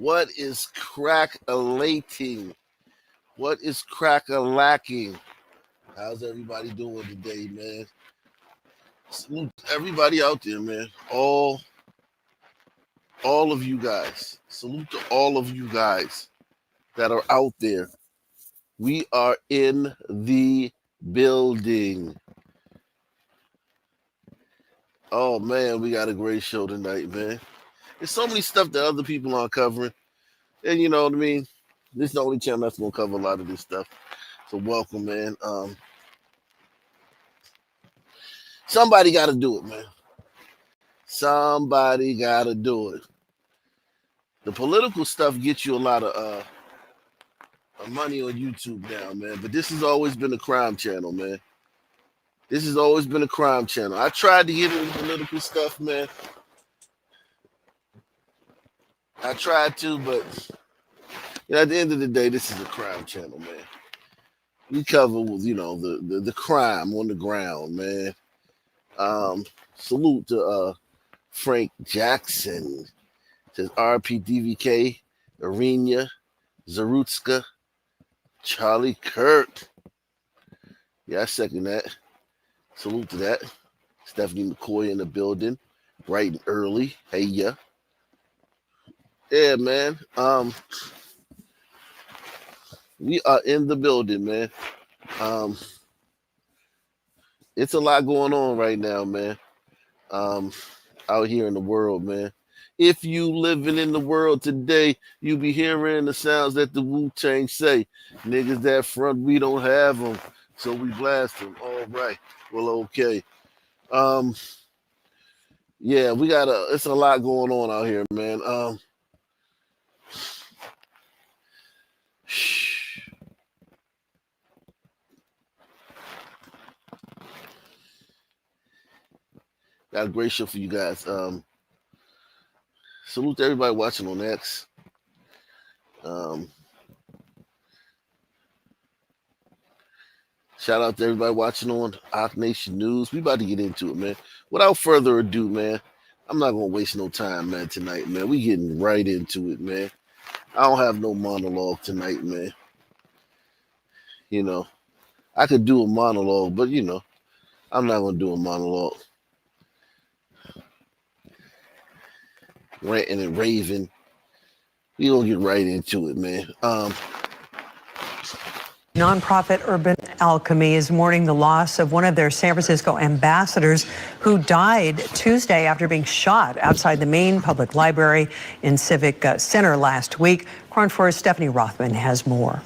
What is crack-a-lating? What is crack-a-lacking? How's everybody doing today, man? Salute to everybody out there, man. All of you guys. Salute to all of you guys that are out there. We are in the building. Oh man, we got a great show tonight, man. There's so many stuff that other people aren't covering. And you know what I mean? This is the only channel that's gonna cover a lot of this stuff. So welcome, man. Somebody gotta do it, man. Somebody gotta do it. The political stuff gets you a lot of money on YouTube now, man. But this has always been a crime channel, man. This has always been a crime channel. I tried to get into political stuff, man. I tried to, but at the end of the day, this is a crime channel, man. We cover, the crime on the ground, man. Salute to Frank Jackson, to RPDVK, Arena, Zarutska, Charlie Kirk. Yeah, I second that. Salute to that. Stephanie McCoy in the building, bright and early. Hey, yeah. Yeah, man. We are in the building, man. It's a lot going on right now, man. Out here in the world, man. If you living in the world today, you be hearing the sounds that the Wu-Tang say. Niggas that front, we don't have them, so we blast them. All right. Well, okay. Yeah, it's a lot going on out here, man. Got a great show for you guys. Salute to everybody watching on X. Shout out to everybody watching on Ock Nation News. We about to get into it, man. Without further ado, man, I'm not gonna waste no time, man, tonight, man. We getting right into it, man. I don't have no monologue tonight, man. I could do a monologue, but I'm not gonna do a monologue. Ranting and raving. We gonna get right into it, man. Nonprofit Urban Alchemy is mourning the loss of one of their San Francisco ambassadors who died Tuesday after being shot outside the main public library in Civic Center last week. KRON 4's Stephanie Rothman has more.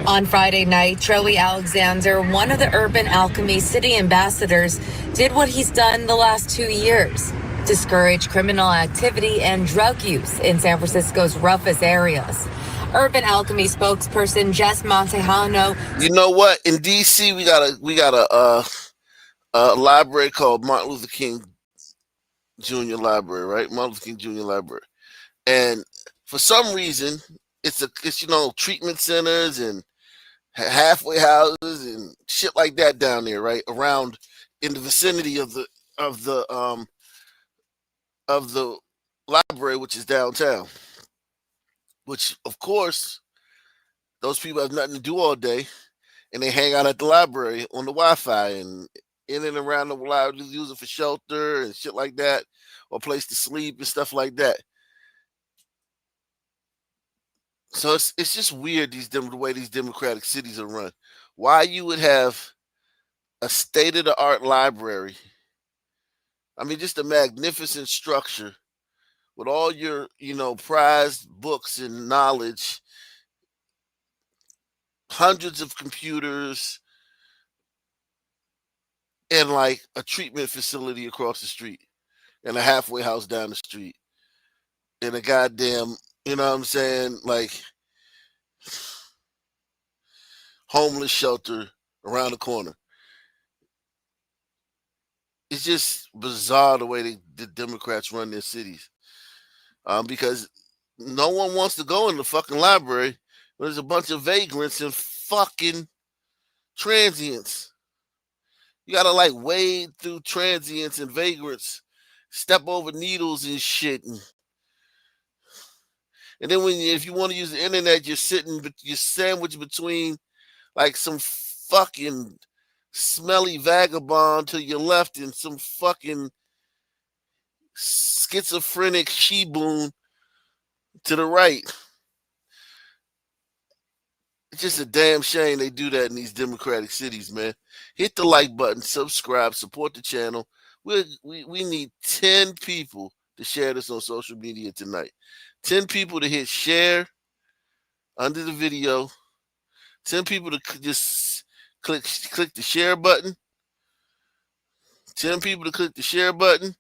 On Friday night, Joey Alexander, one of the Urban Alchemy city ambassadors, did what he's done the last 2 years: discourage criminal activity and drug use in San Francisco's roughest areas. Urban Alchemy spokesperson Jess Montejano. You know what? In D.C., we got a library called Martin Luther King Jr. Library, right? Martin Luther King Jr. Library, and for some reason, it's treatment centers and halfway houses and shit like that down there, right? Around in the vicinity of the library, which is downtown. Which, of course, those people have nothing to do all day, and they hang out at the library on the Wi-Fi and in and around the library, use it for shelter and shit like that, or place to sleep and stuff like that. So it's just weird the way these democratic cities are run. Why you would have a state-of-the-art library? I mean, just a magnificent structure with all your, prized books and knowledge, hundreds of computers, and like a treatment facility across the street, and a halfway house down the street, and a goddamn, you know what I'm saying, like homeless shelter around the corner. It's just bizarre the way the Democrats run their cities. Because no one wants to go in the fucking library. There's a bunch of vagrants and fucking transients. You gotta like wade through transients and vagrants, step over needles and shit, and And then if you want to use the internet, you're sandwiched between like some fucking smelly vagabond to your left and some fucking schizophrenic she-boon to the right. It's just a damn shame they do that in these democratic cities, man. Hit the like button, subscribe, support the channel. We need 10 people to share this on social media tonight. 10 people to hit share under the video. 10 people to just click the share button. 10 people to click the share button.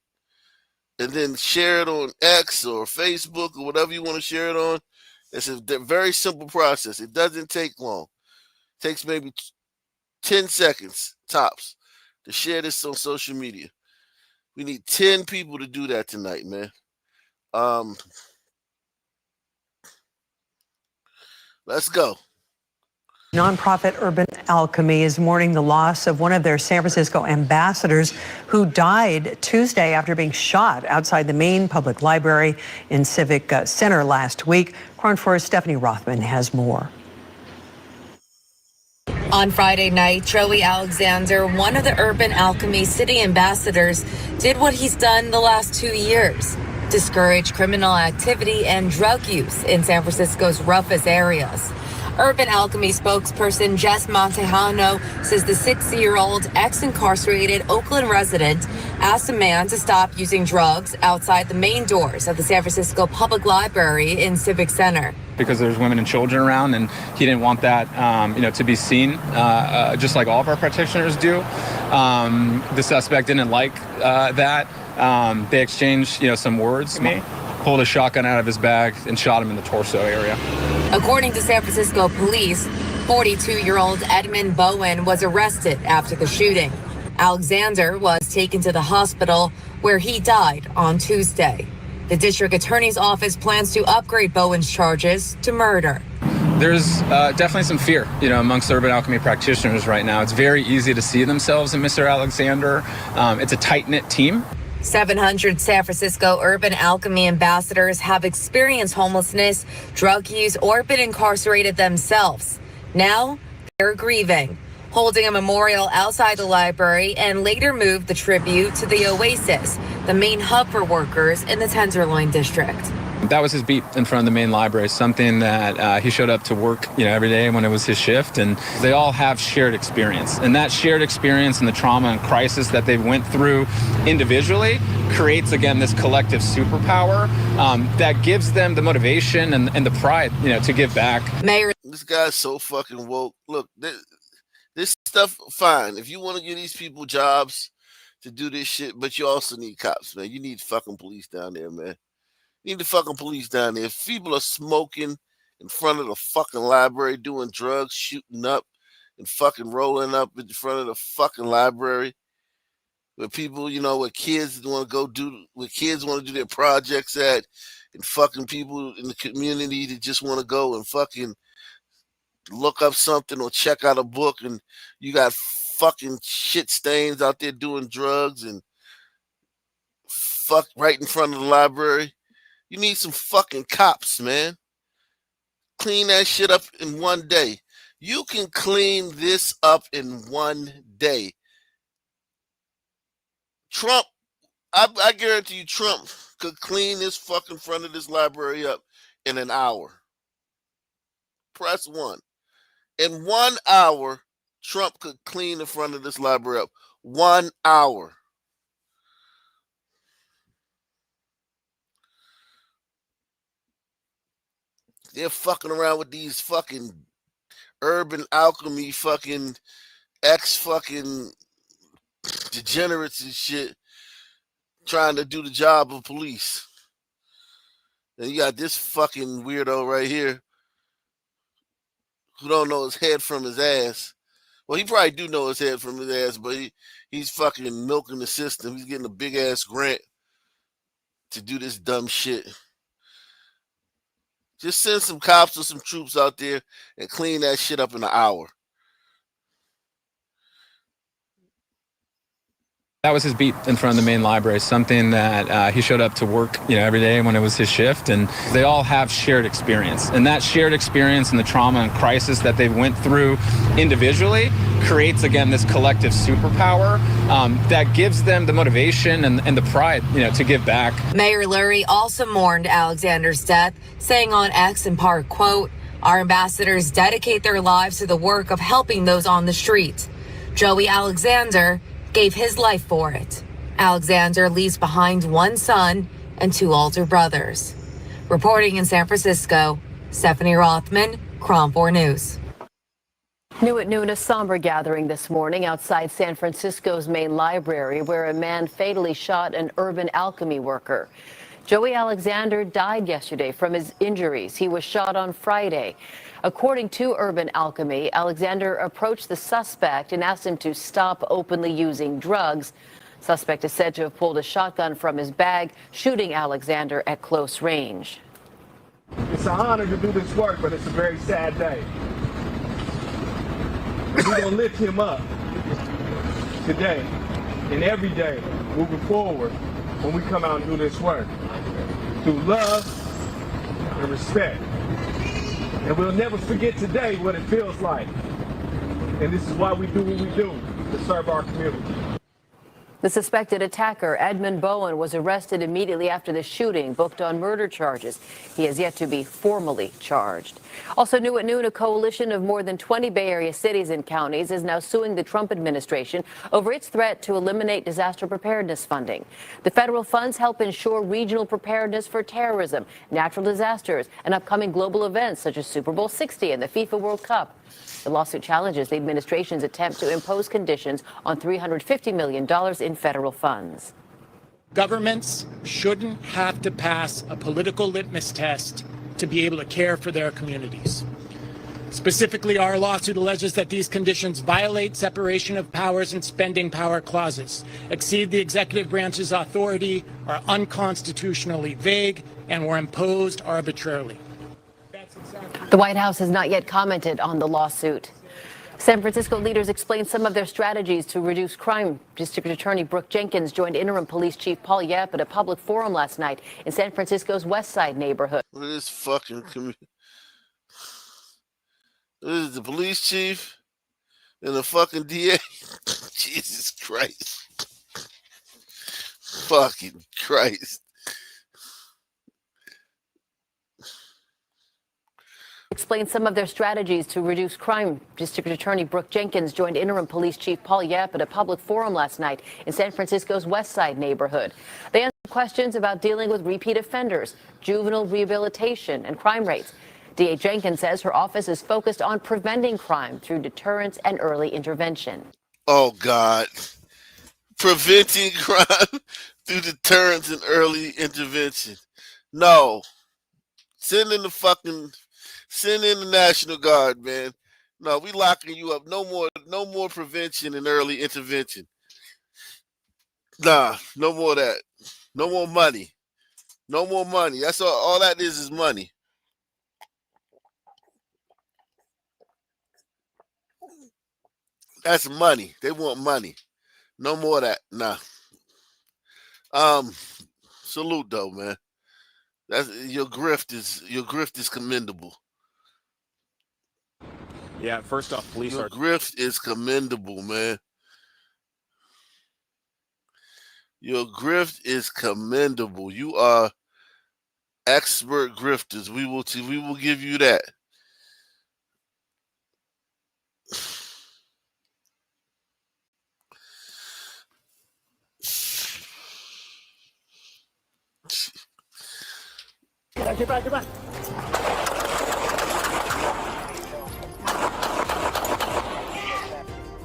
And then share it on X or Facebook or whatever you want to share it on. It's a very simple process. It doesn't take long. It takes maybe 10 seconds tops to share this on social media. We need 10 people to do that tonight, man. Let's go. Nonprofit Urban Alchemy is mourning the loss of one of their San Francisco ambassadors who died Tuesday after being shot outside the main public library in Civic Center last week. KRON 4's Stephanie Rothman has more. On Friday night, Troy Alexander, one of the Urban Alchemy city ambassadors, did what he's done the last 2 years: discourage criminal activity and drug use in San Francisco's roughest areas. Urban Alchemy spokesperson Jess Montejano says the 60-year-old ex-incarcerated Oakland resident asked a man to stop using drugs outside the main doors of the San Francisco Public Library in Civic Center. Because there's women and children around, and he didn't want that, to be seen, just like all of our practitioners do. The suspect didn't like that. They exchanged, some words. Me pulled a shotgun out of his bag and shot him in the torso area. According to San Francisco police, 42-year-old Edmund Bowen was arrested after the shooting. Alexander was taken to the hospital where he died on Tuesday. The district attorney's office plans to upgrade Bowen's charges to murder. There's definitely some fear, amongst Urban Alchemy practitioners right now. It's very easy to see themselves in Mr. Alexander. It's a tight-knit team. 700 San Francisco Urban Alchemy ambassadors have experienced homelessness, drug use, or been incarcerated themselves. Now, they're grieving, holding a memorial outside the library, and later moved the tribute to the Oasis, the main hub for workers in the Tenderloin district. That was his beat in front of the main library, something that he showed up to work, every day when it was his shift. And they all have shared experience. And that shared experience and the trauma and crisis that they went through individually creates, again, this collective superpower that gives them the motivation and the pride, to give back. Mayor, this guy's so fucking woke. Look, this stuff, fine. If you want to give these people jobs to do this shit, but you also need cops, man. You need fucking police down there, man. Need the fucking police down there. If people are smoking in front of the fucking library, doing drugs, shooting up, and fucking rolling up in front of the fucking library, where people, where kids want to do their projects at, and fucking people in the community that just want to go and fucking look up something or check out a book, and you got fucking shit stains out there doing drugs and fuck right in front of the library. You need some fucking cops, man. Clean that shit up in one day. You can clean this up in one day. Trump, I guarantee you Trump could clean this fucking front of this library up in an hour. Press 1. In 1 hour, Trump could clean the front of this library up. 1 hour. They're fucking around with these fucking Urban Alchemy fucking ex-fucking degenerates and shit trying to do the job of police. And you got this fucking weirdo right here who don't know his head from his ass. Well, he probably do know his head from his ass, but he's fucking milking the system. He's getting a big-ass grant to do this dumb shit. Just send some cops or some troops out there and clean that shit up in an hour. That was his beat in front of the main library, something that he showed up to work, every day when it was his shift. And they all have shared experience. And that shared experience and the trauma and crisis that they went through individually creates, again, this collective superpower that gives them the motivation and the pride, to give back. Mayor Lurie also mourned Alexander's death, saying on X in part, quote, "Our ambassadors dedicate their lives to the work of helping those on the street. Joey Alexander gave his life for it." Alexander leaves behind one son and two older brothers. Reporting in San Francisco, Stephanie Rothman, KRON 4 News. New at noon, a somber gathering this morning outside San Francisco's main library where a man fatally shot an Urban Alchemy worker. Joey Alexander died yesterday from his injuries. He was shot on Friday. According to Urban Alchemy, Alexander approached the suspect and asked him to stop openly using drugs. Suspect is said to have pulled a shotgun from his bag, shooting Alexander at close range. It's an honor to do this work, but it's a very sad day. We're going to lift him up today and every day moving forward when we come out and do this work through love and respect. And we'll never forget today what it feels like. And this is why we do what we do, to serve our community. The suspected attacker, Edmund Bowen, was arrested immediately after the shooting, booked on murder charges. He has yet to be formally charged. Also new at noon, a coalition of more than 20 Bay Area cities and counties is now suing the Trump administration over its threat to eliminate disaster preparedness funding. The federal funds help ensure regional preparedness for terrorism, natural disasters, and upcoming global events such as Super Bowl 60 and the FIFA World Cup. The lawsuit challenges the administration's attempt to impose conditions on $350 million in federal funds. Governments shouldn't have to pass a political litmus test to be able to care for their communities. Specifically, our lawsuit alleges that these conditions violate separation of powers and spending power clauses, exceed the executive branch's authority, are unconstitutionally vague, and were imposed arbitrarily. The White House has not yet commented on the lawsuit. San Francisco leaders explained some of their strategies to reduce crime. District Attorney Brooke Jenkins joined Interim Police Chief Paul Yep at a public forum last night in San Francisco's West Side neighborhood. This fucking this is the police chief and the fucking DA. Jesus Christ. Fucking Christ. Explained some of their strategies to reduce crime. District Attorney Brooke Jenkins joined Interim Police Chief Paul Yep at a public forum last night in San Francisco's West Side neighborhood. They answered questions about dealing with repeat offenders, juvenile rehabilitation, and crime rates. DA Jenkins says her office is focused on preventing crime through deterrence and early intervention. Oh, God. Preventing crime through deterrence and early intervention. No. Send in the National Guard, man. No, we locking you up. No more prevention and early intervention. Nah, no more of that. No more money. No more money. That's all that is money. That's money. They want money. No more of that. Nah. Salute though, man. Your grift is commendable. Yeah, first off, police Your grift is commendable, man. Your grift is commendable. You are expert grifters. We will give you that. Get back.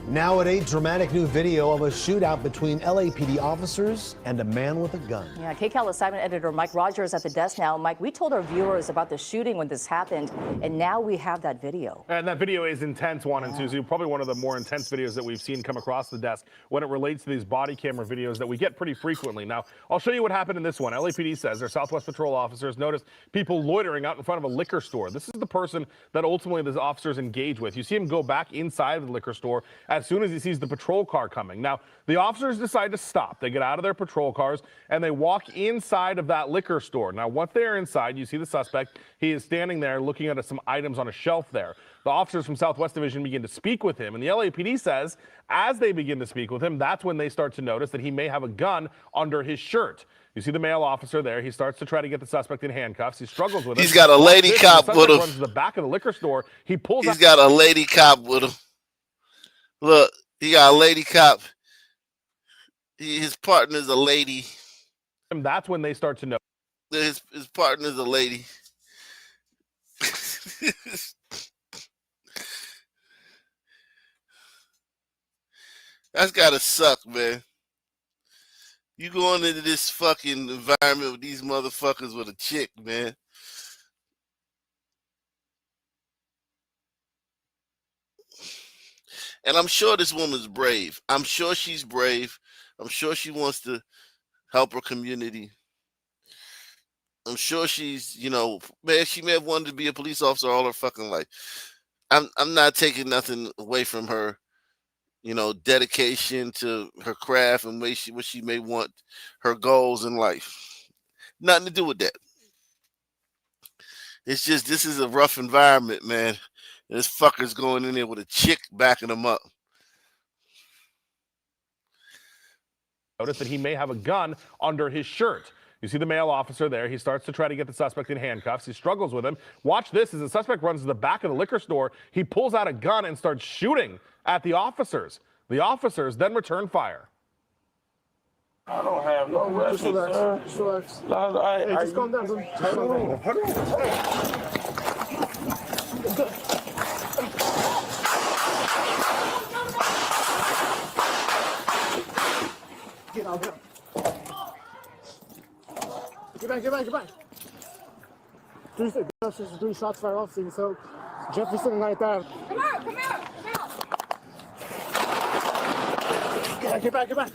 Now at 8, dramatic new video of a shootout between LAPD officers and a man with a gun. Yeah, KCAL assignment editor Mike Rogers at the desk now. Mike, we told our viewers about the shooting when this happened, and now we have that video. And that video is intense, Juan and Susie. Probably one of the more intense videos that we've seen come across the desk when it relates to these body camera videos that we get pretty frequently. Now, I'll show you what happened in this one. LAPD says their Southwest Patrol officers noticed people loitering out in front of a liquor store. This is the person that ultimately the officers engage with. You see him go back inside of the liquor store as as soon as he sees the patrol car coming. Now, the officers decide to stop. They get out of their patrol cars and they walk inside of that liquor store. Now, once they're inside, you see the suspect. He is standing there looking at some items on a shelf there. The officers from Southwest Division begin to speak with him, and the LAPD says as they begin to speak with him, that's when they start to notice that he may have a gun under his shirt. You see the male officer there. He starts to try to get the suspect in handcuffs. He struggles with him. He's got a lady cop with him. Runs to the back of the liquor store. He pulls. He's got a lady cop with him. Look, he got a lady cop. His partner's a lady. And that's when they start to know. His partner's a lady. That's gotta suck, man. You going into this fucking environment with these motherfuckers with a chick, man. And I'm sure this woman's brave. I'm sure she's brave. I'm sure she wants to help her community. I'm sure she's, man, she may have wanted to be a police officer all her fucking life. I'm not taking nothing away from her, dedication to her craft and what she may want, her goals in life. Nothing to do with that. It's just, this is a rough environment, man. And this fucker's going in there with a chick backing him up. Notice that he may have a gun under his shirt. You see the male officer there. He starts to try to get the suspect in handcuffs. He struggles with him. Watch this as the suspect runs to the back of the liquor store. He pulls out a gun and starts shooting at the officers. The officers then return fire. I don't have no weapons, sir. Hey, just calm down. Hold on. Get out. Get back. Three shots fired off, so Jefferson right there. Come out. Get back.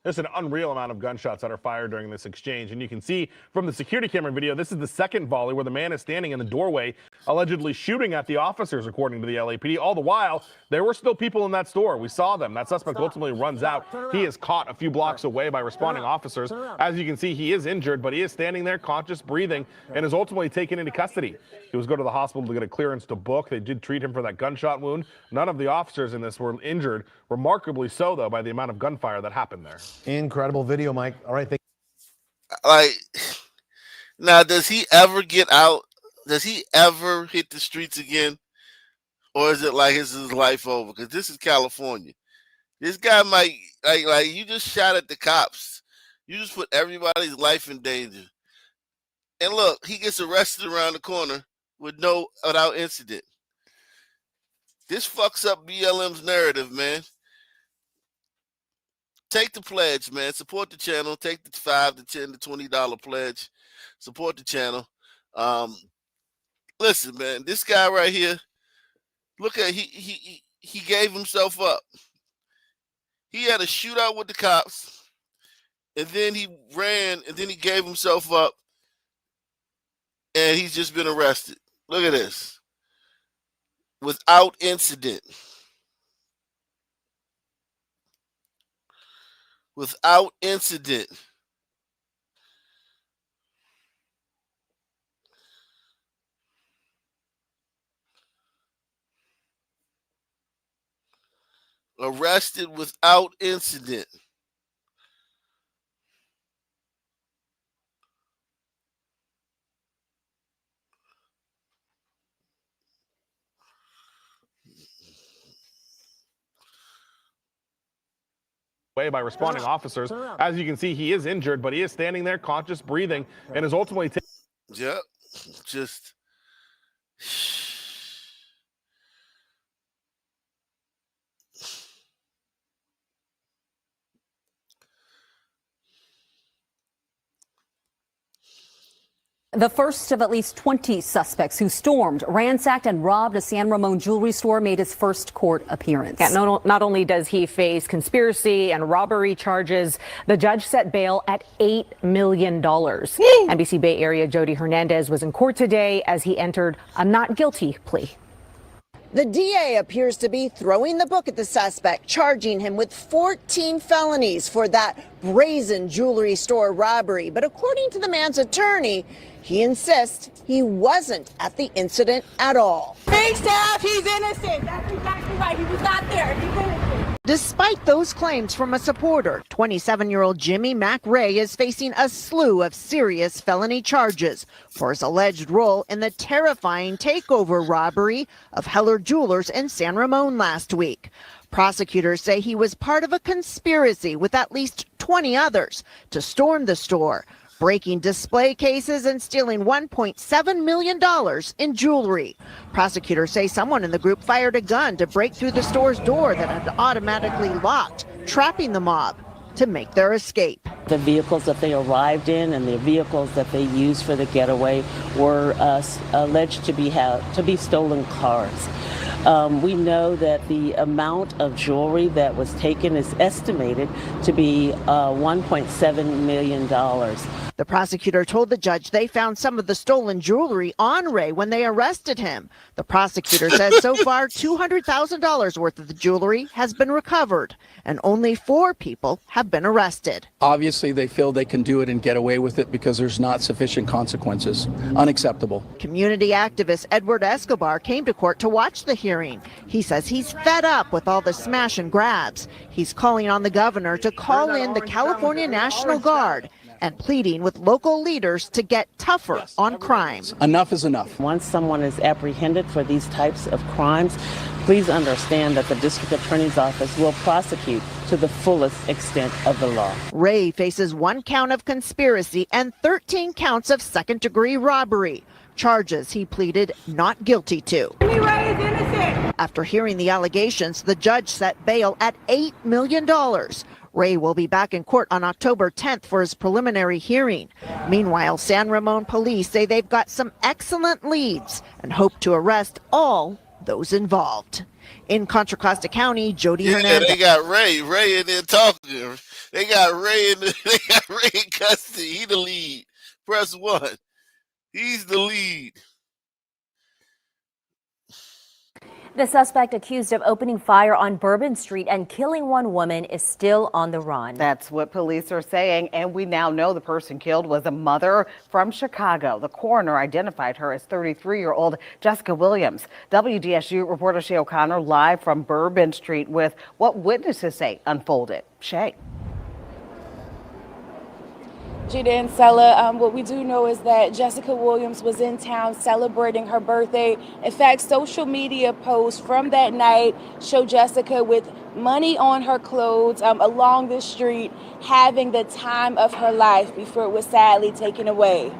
There's an unreal amount of gunshots that are fired during this exchange, and you can see from the security camera video, this is the second volley where the man is standing in the doorway, allegedly shooting at the officers, according to the LAPD. All the while, there were still people in that store. We saw them. That suspect ultimately runs out. He is caught a few blocks away by responding officers. As you can see, he is injured, but he is standing there, conscious, breathing, and is ultimately taken into custody. He was go to the hospital to get a clearance to book. They did treat him for that gunshot wound. None of the officers in this were injured, remarkably so, though, by the amount of gunfire that happened there. Incredible video, Mike. All right. Now, does he ever get out? Does he ever hit the streets again? Or is it like his life over? Because this is California. This guy might, like you just shot at the cops. You just put everybody's life in danger. And look, he gets arrested around the corner without incident. This fucks up BLM's narrative, man. Take the pledge, man. Support the channel. Take the $5 to $10 to $20 pledge. Support the channel. Listen, man. This guy right here. Look at he gave himself up. He had a shootout with the cops, and then he ran, and then he gave himself up, and he's just been arrested. Look at this. Without incident. Without incident. Arrested without incident. By responding officers. As you can see, he is injured, but he is standing there, conscious, breathing, and is ultimately taken. Yep. Just. The first of at least 20 suspects who stormed, ransacked, and robbed a San Ramon jewelry store made his first court appearance. Yeah, not only does he face conspiracy and robbery charges, the judge set bail at $8 million. NBC Bay Area Jody Hernandez was in court today as he entered a not guilty plea. The DA appears to be throwing the book at the suspect, charging him with 14 felonies for that brazen jewelry store robbery. But according to the man's attorney, he insists he wasn't at the incident at all. Big staff, he's innocent. That's exactly right. He was not there. He's innocent. Despite those claims from a supporter, 27-year-old Jimmy Mac Ray is facing a slew of serious felony charges for his alleged role in the terrifying takeover robbery of Heller Jewelers in San Ramon last week. Prosecutors say he was part of a conspiracy with at least 20 others to storm the store, breaking display cases and stealing $1.7 million in jewelry. Prosecutors say someone in the group fired a gun to break through the store's door that had automatically locked, trapping the mob to make their escape. The vehicles that they arrived in and the vehicles that they used for the getaway were alleged to be stolen cars. We know that the amount of jewelry that was taken is estimated to be $1.7 million. The prosecutor told the judge they found some of the stolen jewelry on Ray when they arrested him. The prosecutor says so far $200,000 worth of the jewelry has been recovered and only 4 people have been arrested. Obviously, they feel they can do it and get away with it because there's not sufficient consequences. Unacceptable. Community activist Edward Escobar came to court to watch the hearing. He says he's fed up with all the smash and grabs. He's calling on the governor to call in the California National Guard and pleading with local leaders to get tougher on crimes. Enough is enough. Once someone is apprehended for these types of crimes, please understand that the district attorney's office will prosecute to the fullest extent of the law. Ray faces 1 count of conspiracy and 13 counts of second-degree robbery, charges he pleaded not guilty to. Ray is innocent. After hearing the allegations, the judge set bail at $8 million. Ray will be back in court on October 10th for his preliminary hearing. Meanwhile, San Ramon police say they've got some excellent leads and hope to arrest all those involved. In Contra Costa County, Jody Hernandez. They got Ray in there talking. They got Ray in custody. He the lead. Press 1. He's the lead. The suspect accused of opening fire on Bourbon Street and killing one woman is still on the run. That's what police are saying, and we now know the person killed was a mother from Chicago. The coroner identified her as 33-year-old Jessica Williams. WDSU reporter Shay O'Connor live from Bourbon Street with what witnesses say unfolded. Shay. Gita and Sella, what we do know is that Jessica Williams was in town celebrating her birthday. In fact, social media posts from that night show Jessica with money on her clothes along the street, having the time of her life before it was sadly taken away.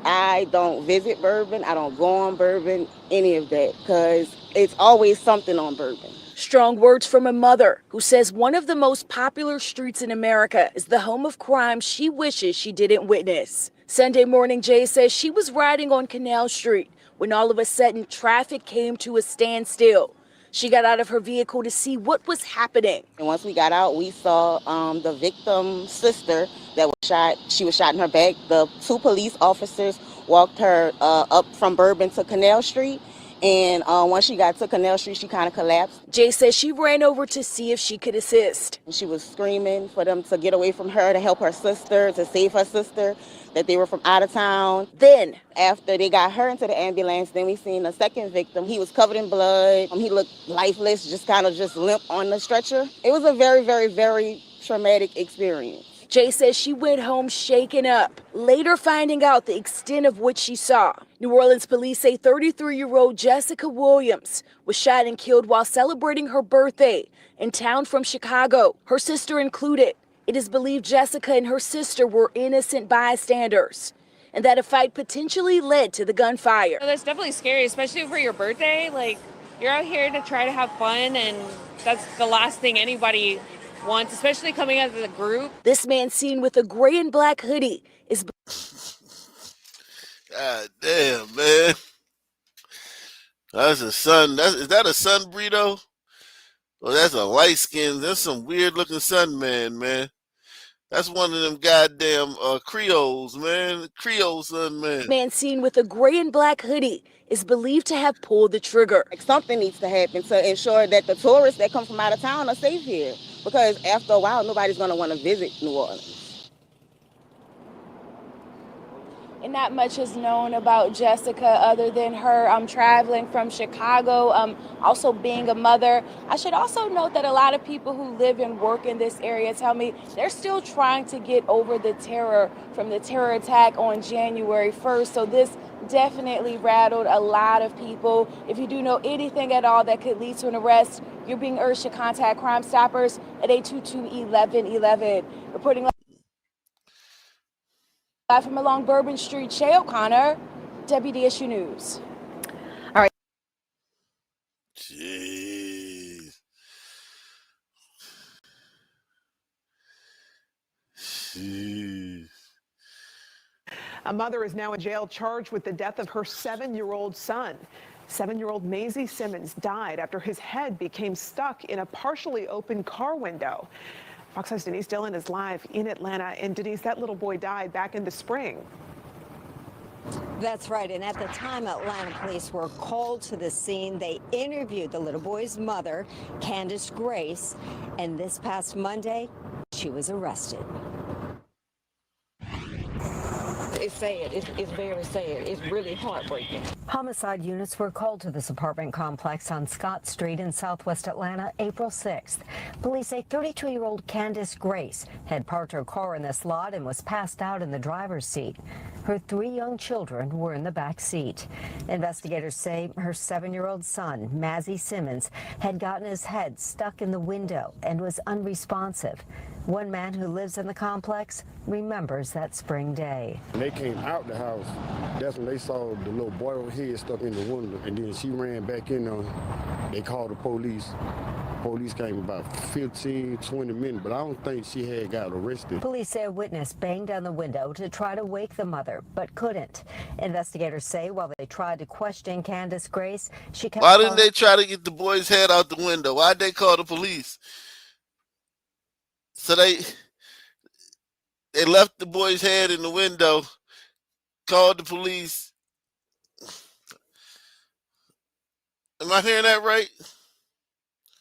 I don't visit Bourbon. I don't go on Bourbon, any of that, because it's always something on Bourbon. Strong words from a mother who says one of the most popular streets in America is the home of crime she wishes she didn't witness. Sunday morning, Jay says she was riding on Canal Street when all of a sudden traffic came to a standstill. She got out of her vehicle to see what was happening. And once we got out, we saw the victim's sister that was shot. She was shot in her back. The 2 police officers walked her up from Bourbon to Canal Street. And once she got to Canal Street, she kind of collapsed. Jay says she ran over to see if she could assist. She was screaming for them to get away from her, to help her sister, to save her sister, that they were from out of town. Then, after they got her into the ambulance, then we seen a second victim. He was covered in blood. He looked lifeless, just limp on the stretcher. It was a very, very, very traumatic experience. Jay says she went home shaken up, later finding out the extent of what she saw. New Orleans police say 33-year-old Jessica Williams was shot and killed while celebrating her birthday in town from Chicago, her sister included. It is believed Jessica and her sister were innocent bystanders and that a fight potentially led to the gunfire. That's definitely scary, especially for your birthday. Like, you're out here to try to have fun, and that's the last thing anybody wants, especially coming out of the group. This man seen with a gray and black hoodie is God damn, man. That's a sun. Is that a sun burrito? Well, that's a light skin. That's some weird looking sun man. That's one of them goddamn Creoles, man. Creole sun man. Man seen with a gray and black hoodie is believed to have pulled the trigger. Like, something needs to happen to ensure that the tourists that come from out of town are safe here. Because after a while, nobody's going to want to visit New Orleans. And not much is known about Jessica other than her traveling from Chicago, also being a mother. I should also note that a lot of people who live and work in this area tell me they're still trying to get over the terror from the terror attack on January 1st. So this definitely rattled a lot of people. If you do know anything at all that could lead to an arrest, you're being urged to contact Crime Stoppers at 822-1111. Reporting live from along Bourbon Street, Shay O'Connor, WDSU News. All right. Jeez. A mother is now in jail charged with the death of her 7-year-old son. 7-year-old Maisie Simmons died after his head became stuck in a partially open car window. Fox 5's Denise Dillon is live in Atlanta. And Denise, that little boy died back in the spring. That's right. And at the time, Atlanta police were called to the scene. They interviewed the little boy's mother, Candace Grace. And this past Monday, she was arrested. It's sad. It's very sad. It's really heartbreaking. Homicide units were called to this apartment complex on Scott Street in Southwest Atlanta April 6th. Police say 32-year-old Candace Grace had parked her car in this lot and was passed out in the driver's seat. Her 3 young children were in the back seat. Investigators say her 7-year-old son, Mazzie Simmons, had gotten his head stuck in the window and was unresponsive. One man who lives in the complex remembers that spring day. When they came out the house, that's when they saw the little boy head stuck in the window, and then she ran back in there. They called the police. Police came about 15, 20 minutes, but I don't think she had got arrested. Police say a witness banged on the window to try to wake the mother, but couldn't. Investigators say while they tried to question Candace Grace, she kept... Why didn't they try to get the boy's head out the window? Why'd they call the police? So they left the boy's head in the window, called the police. Am I hearing that right?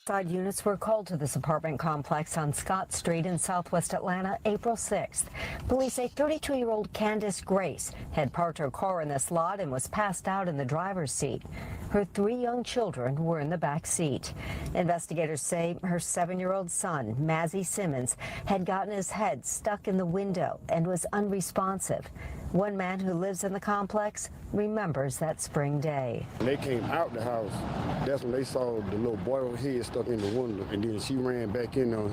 Side units were called to this apartment complex on Scott Street in Southwest Atlanta April 6th. Police say 32-year-old Candace Grace had parked her car in this lot and was passed out in the driver's seat. Her 3 young children were in the back seat. Investigators say her 7-year-old son, Mazzie Simmons, had gotten his head stuck in the window and was unresponsive. One man who lives in the complex remembers that spring day. When they came out the house, that's when they saw the little boy head stuck in the window, and then she ran back in there.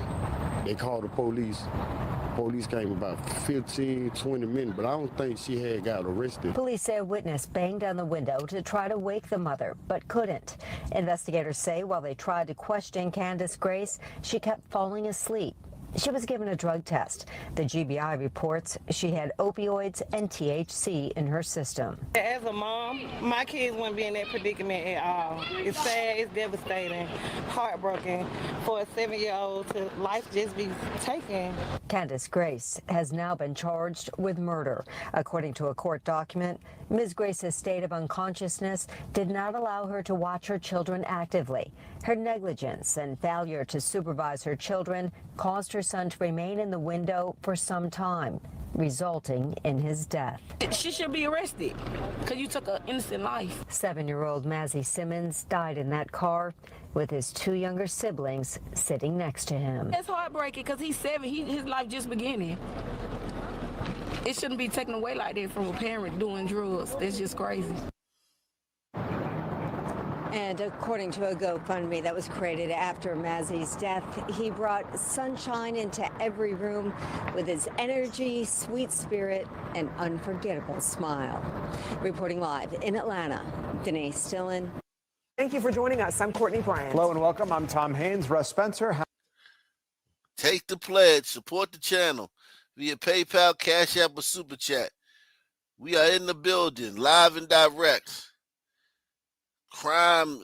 They called the police. Police came about 15, 20 minutes, but I don't think she had got arrested. Police say a witness banged on the window to try to wake the mother, but couldn't. Investigators say while they tried to question Candace Grace, she kept falling asleep. She was given a drug test. The GBI reports she had opioids and THC in her system. As a mom, my kids wouldn't be in that predicament at all. It's sad, it's devastating, heartbroken for a 7-year-old to life just be taken. Candace Grace has now been charged with murder. According to a court document, Ms. Grace's state of unconsciousness did not allow her to watch her children actively. Her negligence and failure to supervise her children caused her son to remain in the window for some time, resulting in his death. She should be arrested because you took an innocent life. 7-year-old Mazzie Simmons died in that car with his 2 younger siblings sitting next to him. It's heartbreaking because he's 7. His life just beginning. It shouldn't be taken away like that from a parent doing drugs. That's just crazy. And according to a GoFundMe that was created after Mazzie's death, he brought sunshine into every room with his energy, sweet spirit, and unforgettable smile. Reporting live in Atlanta, Denise Dillon. Thank you for joining us. I'm Courtney Bryant. Hello and welcome. I'm Tom Haynes. Russ Spencer. Take the pledge. Support the channel via PayPal, Cash App, or Super Chat. We are in the building, live and direct. Crime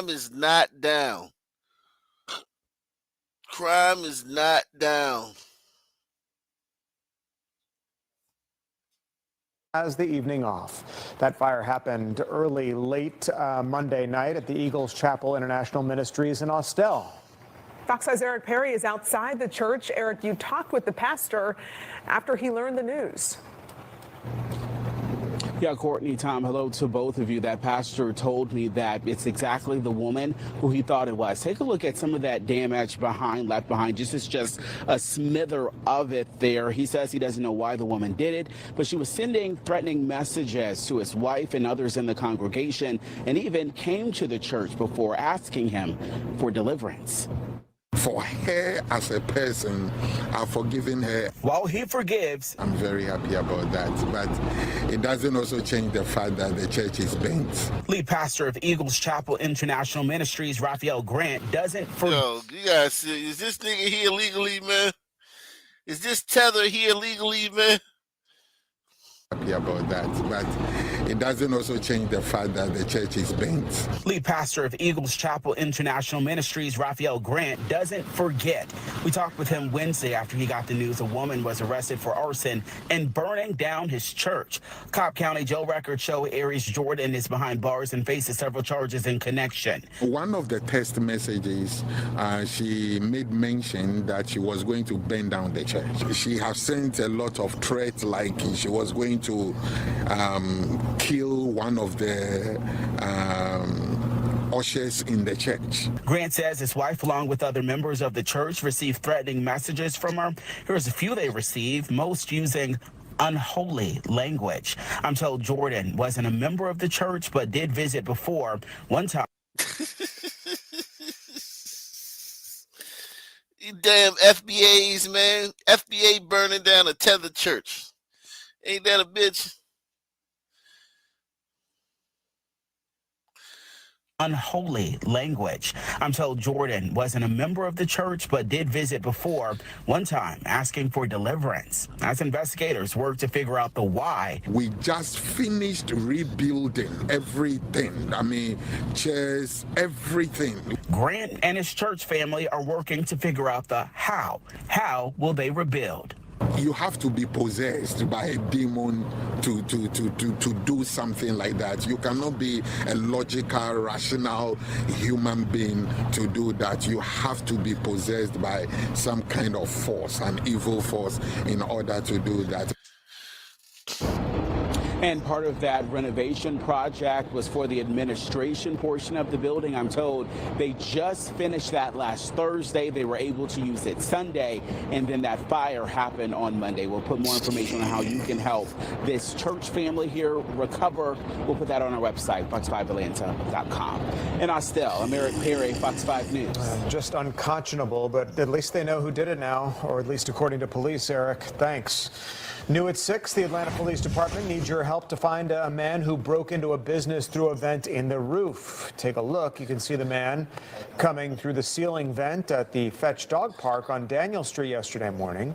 is not down. Crime is not down. As the evening off. That fire happened late Monday night at the Eagles Chapel International Ministries in Austell. Fox 5's Eric Perry is outside the church. Eric, you talked with the pastor after he learned the news. Yeah, Courtney, Tom, hello to both of you. That pastor told me that it's exactly the woman who he thought it was. Take a look at some of that damage left behind. This is just a smither of it there. He says he doesn't know why the woman did it, but she was sending threatening messages to his wife and others in the congregation, and even came to the church before asking him for deliverance. For her as a person, I've forgiven her. While he forgives, I'm very happy about that, but it doesn't also change the fact that the church is bent. Lead pastor of Eagles Chapel International Ministries, Raphael Grant, doesn't Yo, you guys see, is this nigga here legally, man? Is this tether here legally, man? Happy about that, but it doesn't also change the fact that the church is bent. Lead pastor of Eagles Chapel International Ministries, Raphael Grant, doesn't forget. We talked with him Wednesday after he got the news a woman was arrested for arson and burning down his church. Cobb County jail records show Aries Jordan is behind bars and faces several charges in connection. One of the text messages, she made mention that she was going to burn down the church. She has sent a lot of threats, like she was going to kill one of the ushers in the church. Grant says his wife, along with other members of the church, received threatening messages from her. Here's a few they received, most using unholy language. I'm told Jordan wasn't a member of the church, but did visit before. One time. You damn FBAs, man. FBA burning down a tethered church. Ain't that a bitch? Unholy language. I'm told Jordan wasn't a member of the church, but did visit before, one time asking for deliverance. As investigators work to figure out the why. We just finished rebuilding everything. I mean, chairs, everything. Grant and his church family are working to figure out the how. How will they rebuild? You have to be possessed by a demon to do something like that. You cannot be a logical, rational human being to do that. You have to be possessed by some kind of force, an evil force, in order to do that. And part of that renovation project was for the administration portion of the building. I'm told they just finished that last Thursday. They were able to use it Sunday, and then that fire happened on Monday. We'll put more information on how you can help this church family here recover. We'll put that on our website, fox5atlanta.com. In Austell, I'm Eric Perry, Fox 5 News. Just unconscionable, but at least they know who did it now, or at least according to police. Eric, thanks. New at 6, the Atlanta Police Department needs your help to find a man who broke into a business through a vent in the roof. Take a look. You can see the man coming through the ceiling vent at the Fetch Dog Park on Daniel Street yesterday morning.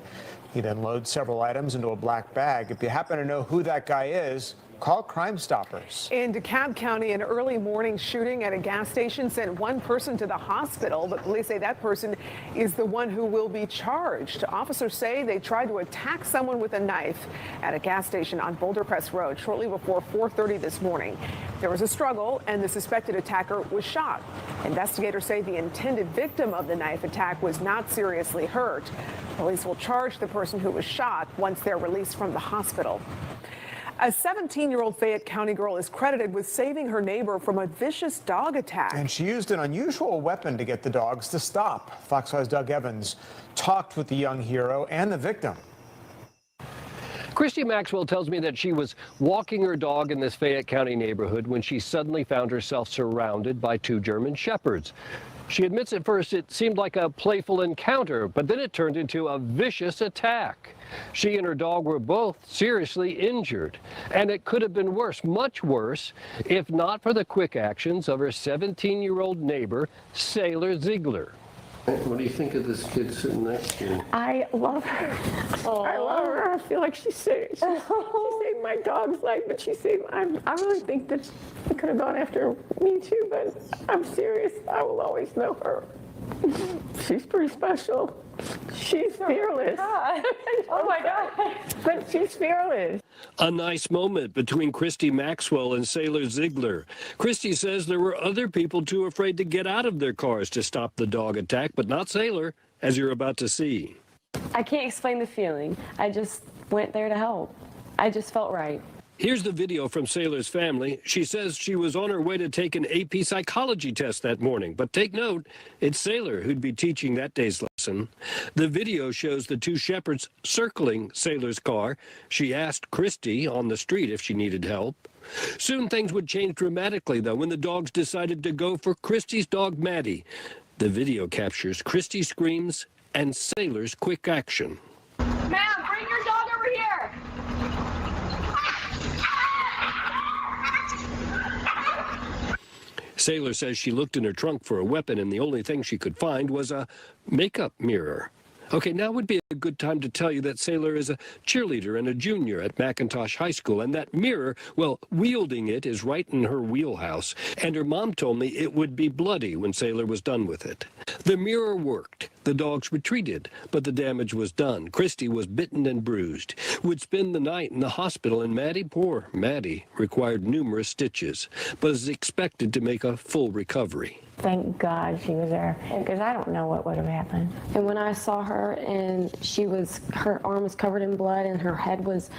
He then loads several items into a black bag. If you happen to know who that guy is, call Crime Stoppers. In DeKalb County, an early morning shooting at a gas station sent one person to the hospital, but police say that person is the one who will be charged. Officers say they tried to attack someone with a knife at a gas station on Boulder Press Road shortly before 4:30 this morning. There was a struggle, and the suspected attacker was shot. Investigators say the intended victim of the knife attack was not seriously hurt. Police will charge the person who was shot once they're released from the hospital. A 17-year-old Fayette County girl is credited with saving her neighbor from a vicious dog attack. And she used an unusual weapon to get the dogs to stop. Fox 5's Doug Evans talked with the young hero and the victim. Christy Maxwell tells me that she was walking her dog in this Fayette County neighborhood when she suddenly found herself surrounded by 2 German Shepherds. She admits at first it seemed like a playful encounter, but then it turned into a vicious attack. She and her dog were both seriously injured, and it could have been worse, much worse, if not for the quick actions of her 17-year-old neighbor, Sailor Ziegler. What do you think of this kid sitting next to you? I love her. I love her. I feel like she saved my dog's life, but I really think that she could have gone after me too, but I'm serious. I will always know her. She's pretty special. She's fearless. Oh my God. But she's fearless. A nice moment between Christy Maxwell and Sailor Ziegler. Christy says there were other people too afraid to get out of their cars to stop the dog attack, but not Sailor, as you're about to see. I can't explain the feeling. I just went there to help. I just felt right. Here's the video from Sailor's family. She says she was on her way to take an AP psychology test that morning. But take note, it's Sailor who'd be teaching that day's lesson. The video shows the two shepherds circling Sailor's car. She asked Christy on the street if she needed help. Soon things would change dramatically, though, when the dogs decided to go for Christy's dog, Maddie. The video captures Christy's screams and Sailor's quick action. Ma'am, bring your dog over here. Sailor says she looked in her trunk for a weapon, and the only thing she could find was a makeup mirror. Okay, now would be a good time to tell you that Sailor is a cheerleader and a junior at McIntosh High School, and that mirror, well, wielding it is right in her wheelhouse, and her mom told me it would be bloody when Sailor was done with it. The mirror worked. The dogs retreated, but the damage was done. Christy was bitten and bruised, would spend the night in the hospital, and Maddie, poor Maddie, required numerous stitches, but is expected to make a full recovery. Thank God she was there, because I don't know what would have happened. And when I saw her and her arm was covered in blood and her head was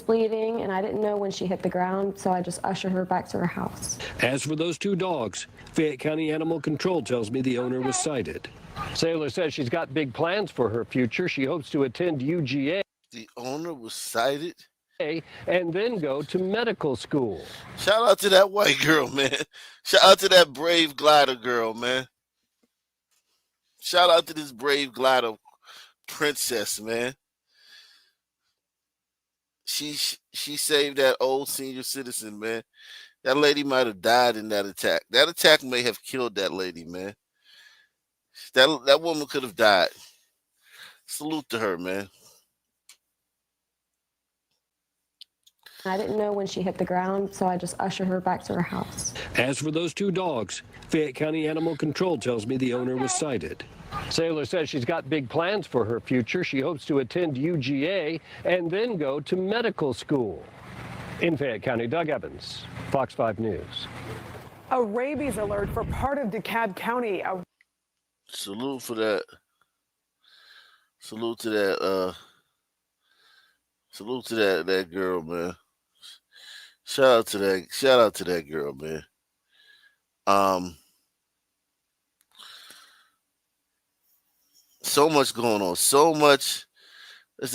bleeding, and I didn't know when she hit the ground, so I just ushered her back to her house. As for those two dogs, Fayette County Animal Control tells me the owner was cited. Sailor says she's got big plans for her future. She hopes to attend UGA. The owner was cited? And then go to medical school. Shout out to that white girl, man. Shout out to that brave glider girl, man. Shout out to this brave glider princess, man. She saved that old senior citizen, man. That lady might have died in that attack. That attack may have killed that lady, man. That woman could have died. Salute to her, man. I didn't know when she hit the ground, so I just ushered her back to her house. As for those two dogs, Fayette County Animal Control tells me the owner was cited. Sailor says she's got big plans for her future. She hopes to attend UGA and then go to medical school. In Fayette County, Doug Evans, Fox 5 News. A rabies alert for part of DeKalb County. Salute for that. Salute to that. Salute to that girl, man. Shout out to that girl, man. So much going on. So much. It's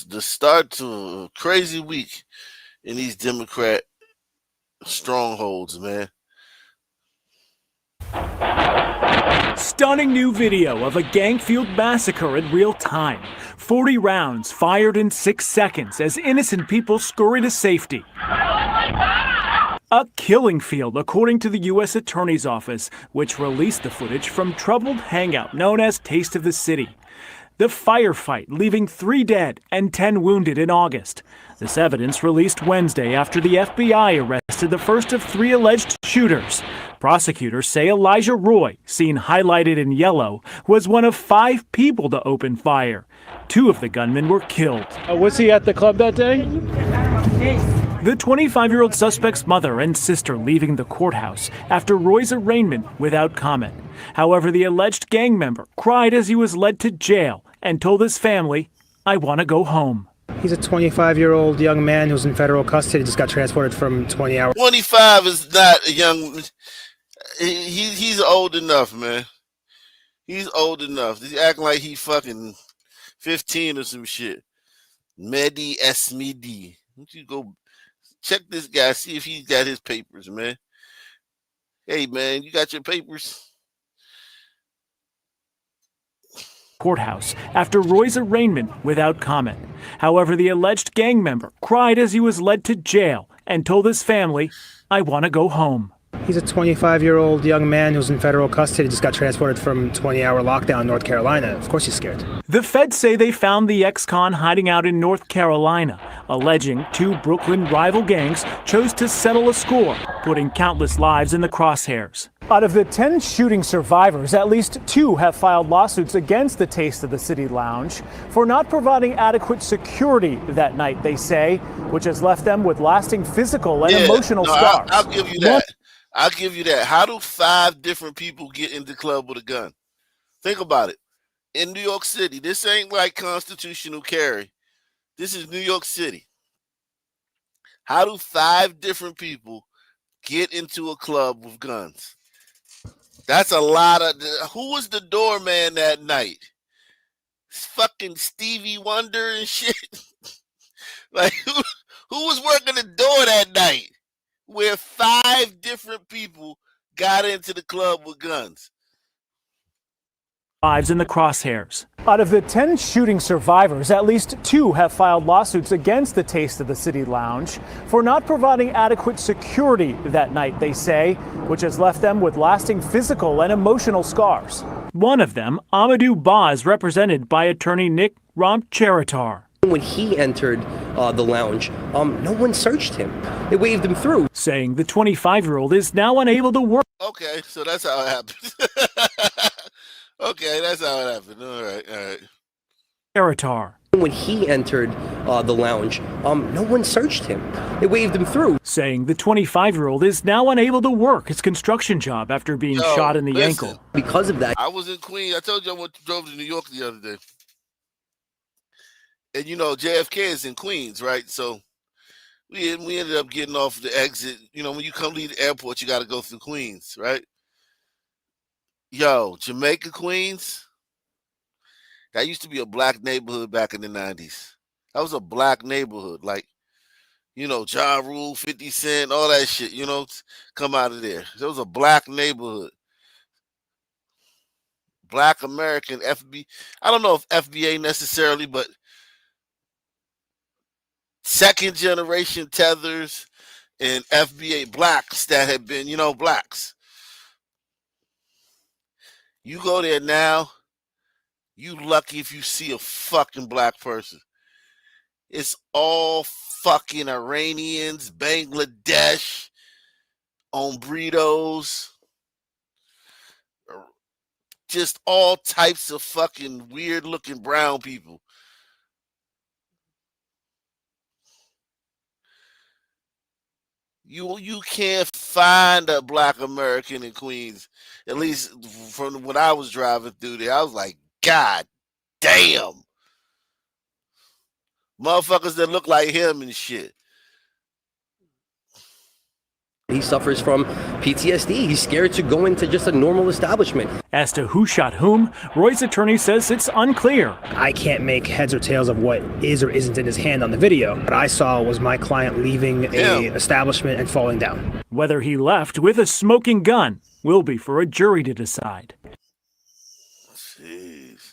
the start to a crazy week in these Democrat strongholds, man. Stunning new video of a gang-fueled massacre in real time. 40 rounds fired in 6 seconds as innocent people scurry to safety. A killing field, according to the U.S. Attorney's Office, which released the footage from troubled hangout known as Taste of the City. The firefight leaving 3 dead and 10 wounded in August. This evidence released Wednesday after the FBI arrested the first of 3 alleged shooters. Prosecutors say Elijah Roy, seen highlighted in yellow, was one of 5 people to open fire. 2 of the gunmen were killed. Was he at the club that day? The 25-year-old suspect's mother and sister leaving the courthouse after Roy's arraignment without comment. However, the alleged gang member cried as he was led to jail and told his family, "I want to go home." He's a 25-year-old young man who's in federal custody, just got transported from 20 hours. 25 is not a young. He's old enough, man. He's old enough. He's acting like he fucking 15 or some shit. Mehdi Esmidi. Don't you go check this guy, see if he's got his papers, man. Hey, man, you got your papers? Courthouse after Roy's arraignment without comment. However, the alleged gang member cried as he was led to jail and told his family, "I want to go home." He's a 25-year-old young man who's in federal custody, just got transported from 20-hour lockdown in North Carolina. Of course he's scared. The feds say they found the ex-con hiding out in North Carolina, alleging two Brooklyn rival gangs chose to settle a score, putting countless lives in the crosshairs. Out of the 10 shooting survivors, at least 2 have filed lawsuits against the Taste of the City Lounge for not providing adequate security that night, they say, which has left them with lasting physical and emotional scars. I'll give you that. I'll give you that. How do 5 different people get in the club with a gun? Think about it. In New York City, this ain't like constitutional carry. This is New York City. How do 5 different people get into a club with guns? That's a lot of. Who was the doorman that night? Fucking Stevie Wonder and shit. Like who was working the door that night? Where 5 different people got into the club with guns. Lives in the crosshairs. Out of the 10 shooting survivors, at least 2 have filed lawsuits against the Taste of the City Lounge for not providing adequate security that night, they say, which has left them with lasting physical and emotional scars. One of them, Amadou Ba, is represented by attorney Nick Romcheritar. When he entered the lounge, no one searched him. They waved him through. Saying the 25-year-old is now unable to work. Okay, so that's how it happened. Okay, that's how it happened. All right. Cheritar. When he entered the lounge, no one searched him. They waved him through. Saying the 25-year-old is now unable to work his construction job after being shot in the ankle. Because of that. I was in Queens. I told you I drove to New York the other day. And you know, JFK is in Queens, right? So we ended up getting off the exit. You know, when you come leave the airport, you got to go through Queens, right? Yo, Jamaica, Queens, that used to be a black neighborhood back in the 90s. That was a black neighborhood. Like, you know, Ja Rule, 50 Cent, all that shit, you know, come out of there. There was a black neighborhood. Black American FB. I don't know if FBA necessarily, but second generation tethers and FBA blacks that had been, you know, blacks. You go there now, you lucky if you see a fucking black person. It's all fucking Iranians, Bangladesh, hombredos, just all types of fucking weird looking brown people. You can't find a black American in Queens, at least from when I was driving through there. I was like, God damn. Motherfuckers that look like him and shit. He suffers from PTSD. He's scared to go into just a normal establishment. As to who shot whom, Roy's attorney says it's unclear. I can't make heads or tails of what is or isn't in his hand on the video. What I saw was my client leaving a establishment and falling down. Whether he left with a smoking gun will be for a jury to decide. Jeez.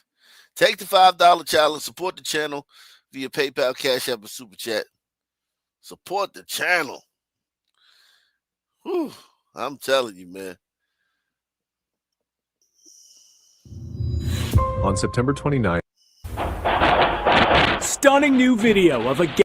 Take the $5 challenge. Support the channel via PayPal, Cash App, and Super Chat. Support the channel. Whew, I'm telling you, man. On September 29th. Stunning new video of a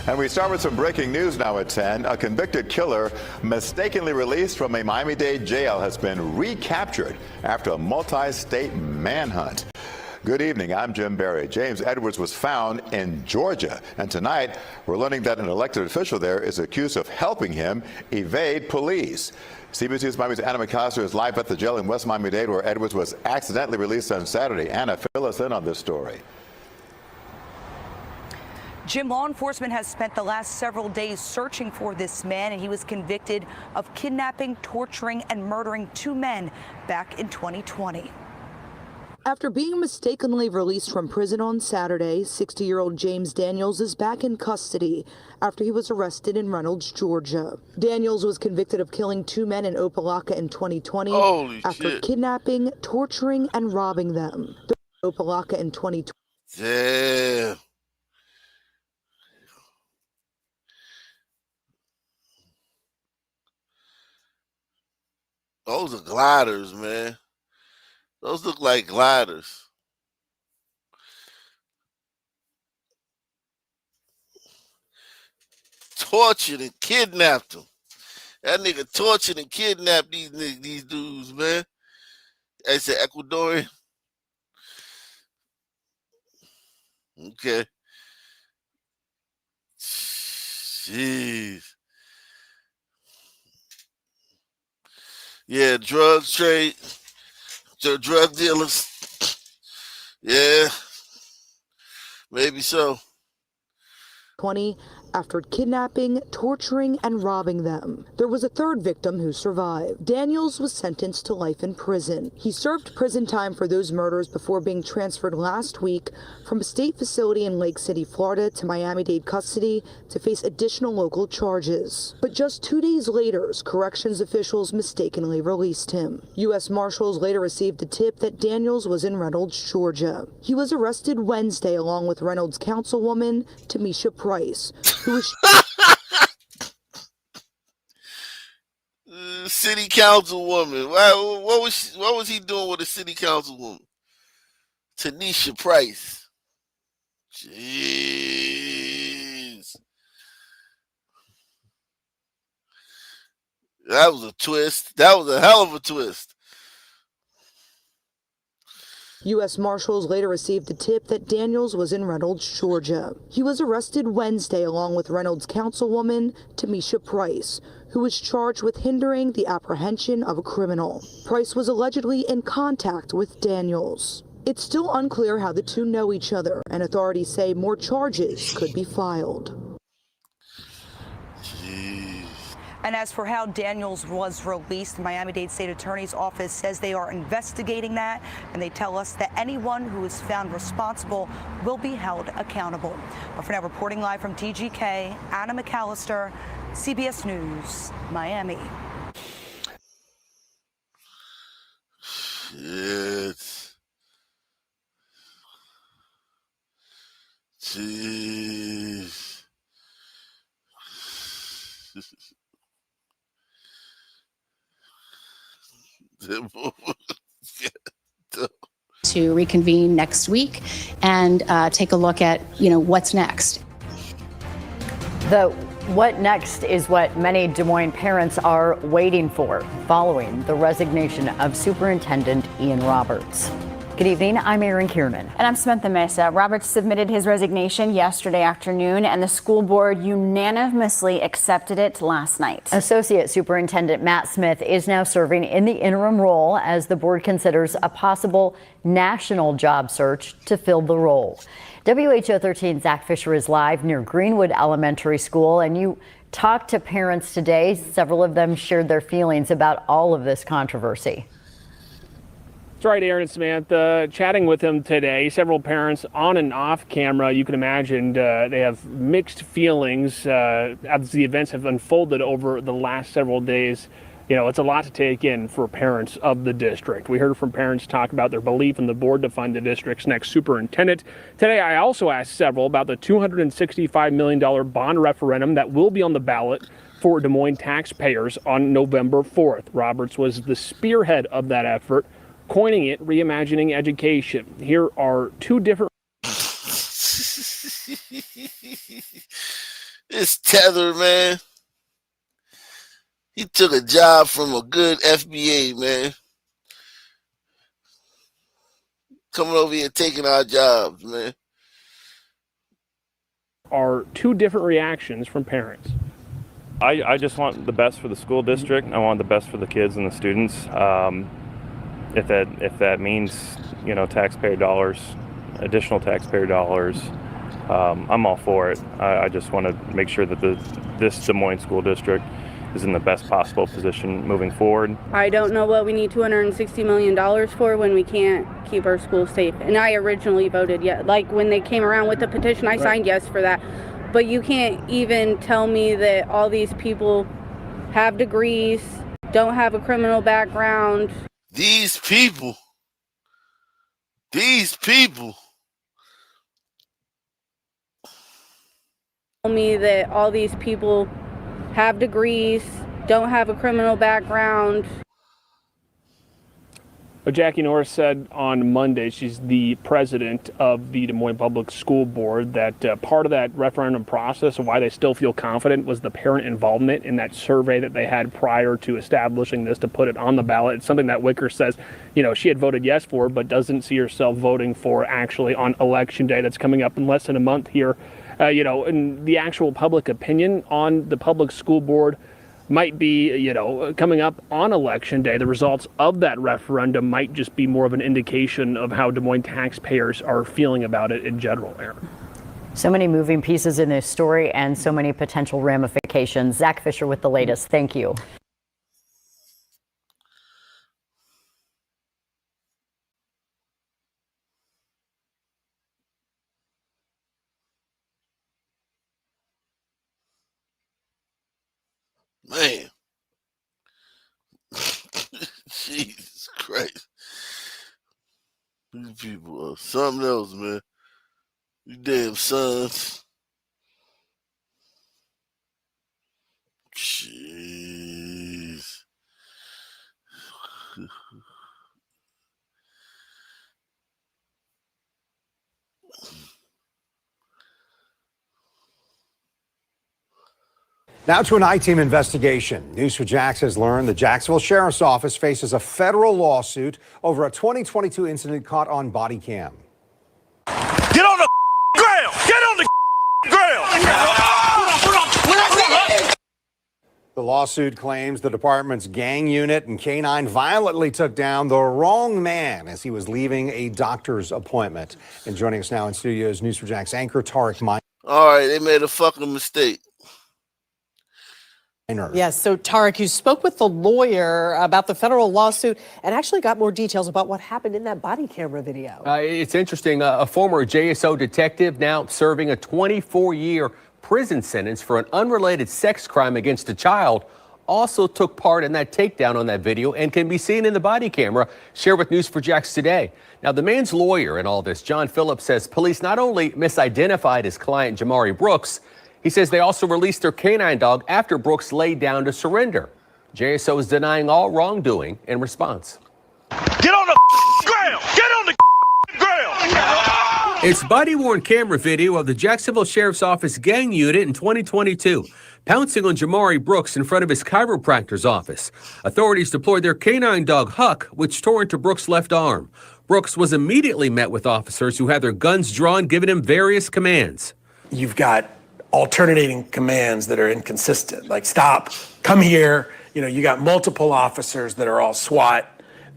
And we start with some breaking news now at 10. A convicted killer mistakenly released from a Miami-Dade jail has been recaptured after a multi-state manhunt. Good evening, I'm Jim Barry. James Edwards was found in Georgia, and tonight we're learning that an elected official there is accused of helping him evade police. CBC's Miami's Anna McCosker is live at the jail in West Miami-Dade where Edwards was accidentally released on Saturday. Anna, fill us in on this story. Jim, law enforcement has spent the last several days searching for this man, and he was convicted of kidnapping, torturing, and murdering 2 men back in 2020. After being mistakenly released from prison on Saturday, 60-year-old James Daniels is back in custody after he was arrested in Reynolds, Georgia. Daniels was convicted of killing 2 men in Opelika in 2020 after kidnapping, torturing, and robbing them. Opelika in 2020. Damn. Those are gliders, man. Those look like gliders. Tortured and kidnapped them. That nigga tortured and kidnapped these dudes, man. I said Ecuadorian. Okay. Jeez. Yeah, drug trade, drug dealers. Yeah, maybe so. 20 after kidnapping, torturing, and robbing them. There was a third victim who survived. Daniels was sentenced to life in prison. He served prison time for those murders before being transferred last week from a state facility in Lake City, Florida to Miami-Dade custody to face additional local charges. But just 2 days later, corrections officials mistakenly released him. U.S. Marshals later received a tip that Daniels was in Reynolds, Georgia. He was arrested Wednesday along with Reynolds councilwoman Tamisha Price, who was city councilwoman. What was he doing with a city councilwoman? Tanisha Price. Jeez. That was a twist. That was a hell of a twist. U.S. Marshals later received a tip that Daniels was in Reynolds, Georgia. He was arrested Wednesday along with Reynolds councilwoman Tamisha Price, who was charged with hindering the apprehension of a criminal. Price was allegedly in contact with Daniels. It's still unclear how the two know each other, and authorities say more charges could be filed. And as for how Daniels was released, the Miami-Dade State Attorney's Office says they are investigating that, and they tell us that anyone who is found responsible will be held accountable. But for now, reporting live from TGK, Anna McAllister, CBS News, Miami. Shit. Jeez. To reconvene next week and take a look at, what's next. The what next is what many Des Moines parents are waiting for following the resignation of Superintendent Ian Roberts. Good evening, I'm Erin Kiernan. And I'm Samantha Mesa. Roberts submitted his resignation yesterday afternoon, and the school board unanimously accepted it last night. Associate Superintendent Matt Smith is now serving in the interim role as the board considers a possible national job search to fill the role. WHO 13 Zach Fisher is live near Greenwood Elementary School, and you talked to parents today. Several of them shared their feelings about all of this controversy. That's right, Aaron and Samantha. Chatting with him today, several parents on and off camera, you can imagine they have mixed feelings as the events have unfolded over the last several days. It's a lot to take in for parents of the district. We heard from parents talk about their belief in the board to find the district's next superintendent. Today, I also asked several about the $265 million bond referendum that will be on the ballot for Des Moines taxpayers on November 4th. Roberts was the spearhead of that effort, coining it Reimagining Education. Here are two different... It's Tether, man. He took a job from a good FBA, man. Coming over here taking our jobs, man. Are two different reactions from parents. I just want the best for the school district. I want the best for the kids and the students. If that means, taxpayer dollars, additional taxpayer dollars, I'm all for it. I just want to make sure that this Des Moines school district is in the best possible position moving forward. I don't know what we need $260 million for when we can't keep our schools safe. And I originally voted yes. Like when they came around with the petition, I signed yes for that. But you can't even tell me that all these people have degrees, don't have a criminal background. These people. Tell me that all these people have degrees, don't have a criminal background. But Jackie Norris said on Monday, she's the president of the Des Moines Public School Board, that part of that referendum process and why they still feel confident was the parent involvement in that survey that they had prior to establishing this to put it on the ballot. It's something that Wicker says, she had voted yes for, but doesn't see herself voting for actually on Election Day. That's coming up in less than a month here. And the actual public opinion on the public school board might be, coming up on Election Day. The results of that referendum might just be more of an indication of how Des Moines taxpayers are feeling about it in general, Aaron. So many moving pieces in this story and so many potential ramifications. Zach Fisher with the latest. Thank you. Man. Jesus Christ. These people are something else, man. You damn sons. Jeez. Now to an I-Team investigation. News4JAX has learned the Jacksonville Sheriff's Office faces a federal lawsuit over a 2022 incident caught on body cam. Get on the ground! Get on the ground! The lawsuit claims the department's gang unit and K-9 violently took down the wrong man as he was leaving a doctor's appointment. And joining us now in studio is News4JAX anchor Tarek Minor. All right, they made a fucking mistake. Yes, so Tarek, you spoke with the lawyer about the federal lawsuit and actually got more details about what happened in that body camera video. It's interesting. A former JSO detective now serving a 24-year prison sentence for an unrelated sex crime against a child also took part in that takedown on that video and can be seen in the body camera shared with News4JAX today. Now, the man's lawyer in all this, John Phillips, says police not only misidentified his client, Jamari Brooks, he says they also released their canine dog after Brooks laid down to surrender. JSO is denying all wrongdoing in response. Get on the ground! Get on the ground! It's body-worn camera video of the Jacksonville Sheriff's Office gang unit in 2022, pouncing on Jamari Brooks in front of his chiropractor's office. Authorities deployed their canine dog, Huck, which tore into Brooks' left arm. Brooks was immediately met with officers who had their guns drawn, giving him various commands. You've got alternating commands that are inconsistent, like stop, come here. You got multiple officers that are all SWAT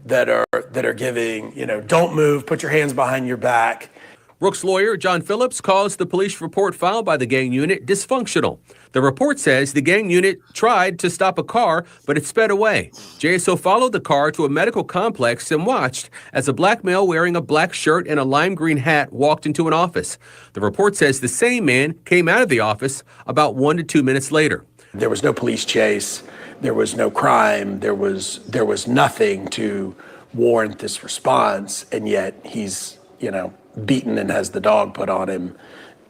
that are giving, don't move, put your hands behind your back. Brooks' lawyer, John Phillips, calls the police report filed by the gang unit dysfunctional. The report says the gang unit tried to stop a car, but it sped away. JSO followed the car to a medical complex and watched as a black male wearing a black shirt and a lime green hat walked into an office. The report says the same man came out of the office about 1 to 2 minutes later. There was no police chase. There was no crime. There was nothing to warrant this response. And yet he's, beaten and has the dog put on him.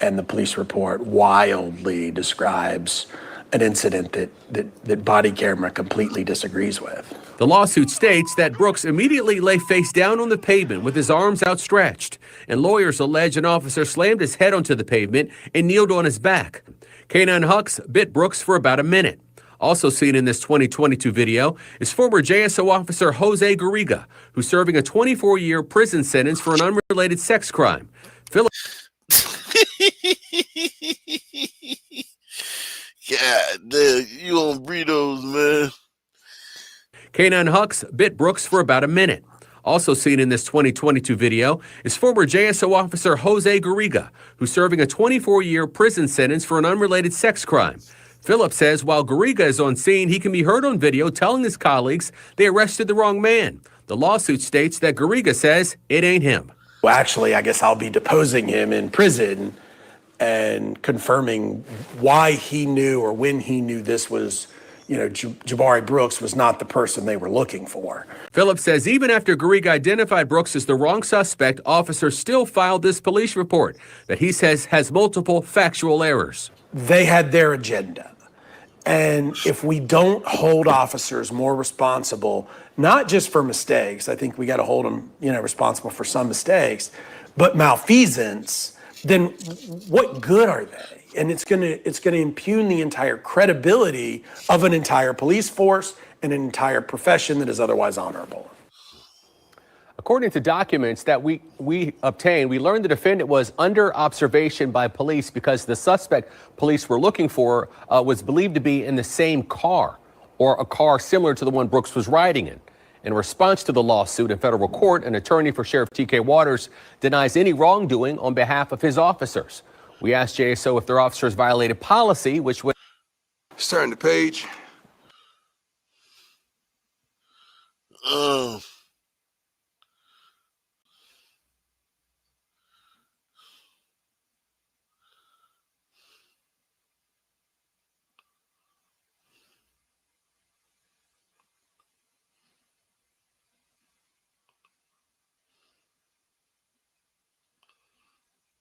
And the police report wildly describes an incident that body camera completely disagrees with. The lawsuit states that Brooks immediately lay face down on the pavement with his arms outstretched, and lawyers allege an officer slammed his head onto the pavement and kneeled on his back. K-9 Hucks bit Brooks for about a minute. Also seen in this 2022 video is former JSO officer Jose Garriga, who's serving a 24-year prison sentence for an unrelated sex crime. God damn, you on burritos, man. K-9 Hucks bit Brooks for about a minute. Also seen in this 2022 video is former JSO officer Jose Garriga, who's serving a 24-year prison sentence for an unrelated sex crime. Phillips says while Garriga is on scene, he can be heard on video telling his colleagues they arrested the wrong man. The lawsuit states that Garriga says it ain't him. Well, actually, I guess I'll be deposing him in prison and confirming why he knew or when he knew this was, Jabari Brooks was not the person they were looking for. Phillips says even after Garriga identified Brooks as the wrong suspect, officers still filed this police report that he says has multiple factual errors. They had their agenda. And if we don't hold officers more responsible, not just for mistakes, I think we got to hold them, responsible for some mistakes, but malfeasance, then what good are they? And it's going to impugn the entire credibility of an entire police force and an entire profession that is otherwise honorable. According to documents that we obtained, we learned the defendant was under observation by police because the suspect police were looking for was believed to be in the same car or a car similar to the one Brooks was riding in. In response to the lawsuit in federal court, an attorney for Sheriff T.K. Waters denies any wrongdoing on behalf of his officers. We asked JSO if their officers violated policy, which would... Turn the page.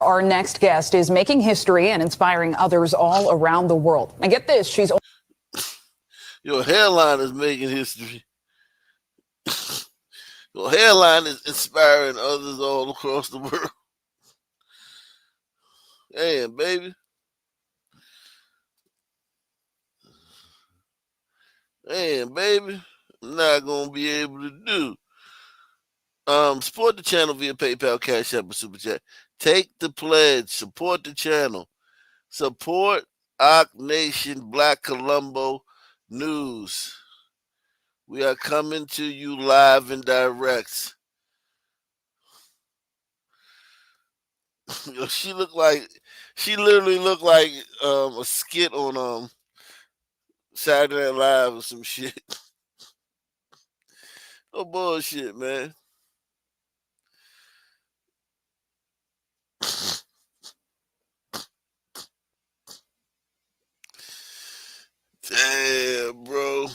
Our next guest is making history and inspiring others all around the world. And get this, she's... Your hairline is making history. Your hairline is inspiring others all across the world. Damn, baby. Damn, baby. I'm not going to be able to do. Support the channel via PayPal, Cash App, or Super Chat. Take the pledge. Support the channel. Support Arc Nation Black Colombo News. We are coming to you live and direct. She literally looked like a skit on Saturday Night Live or some shit. No bullshit, man. Damn, bro.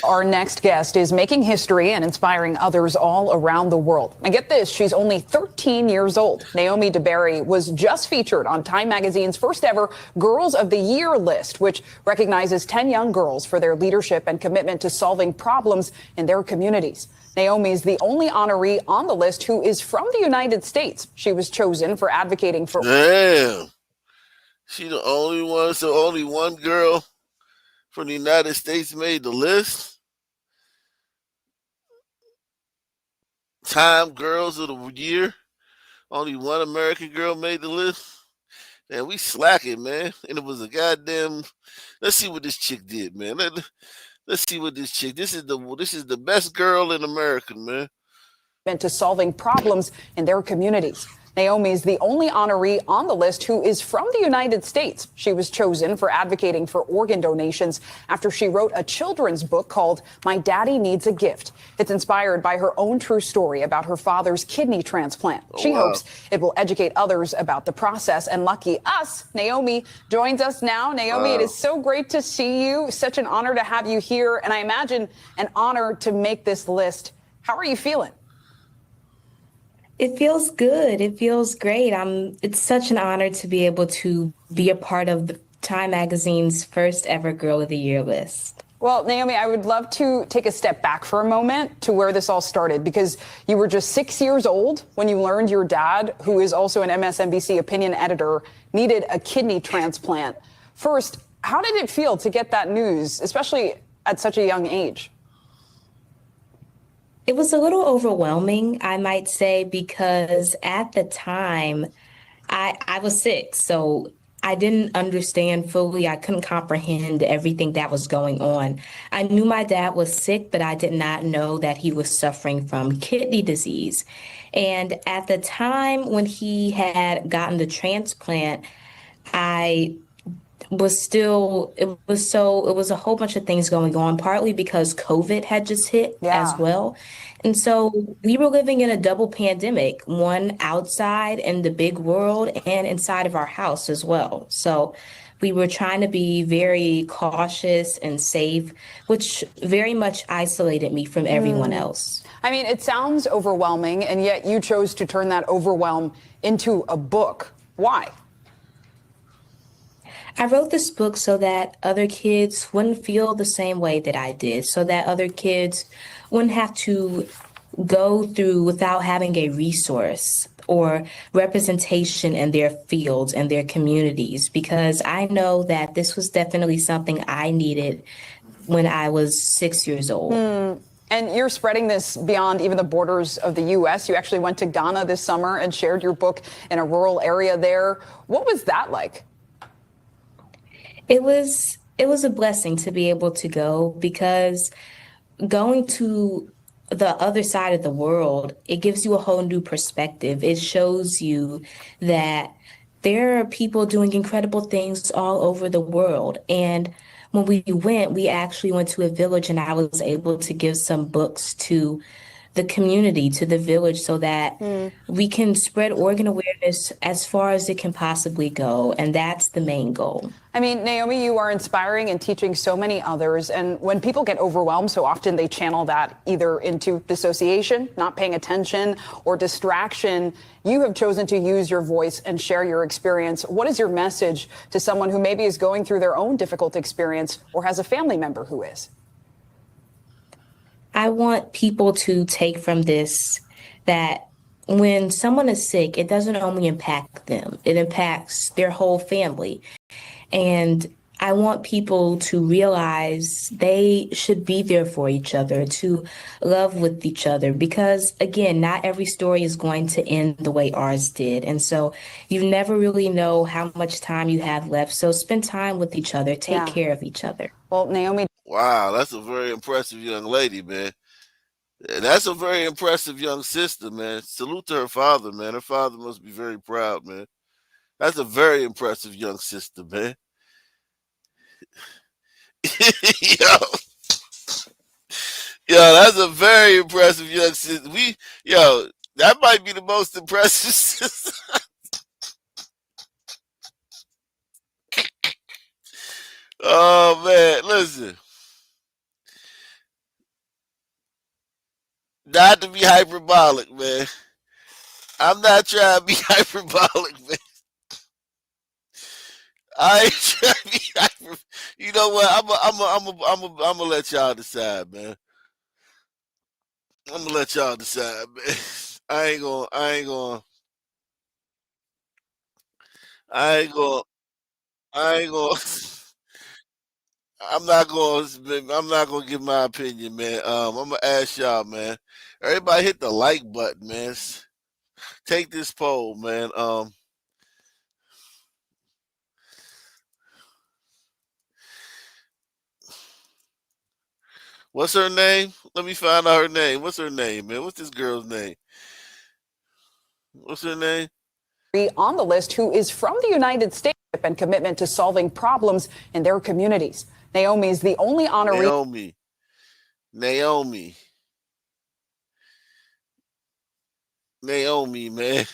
Our next guest is making history and inspiring others all around the world. And get this, she's only 13 years old. Naomi DeBerry was just featured on Time Magazine's first ever Girls of the Year list, which recognizes 10 young girls for their leadership and commitment to solving problems in their communities. Naomi is the only honoree on the list who is from the United States. She was chosen for advocating for... Damn. She the only one, so only one girl from the United States made the list? Time Girls of the Year. Only one American girl made the list. Man, we slacking, man. And it was a goddamn. Let's see what this chick did, man. Let's see what this chick. This is the best girl in America, man. To solving problems in their communities. Naomi is the only honoree on the list who is from the United States. She was chosen for advocating for organ donations after she wrote a children's book called My Daddy Needs a Gift. It's inspired by her own true story about her father's kidney transplant. She hopes it will educate others about the process. And lucky us, Naomi joins us now. Naomi, it is so great to see you. Such an honor to have you here. And I imagine an honor to make this list. How are you feeling? It feels good. It feels great. It's such an honor to be able to be a part of the Time Magazine's first ever Girl of the Year list. Well, Naomi, I would love to take a step back for a moment to where this all started, because you were just 6 years old when you learned your dad, who is also an MSNBC opinion editor, needed a kidney transplant. First, how did it feel to get that news, especially at such a young age? It was a little overwhelming, I might say, because at the time I was 6. So I didn't understand fully. I couldn't comprehend everything that was going on. I knew my dad was sick, but I did not know that he was suffering from kidney disease. And at the time when he had gotten the transplant, I was still, it was a whole bunch of things going on, partly because COVID had just hit as well. And so we were living in a double pandemic, one outside in the big world and inside of our house as well. So we were trying to be very cautious and safe, which very much isolated me from everyone else. I mean, it sounds overwhelming, and yet you chose to turn that overwhelm into a book. Why? I wrote this book so that other kids wouldn't feel the same way that I did, so that other kids wouldn't have to go through without having a resource or representation in their fields and their communities, because I know that this was definitely something I needed when I was 6 years old. And you're spreading this beyond even the borders of the U.S. You actually went to Ghana this summer and shared your book in a rural area there. What was that like? It was a blessing to be able to go, because going to the other side of the world, it gives you a whole new perspective. It shows you that there are people doing incredible things all over the world. And when we actually went to a village, and I was able to give some books to the community, to the village, so that we can spread organ awareness as far as it can possibly go. And that's the main goal. I mean, Naomi, you are inspiring and teaching so many others. And when people get overwhelmed, so often they channel that either into dissociation, not paying attention, or distraction. You have chosen to use your voice and share your experience. What is your message to someone who maybe is going through their own difficult experience or has a family member who is? I want people to take from this that when someone is sick, it doesn't only impact them, it impacts their whole family. And I want people to realize they should be there for each other, to love with each other, because, again, not every story is going to end the way ours did. And so you never really know how much time you have left. So spend time with each other. Take care of each other. Well, Naomi. Wow, that's a very impressive young lady, man. That's a very impressive young sister, man. Salute to her father, man. Her father must be very proud, man. That's a very impressive young sister, man. Yo, that's a very impressive young sister. That might be the most impressive sister. Oh man, listen. Not to be hyperbolic, man. I'm not trying to be hyperbolic, man. I ain't trying to be hyperbolic. You know what? I'm gonna let y'all decide, man. I'm gonna let y'all decide, man. I ain't gonna. I'm not gonna give my opinion, man. I'm gonna ask y'all, man. Everybody hit the like button, man. Take this poll, man. What's her name? Let me find out her name. What's her name, man? What's this girl's name? What's her name? On the list, who is from the United States and commitment to solving problems in their communities. Naomi is the only honoree. Naomi, man.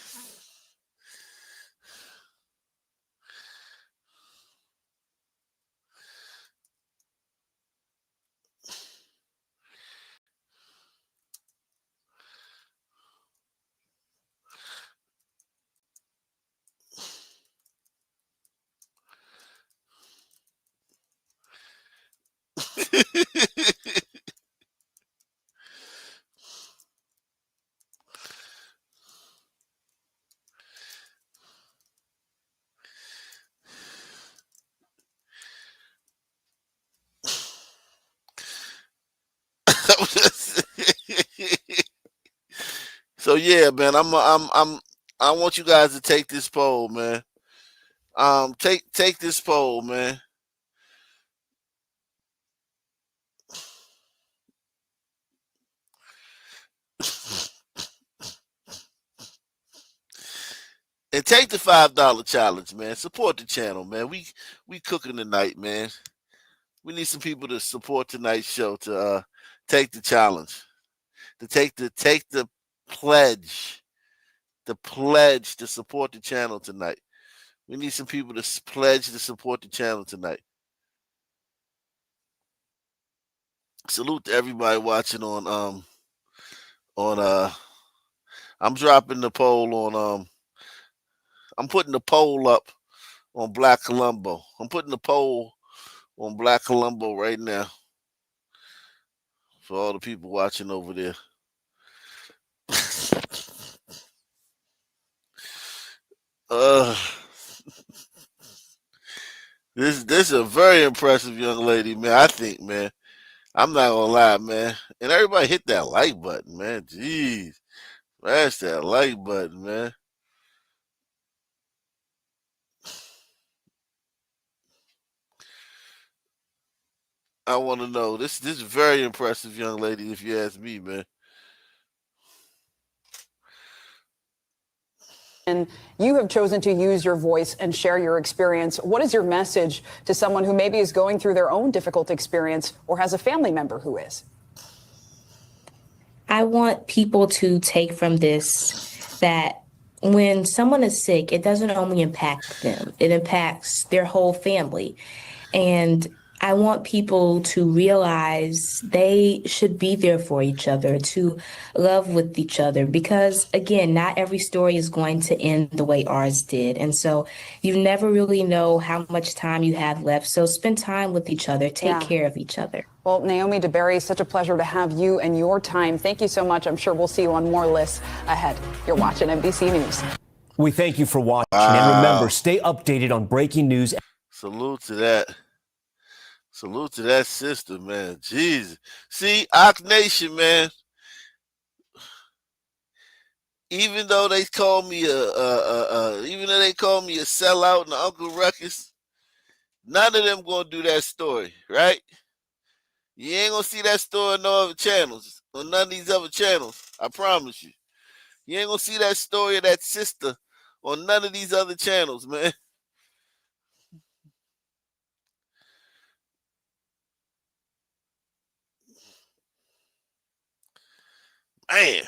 So yeah, man, I want you guys to take this poll, man. Take this poll, man. And take the $5 challenge, man. Support the channel, man. We cooking tonight, man. We need some people to support tonight's show to take the challenge, to take the pledge, to support the channel tonight. We need some people to pledge to support the channel tonight. Salute to everybody watching on I'm dropping the poll on I'm putting the poll up on Black Columbo. I'm putting the poll on Black Columbo right now for all the people watching over there. This is a very impressive young lady, man. I think, man. I'm not gonna lie, man. And everybody hit that like button, man. Jeez. Smash that like button, man. I want to know. This is a very impressive young lady, if you ask me, man. And you have chosen to use your voice and share your experience. What is your message to someone who maybe is going through their own difficult experience or has a family member who is? I want people to take from this that when someone is sick, it doesn't only impact them, it impacts their whole family. And I want people to realize they should be there for each other, to love with each other, because, again, not every story is going to end the way ours did. And so you never really know how much time you have left. So spend time with each other. Take care of each other. Well, Naomi DeBerry, such a pleasure to have you and your time. Thank you so much. I'm sure we'll see you on more lists ahead. You're watching NBC News. We thank you for watching. And remember, stay updated on breaking news. Salute to that. Salute to that sister, man. Jesus. See, Ock Nation, man. Even though they call me a sellout and Uncle Ruckus, none of them gonna do that story, right? You ain't gonna see that story on no other channels, on none of these other channels. I promise you. You ain't gonna see that story of that sister on none of these other channels, man. Man.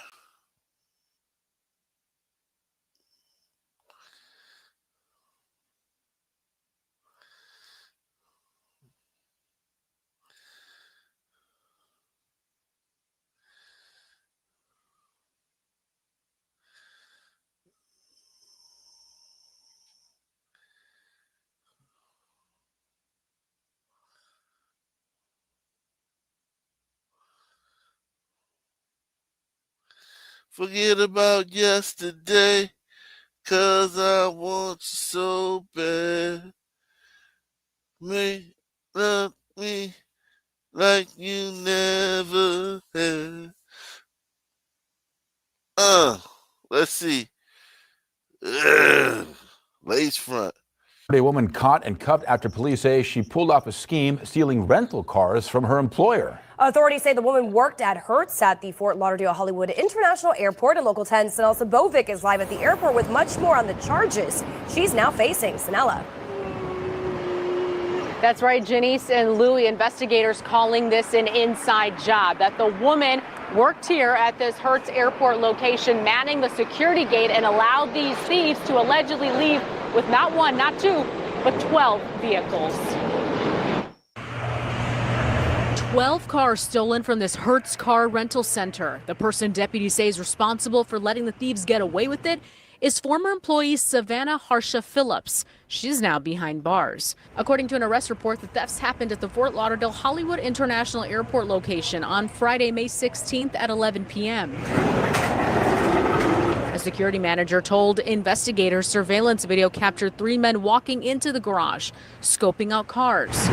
Forget about yesterday, 'cause I want you so bad. Make love me like you never had. Let's see. Lace front. A woman caught and cuffed after police say she pulled off a scheme stealing rental cars from her employer. Authorities say the woman worked at Hertz at the Fort Lauderdale Hollywood International Airport. And Local 10's Sanella Bovic is live at the airport with much more on the charges she's now facing. Sanella. That's right, Janice and Louie. Investigators calling this an inside job, that the woman worked here at this Hertz Airport location, manning the security gate, and allowed these thieves to allegedly leave with not one, not two, but 12 vehicles. 12 cars stolen from this Hertz car rental center. The person deputies say is responsible for letting the thieves get away with it is former employee Savannah Harsha Phillips. She's now behind bars. According to an arrest report, the thefts happened at the Fort Lauderdale Hollywood International Airport location on Friday, May 16th at 11 p.m. A security manager told investigators surveillance video captured 3 men walking into the garage, scoping out cars.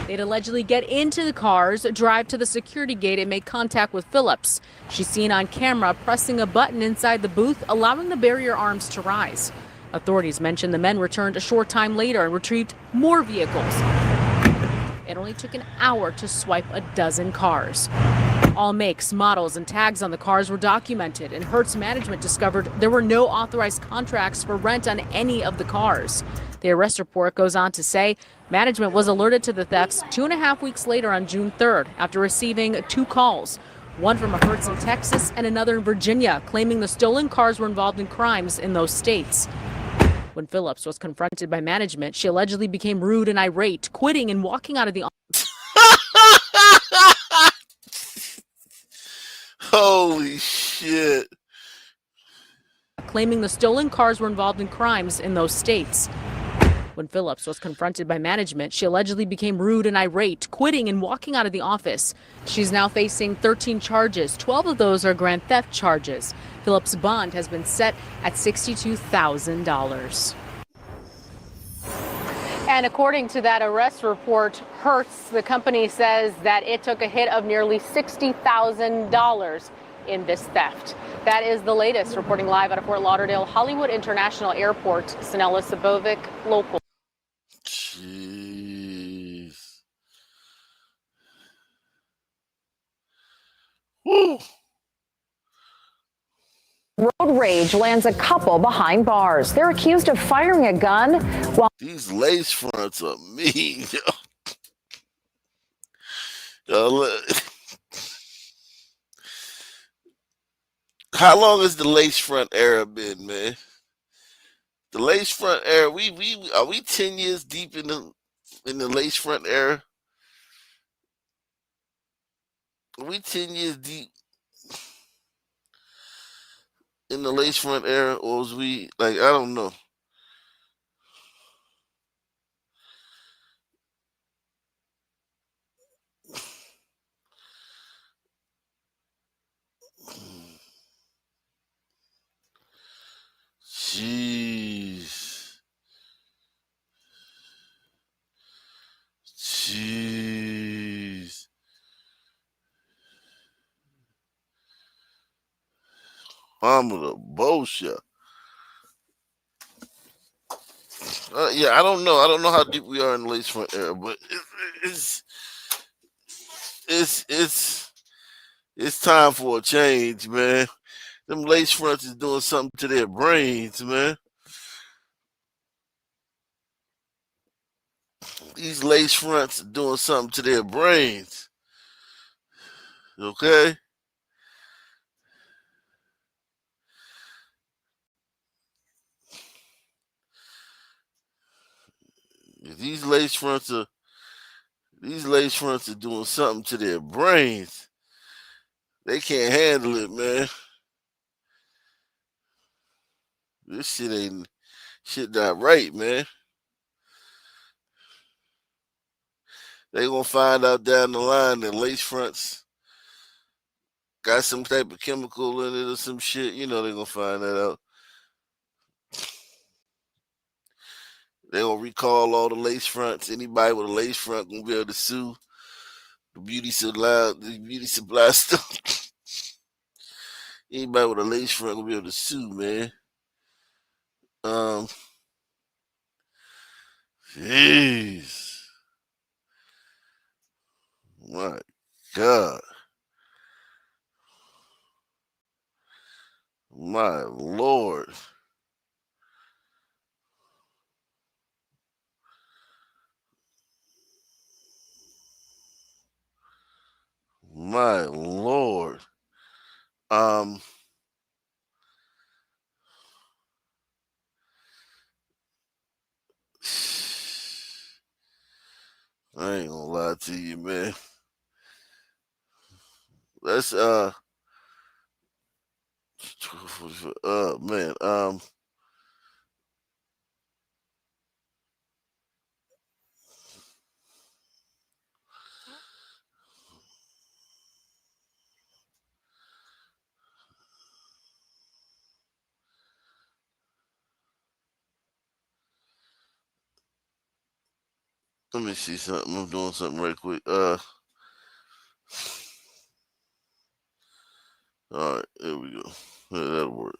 They'd allegedly get into the cars, drive to the security gate, and make contact with Phillips. She's seen on camera pressing a button inside the booth, allowing the barrier arms to rise. Authorities mentioned the men returned a short time later and retrieved more vehicles. It only took an hour to swipe a dozen cars. All makes, models, and tags on the cars were documented, and Hertz management discovered there were no authorized contracts for rent on any of the cars. The arrest report goes on to say management was alerted to the thefts 2.5 weeks later on June 3rd after receiving 2 calls, one from a Hertz in Texas and another in Virginia, claiming the stolen cars were involved in crimes in those states. When Phillips was confronted by management, she allegedly became rude and irate, quitting and walking out of the office. Holy shit. Claiming the stolen cars were involved in crimes in those states. When Phillips was confronted by management, she allegedly became rude and irate, quitting and walking out of the office. She's now facing 13 charges. 12 of those are grand theft charges. Phillips' bond has been set at $62,000. And according to that arrest report, Hertz, the company, says that it took a hit of nearly $60,000 in this theft. That is the latest. Reporting live out of Fort Lauderdale Hollywood International Airport, Sinella Sabovic, local. Jeez. Woo. Road rage lands a couple behind bars. They're accused of firing a gun while These lace fronts are mean. Yo, look. How long has the lace front era been, man? The lace front era. Are we 10 years deep in the lace front era? Are we 10 years deep in the lace front era, or was we like, I don't know. Jeez. Jeez. I'm with a bullshit. Yeah, I don't know. I don't know how deep we are in the lace front era, but it's time for a change, man. Them lace fronts is doing something to their brains, man. These lace fronts are doing something to their brains. Okay? These lace fronts are doing something to their brains. They can't handle it, man. This shit not right, man. They gonna find out down the line that lace fronts got some type of chemical in it or some shit. You know they gonna find that out. They gonna recall all the lace fronts. Anybody with a lace front gonna be able to sue the beauty supply stuff. Anybody with a lace front gonna be able to sue, man. Jeez. My God. My Lord. My Lord. I ain't gonna lie to you, man. Let's man, let me see something. I'm doing something right quick. All right, there we go. That'll work.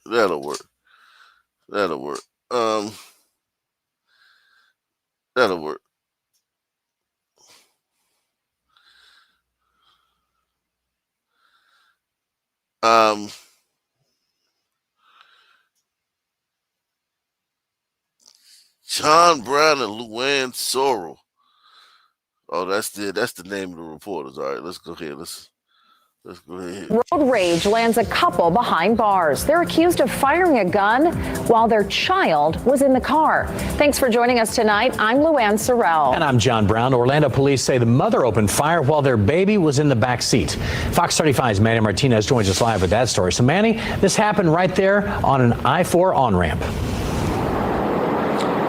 That'll work. That'll work. John Brown and Luann Sorrell. Oh, that's the name of the reporters. All right, let's go ahead. Let's go ahead. Road rage lands a couple behind bars. They're accused of firing a gun while their child was in the car. Thanks for joining us tonight. I'm Luann Sorrell. And I'm John Brown. Orlando police say the mother opened fire while their baby was in the back seat. Fox 35's Manny Martinez joins us live with that story. So, Manny, this happened right there on an I-4 on-ramp.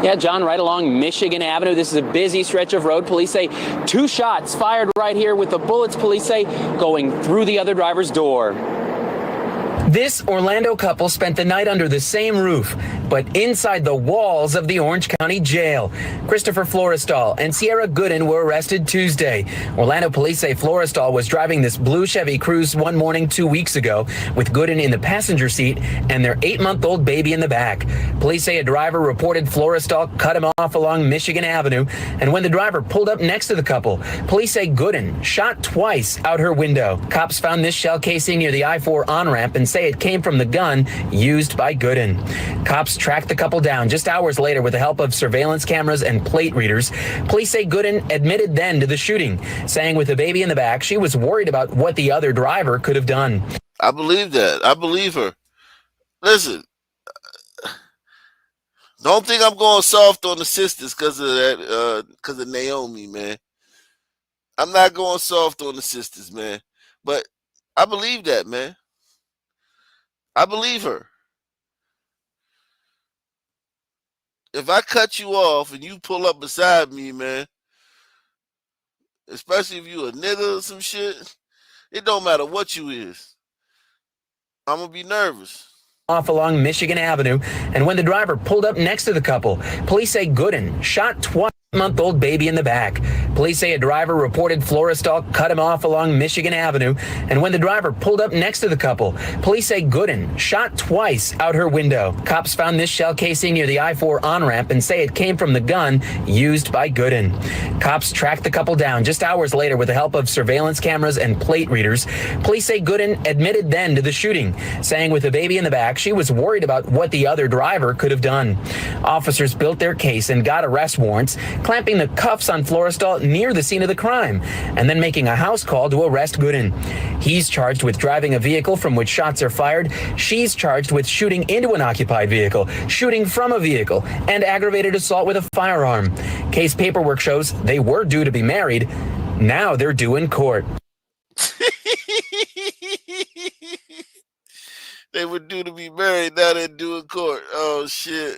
Yeah, John, right along Michigan Avenue. This is a busy stretch of road. Police say 2 shots fired right here with the bullets, police say, going through the other driver's door. This Orlando couple spent the night under the same roof, but inside the walls of the Orange County Jail. Christopher Florestal and Sierra Gooden were arrested Tuesday. Orlando police say Florestal was driving this blue Chevy Cruze one morning 2 weeks ago with Gooden in the passenger seat and their 8-month-old baby in the back. Police say a driver reported Florestal cut him off along Michigan Avenue, and when the driver pulled up next to the couple, police say Gooden shot twice out her window. Cops found this shell casing near the I-4 on-ramp and say it came from the gun used by Gooden. Cops tracked the couple down just hours later with the help of surveillance cameras and plate readers. Police say Gooden admitted then to the shooting, saying with the baby in the back, she was worried about what the other driver could have done. I believe that. I believe her. Listen, don't think I'm going soft on the sisters because of that, because of Naomi, man. I'm not going soft on the sisters, man. But I believe that, man. I believe her. If I cut you off and you pull up beside me, man, especially if you a nigga or some shit, it don't matter what you is. I'm going to be nervous. Off along Michigan Avenue, and when the driver pulled up next to the couple, police say Gooden shot twice. Month-old baby in the back. Police say a driver reported Florestal cut him off along Michigan Avenue, and when the driver pulled up next to the couple, police say Gooden shot twice out her window. Cops found this shell casing near the I-4 on-ramp and say it came from the gun used by Gooden. Cops tracked the couple down just hours later with the help of surveillance cameras and plate readers. Police say Gooden admitted then to the shooting, saying with the baby in the back, she was worried about what the other driver could have done. Officers built their case and got arrest warrants, clamping the cuffs on Florestal near the scene of the crime, and then making a house call to arrest Gooden. He's charged with driving a vehicle from which shots are fired. She's charged with shooting into an occupied vehicle, shooting from a vehicle, and aggravated assault with a firearm. Case paperwork shows they were due to be married. Now they're due in court. They were due to be married. Now they're due in court. Oh, shit.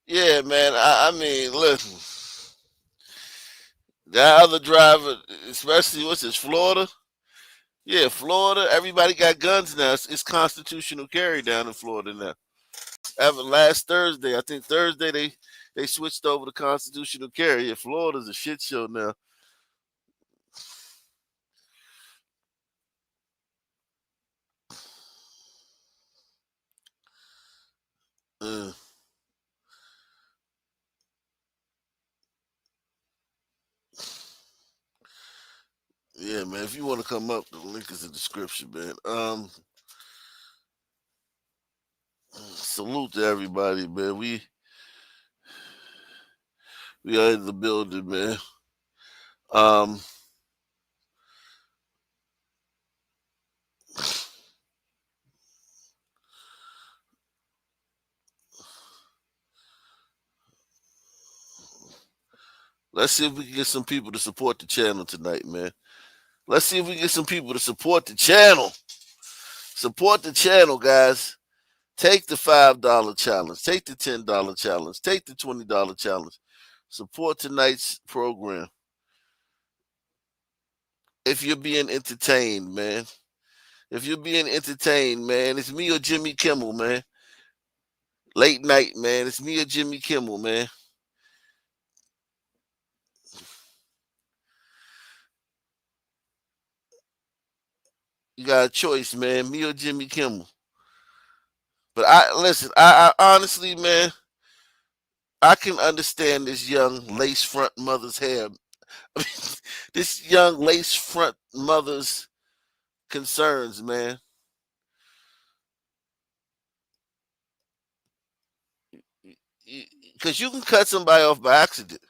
Yeah, man. I mean, listen. That other driver, especially, what's this, Florida? Yeah, Florida. Everybody got guns now. It's constitutional carry down in Florida now. Last Thursday, I think Thursday, they switched over to constitutional carry. Yeah, Florida's a shit show now. Yeah, man. If you want to come up, the link is in the description, man. Salute to everybody, man. We are in the building, man. Let's see if we can get some people to support the channel tonight, man. Let's see if we can get some people to support the channel. Support the channel, guys. Take the $5 challenge. Take the $10 challenge. Take the $20 challenge. Support tonight's program. If you're being entertained, man. If you're being entertained, man, it's me or Jimmy Kimmel, man. Late night, man. It's me or Jimmy Kimmel, man. You got a choice, man. Me or Jimmy Kimmel. But I honestly, man, I can understand this young lace front mother's hair. I mean, this young lace front mother's concerns, man. Because you can cut somebody off by accident.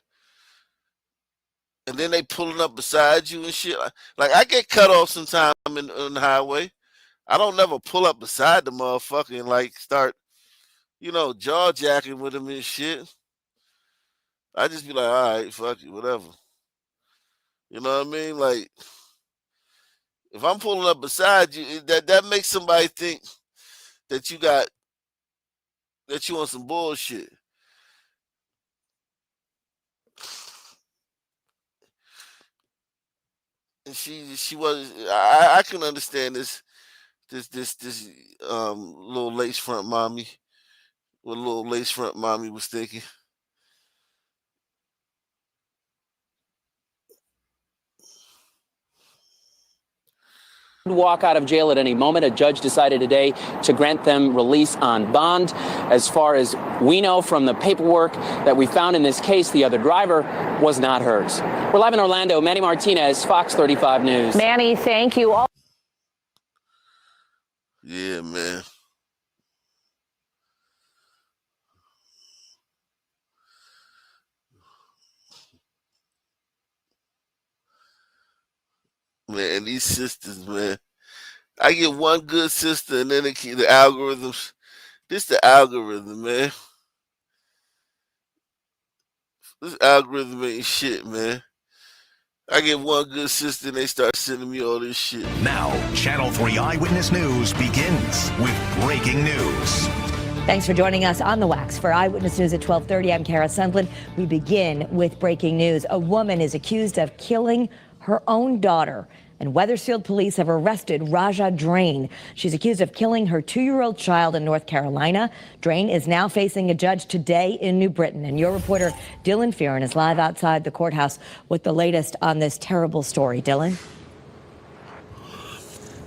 And then they pulling up beside you and shit. Like, I get cut off sometime on the highway. I don't never pull up beside the motherfucker and, like, start, jaw jacking with him and shit. I just be like, all right, fuck it, whatever. You know what I mean? Like, if I'm pulling up beside you, that makes somebody think that you on some bullshit. And she was. I can understand this little lace front mommy. What little lace front mommy was thinking. Walk out of jail at any moment. A judge decided today to grant them release on bond. As far as we know from the paperwork that we found in this case, the other driver was not hers. We're live in Orlando. Manny Martinez, Fox 35 News. Manny, thank you. Yeah, man. Man, these sisters, man. I get one good sister and then the algorithms. This the algorithm, man. This algorithm ain't shit, man. I get one good sister and they start sending me all this shit. Now, Channel 3 Eyewitness News begins with breaking news. Thanks for joining us on The Wax. For Eyewitness News at 12:30, I'm Kara Sundlin. We begin with breaking news. A woman is accused of killing her own daughter, and Wethersfield police have arrested Raja Drain. She's accused of killing her 2-year-old child in North Carolina. Drain is now facing a judge today in New Britain. And your reporter, Dylan Fearon, is live outside the courthouse with the latest on this terrible story. Dylan?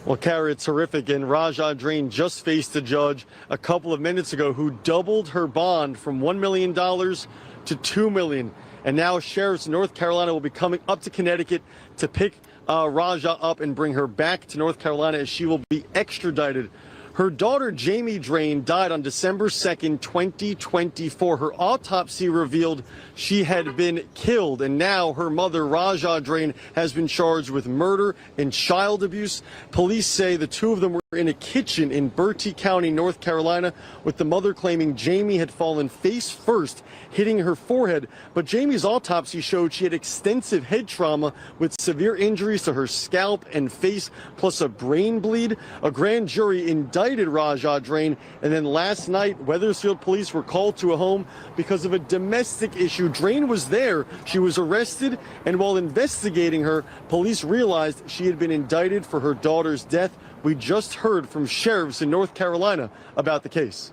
Well, Kara, it's horrific, and Raja Drain just faced a judge a couple of minutes ago who doubled her bond from $1 million to $2 million. And now sheriffs in North Carolina will be coming up to Connecticut to pick Raja up and bring her back to North Carolina as she will be extradited. Her daughter, Jamie Drain, died on December 2nd, 2024. Her autopsy revealed she had been killed, and now her mother, Raja Drain, has been charged with murder and child abuse. Police say the two of them were in a kitchen in Bertie County, North Carolina, with the mother claiming Jamie had fallen face first, hitting her forehead. But Jamie's autopsy showed she had extensive head trauma with severe injuries to her scalp and face, plus a brain bleed. A grand jury indicted Raja Drain, and then last night, Wethersfield police were called to a home because of a domestic issue. Drain was there. She was arrested, and while investigating her, police realized she had been indicted for her daughter's death. We just heard from sheriffs in North Carolina about the case.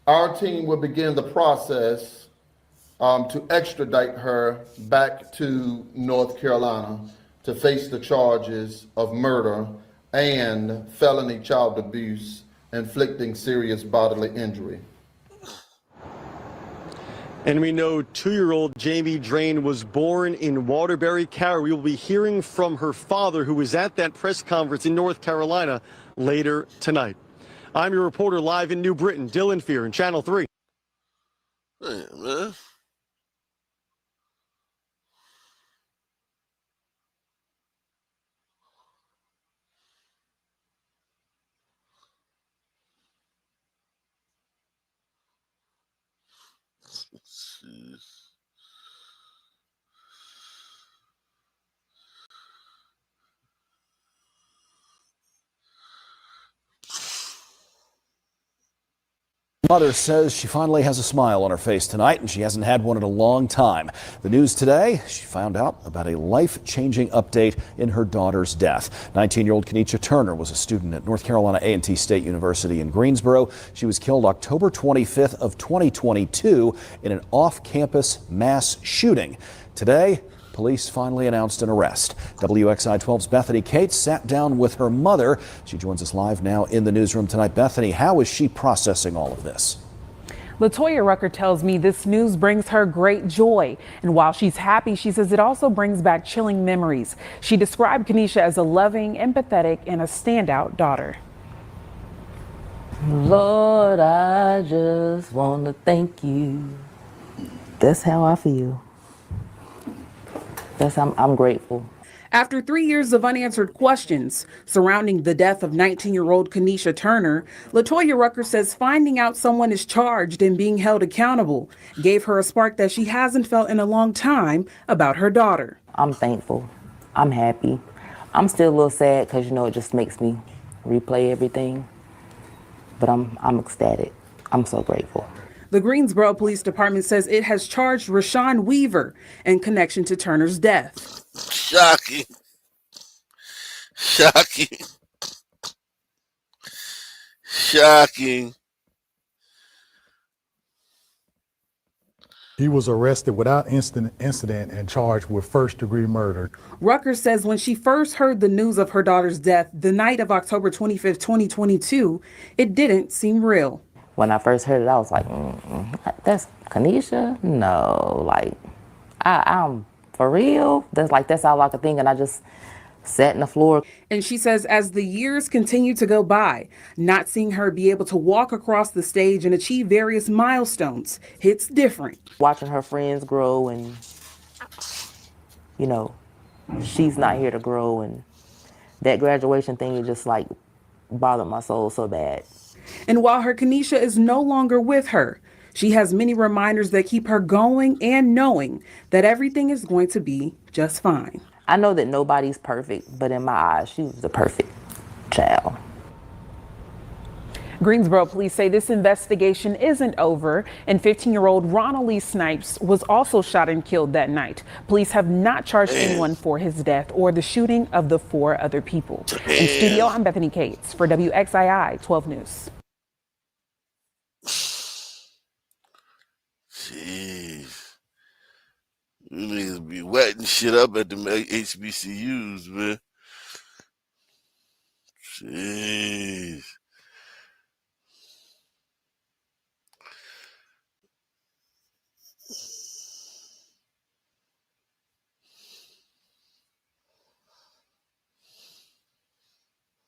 Our team will begin the process to extradite her back to North Carolina to face the charges of murder and felony child abuse, inflicting serious bodily injury. And we know 2-year-old Jamie Drain was born in Waterbury. Kara, we will be hearing from her father, who was at that press conference in North Carolina later tonight. I'm your reporter live in New Britain, Dylan Fearon, Channel 3. Man, man. Jeez. Mother says she finally has a smile on her face tonight, and she hasn't had one in a long time. The news today, she found out about a life-changing update in her daughter's death. 19-year-old Kenesha Turner was a student at North Carolina A&T State University in Greensboro. She was killed October 25th of 2022 in an off-campus mass shooting. Today, police finally announced an arrest. WXI 12's Bethany Cates sat down with her mother. She joins us live now in the newsroom tonight. Bethany, how is she processing all of this? Latoya Rucker tells me this news brings her great joy. And while she's happy, she says it also brings back chilling memories. She described Kenesha as a loving, empathetic, and a standout daughter. Lord, I just want to thank you. That's how I feel. I'm grateful. After 3 years of unanswered questions surrounding the death of 19-year-old Kenesha Turner, Latoya Rucker says finding out someone is charged and being held accountable gave her a spark that she hasn't felt in a long time about her daughter. I'm thankful. I'm happy. I'm still a little sad because, it just makes me replay everything. But I'm ecstatic. I'm so grateful. The Greensboro Police Department says it has charged Rashawn Weaver in connection to Turner's death. Shocking. Shocking. Shocking. He was arrested without incident and charged with first-degree murder. Rucker says when she first heard the news of her daughter's death the night of October 25th, 2022, it didn't seem real. When I first heard it, I was like, that's Kenesha? No, I'm for real? That's all I could think, and I just sat on the floor. And she says as the years continue to go by, not seeing her be able to walk across the stage and achieve various milestones hits different. Watching her friends grow and, she's not here to grow, and that graduation thing is just bothered my soul so bad. And while her Kenesha is no longer with her, she has many reminders that keep her going and knowing that everything is going to be just fine. I know that nobody's perfect, but in my eyes, she was the perfect child. Greensboro police say this investigation isn't over, and 15-year-old Ronald Lee Snipes was also shot and killed that night. Police have not charged anyone for his death or the shooting of the 4 other people. In studio, I'm Bethany Cates for WXII 12 News. Jeez. You niggas be wetting shit up at the HBCUs, man. Jeez.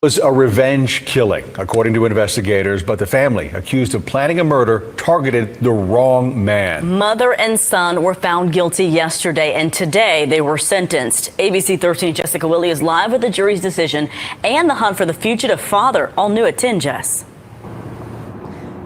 Was a revenge killing, according to investigators, but the family accused of planning a murder targeted the wrong man. Mother and son were found guilty yesterday, and today they were sentenced. ABC 13 Jessica Willey is live with the jury's decision and the hunt for the fugitive father. All new at 10, Jess.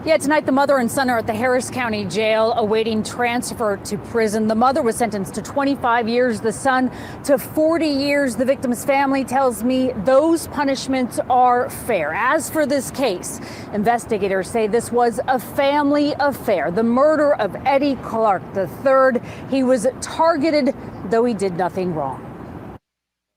Yeah, tonight the mother and son are at the Harris County Jail awaiting transfer to prison. The mother was sentenced to 25 years, the son to 40 years. The victim's family tells me those punishments are fair. As for this case, investigators say this was a family affair, the murder of Eddie Clark III. He was targeted, though he did nothing wrong.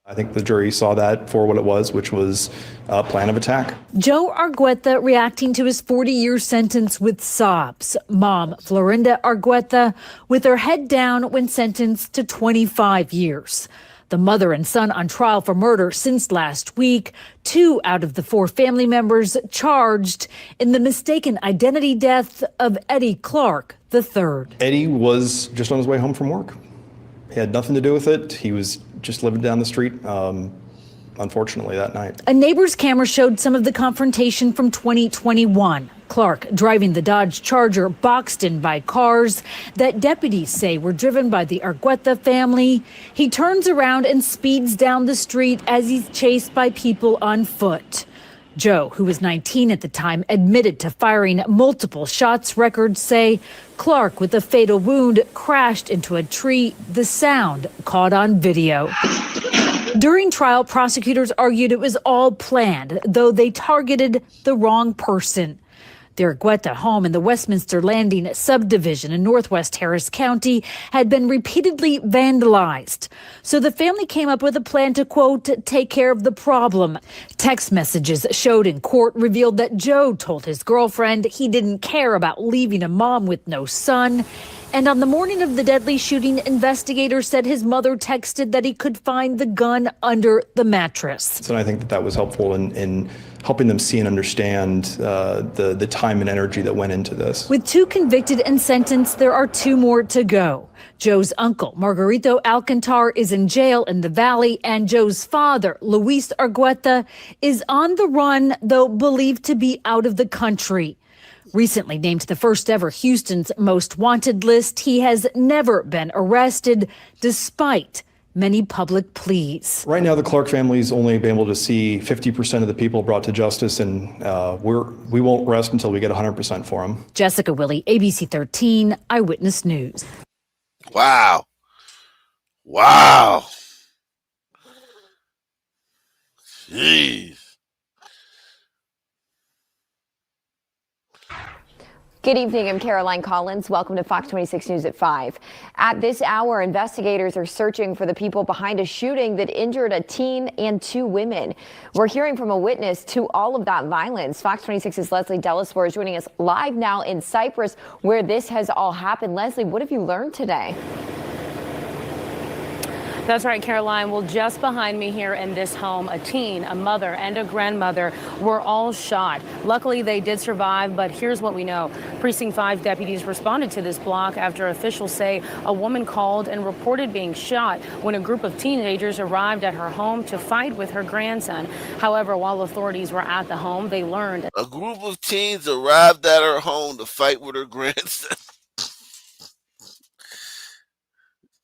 I think the jury saw that for what it was, which was a plan of attack. Joe Argueta reacting to his 40-year sentence with sobs. Mom, Florinda Argueta, with her head down when sentenced to 25 years. The mother and son on trial for murder since last week. 2 out of the 4 family members charged in the mistaken identity death of Eddie Clark III. Eddie was just on his way home from work. He had nothing to do with it. He was just living down the street, unfortunately, that night. A neighbor's camera showed some of the confrontation from 2021. Clark driving the Dodge Charger boxed in by cars that deputies say were driven by the Argueta family. He turns around and speeds down the street as he's chased by people on foot. Joe, who was 19 at the time, admitted to firing multiple shots. Records say Clark, with a fatal wound, crashed into a tree. The sound caught on video. During trial, prosecutors argued it was all planned, though they targeted the wrong person. The Argueta home in the Westminster Landing subdivision in northwest Harris County had been repeatedly vandalized. So the family came up with a plan to, quote, take care of the problem. Text messages showed in court revealed that Joe told his girlfriend he didn't care about leaving a mom with no son. And on the morning of the deadly shooting, investigators said his mother texted that he could find the gun under the mattress. And I think that was helpful in helping them see and understand the time and energy that went into this. With 2 convicted and sentenced, there are 2 more to go. Joe's uncle, Margarito Alcantar, is in jail in the Valley, and Joe's father, Luis Argueta, is on the run, though believed to be out of the country. Recently named the first ever Houston's Most Wanted list, he has never been arrested, despite many public pleas. Right now, the Clark family's only been able to see 50% of the people brought to justice, and we won't rest until we get 100% for them. Jessica Willey, ABC 13 Eyewitness News. Wow. Wow. Jeez. Good evening, I'm Caroline Collins. Welcome to Fox 26 News at 5. At this hour, investigators are searching for the people behind a shooting that injured a teen and 2 women. We're hearing from a witness to all of that violence. Fox 26's Leslie Delasore is joining us live now in Cypress, where this has all happened. Leslie, what have you learned today? That's right, Caroline. Well, just behind me here in this home, a teen, a mother, and a grandmother were all shot. Luckily, they did survive, but here's what we know. Precinct 5 deputies responded to this block after officials say a woman called and reported being shot when a group of teenagers arrived at her home to fight with her grandson. However, while authorities were at the home, they learned a group of teens arrived at her home to fight with her grandson.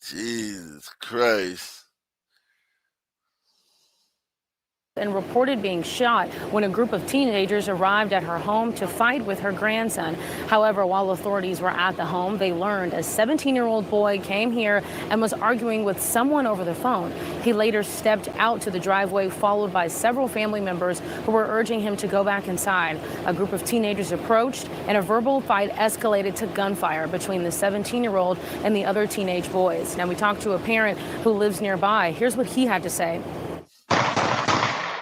Jesus Christ. and reported being shot when a group of teenagers arrived at her home to fight with her grandson. However, while authorities were at the home, they learned a 17-year-old boy came here and was arguing with someone over the phone. He later stepped out to the driveway, followed by several family members who were urging him to go back inside. A group of teenagers approached, and a verbal fight escalated to gunfire between the 17-year-old and the other teenage boys. Now, we talked to a parent who lives nearby. Here's what he had to say.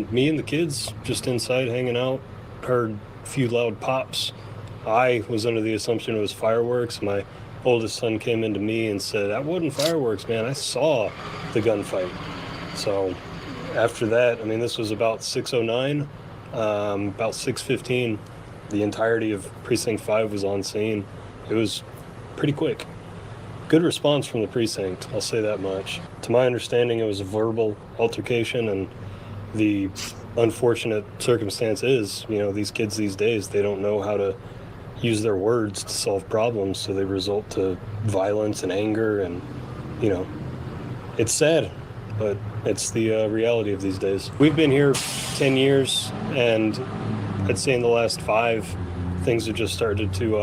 Me and the kids just inside hanging out, heard a few loud pops. I was under the assumption it was fireworks. My oldest son came into me and said, "That wasn't fireworks, man. I saw the gunfight." So after that, I mean, this was about 6:09, about 6:15, the entirety of Precinct 5 was on scene. It was pretty quick. Good response from the precinct, I'll say that much. To my understanding, it was a verbal altercation, and the unfortunate circumstance is, these kids these days, they don't know how to use their words to solve problems, so they result to violence and anger, and, it's sad, but it's the reality of these days. We've been here 10 years, and I'd say in the last 5, things have just started to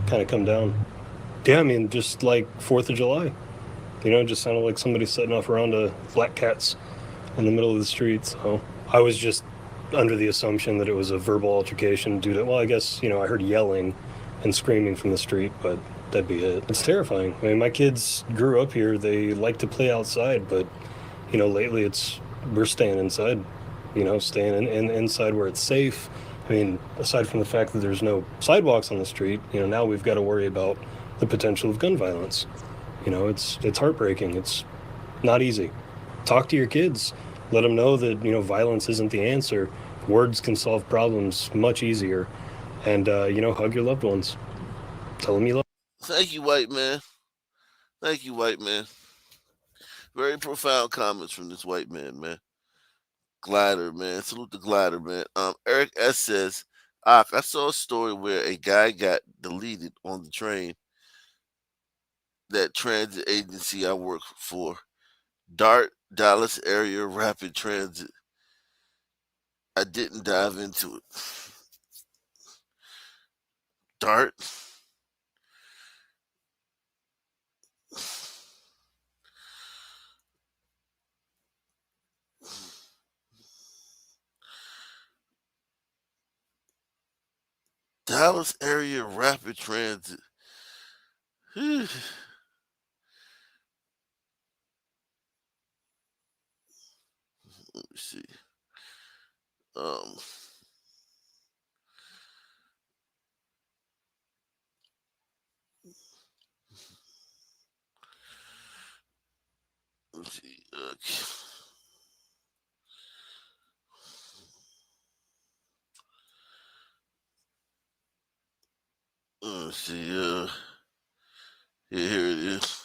kind of come down. Yeah, I mean, just like 4th of July, it just sounded like somebody setting off a round of black cats in the middle of the street. So I was just under the assumption that it was a verbal altercation due to, well, I guess, I heard yelling and screaming from the street, but that'd be it. It's terrifying. I mean, my kids grew up here. They like to play outside, but, lately we're staying inside, staying inside where it's safe. I mean, aside from the fact that there's no sidewalks on the street, now we've got to worry about the potential of gun violence. It's heartbreaking. It's not easy. Talk to your kids. Let them know that, violence isn't the answer. Words can solve problems much easier. And, hug your loved ones. Tell them you love them. Thank you, white man. Thank you, white man. Very profound comments from this white man, man. Glider, man. Salute the glider, man. Eric S. says, I saw a story where a guy got deleted on the train. That transit agency I work for. DART, Dallas Area Rapid Transit. I didn't dive into it. DART. Dallas Area Rapid Transit. Let me see. Let's see. Here it is.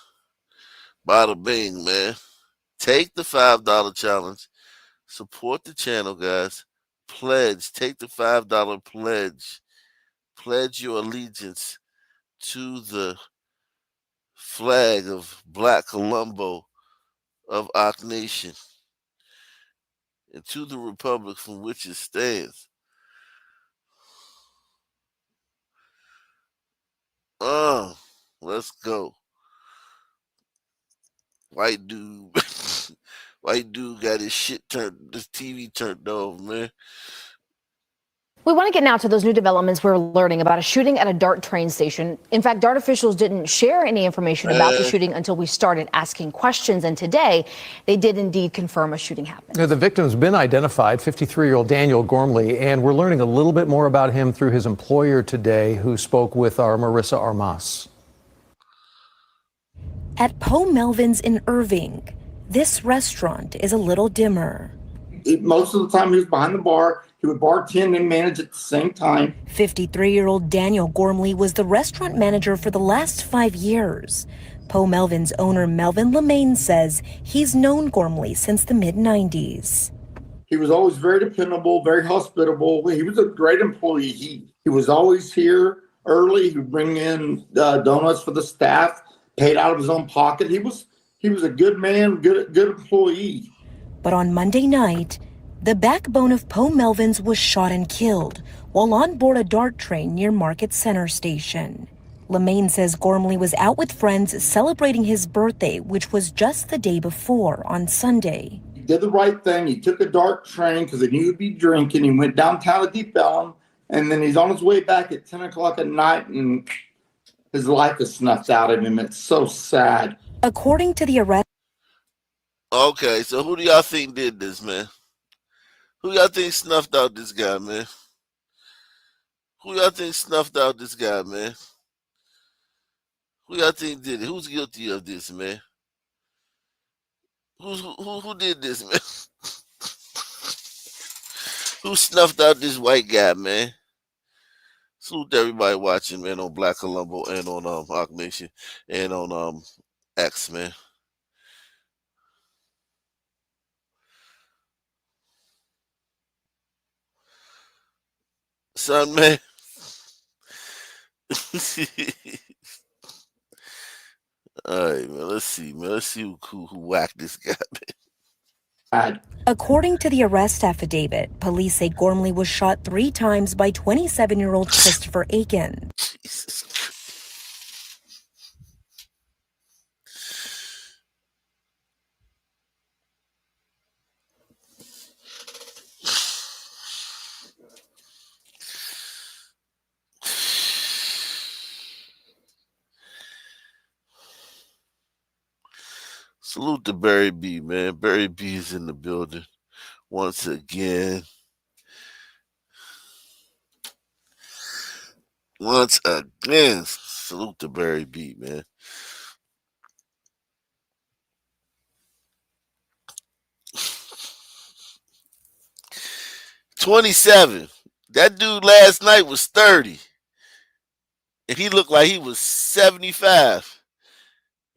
Bada bing, man. Take the $5 challenge. Support the channel, guys. Pledge. Take the $5 pledge. Pledge your allegiance to the flag of Black Colombo of Ak Nation and to the republic from which it stands. Let's go. White dude. White dude got his TV turned off, man. We want to get now to those new developments we're learning about a shooting at a DART train station. In fact, DART officials didn't share any information about the shooting until we started asking questions. And today, they did indeed confirm a shooting happened. The victim's been identified, 53-year-old Daniel Gormley, and we're learning a little bit more about him through his employer today, who spoke with our Marissa Armas. At Poe Melvin's in Irving, this restaurant is a little dimmer. Most of the time he was behind the bar. He would bartend and manage at the same time. 53-year-old Daniel Gormley was the restaurant manager for the last 5 years. Poe Melvin's owner Melvin Lemaine says he's known Gormley since the mid-90s. He was always very dependable, very hospitable. He was a great employee. He was always here early. He would bring in donuts for the staff, paid out of his own pocket. He was a good man, good employee. But on Monday night, the backbone of Poe Melvin's was shot and killed while on board a DART train near Market Center Station. Lemaine says Gormley was out with friends celebrating his birthday, which was just the day before on Sunday. He did the right thing. He took a DART train because he knew he'd be drinking. He went downtown to Deep Ellum, and then he's on his way back at 10 o'clock at night, and his life is snuffed out of him. It's so sad. According to the arrest. Okay, so who do y'all think did this, man? Who y'all think snuffed out this guy, man? Who y'all think snuffed out this guy, man? Who y'all think did it? Who's guilty of this, man? Who did this, man? Who snuffed out this white guy, man? Salute to everybody watching, man, on Black Colombo and on Ak Nation and on X, man. Son, man. All right, man. Let's see, man. Let's see who whacked this guy, man. According to the arrest affidavit, police say Gormley was shot 3 times by 27-year-old Christopher Aiken. Jesus. Salute to Barry B, man. Barry B is in the building once again. Once again, salute to Barry B, man. $27. That dude last night was 30. And he looked like he was 75.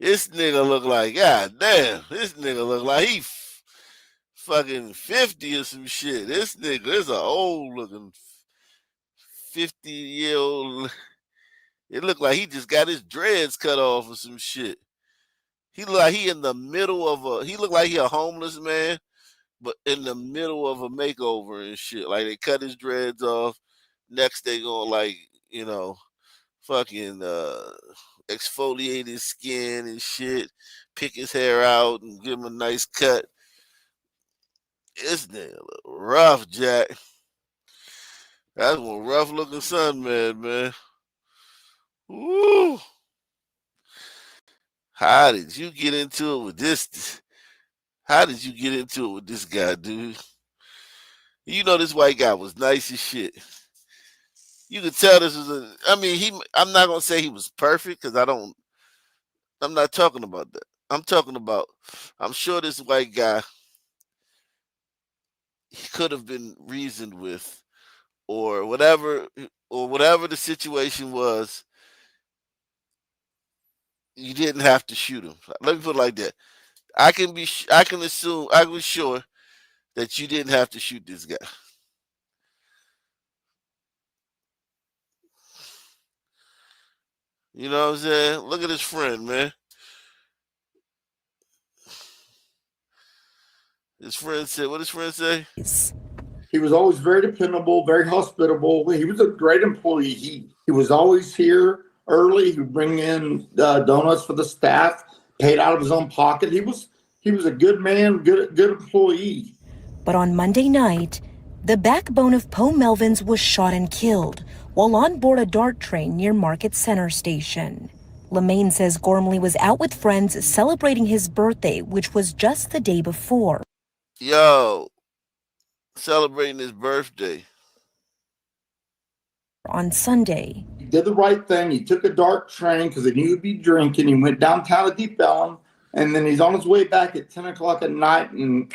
This nigga look like, god damn, this nigga look like he fucking 50 or some shit. This nigga is an old looking 50-year-old. It looked like he just got his dreads cut off or some shit. He look like he in the middle of he looked like he a homeless man, but in the middle of a makeover and shit. Like they cut his dreads off. Next they gonna like, you know, fucking exfoliate his skin and shit, pick his hair out and give him a nice cut. This nigga look rough, Jack. That's one rough looking son, man. Woo! How did you get into it with this? How did you get into it with this guy, dude? You know this white guy was nice as shit. You could tell this was I'm not gonna say he was perfect because I'm not talking about that. I'm talking about, I'm sure this white guy, he could have been reasoned with, or whatever the situation was. You didn't have to shoot him. Let me put it like that. I can assume, I was sure that you didn't have to shoot this guy. You know what I'm saying? Look at his friend, man. His friend said, what did his friend say? He was always very dependable, very hospitable. He was a great employee. He was always here early. He would bring in donuts for the staff, paid out of his own pocket. He was a good man, good employee. But on Monday night, the backbone of Poe Melvins was shot and killed while on board a DART train near Market Center Station. Lemaine says Gormley was out with friends celebrating his birthday, which was just the day before. Yo, celebrating his birthday. On Sunday. He did the right thing. He took a DART train because he knew he'd be drinking. He went downtown to Deep Ellum, and then he's on his way back at 10 o'clock at night, and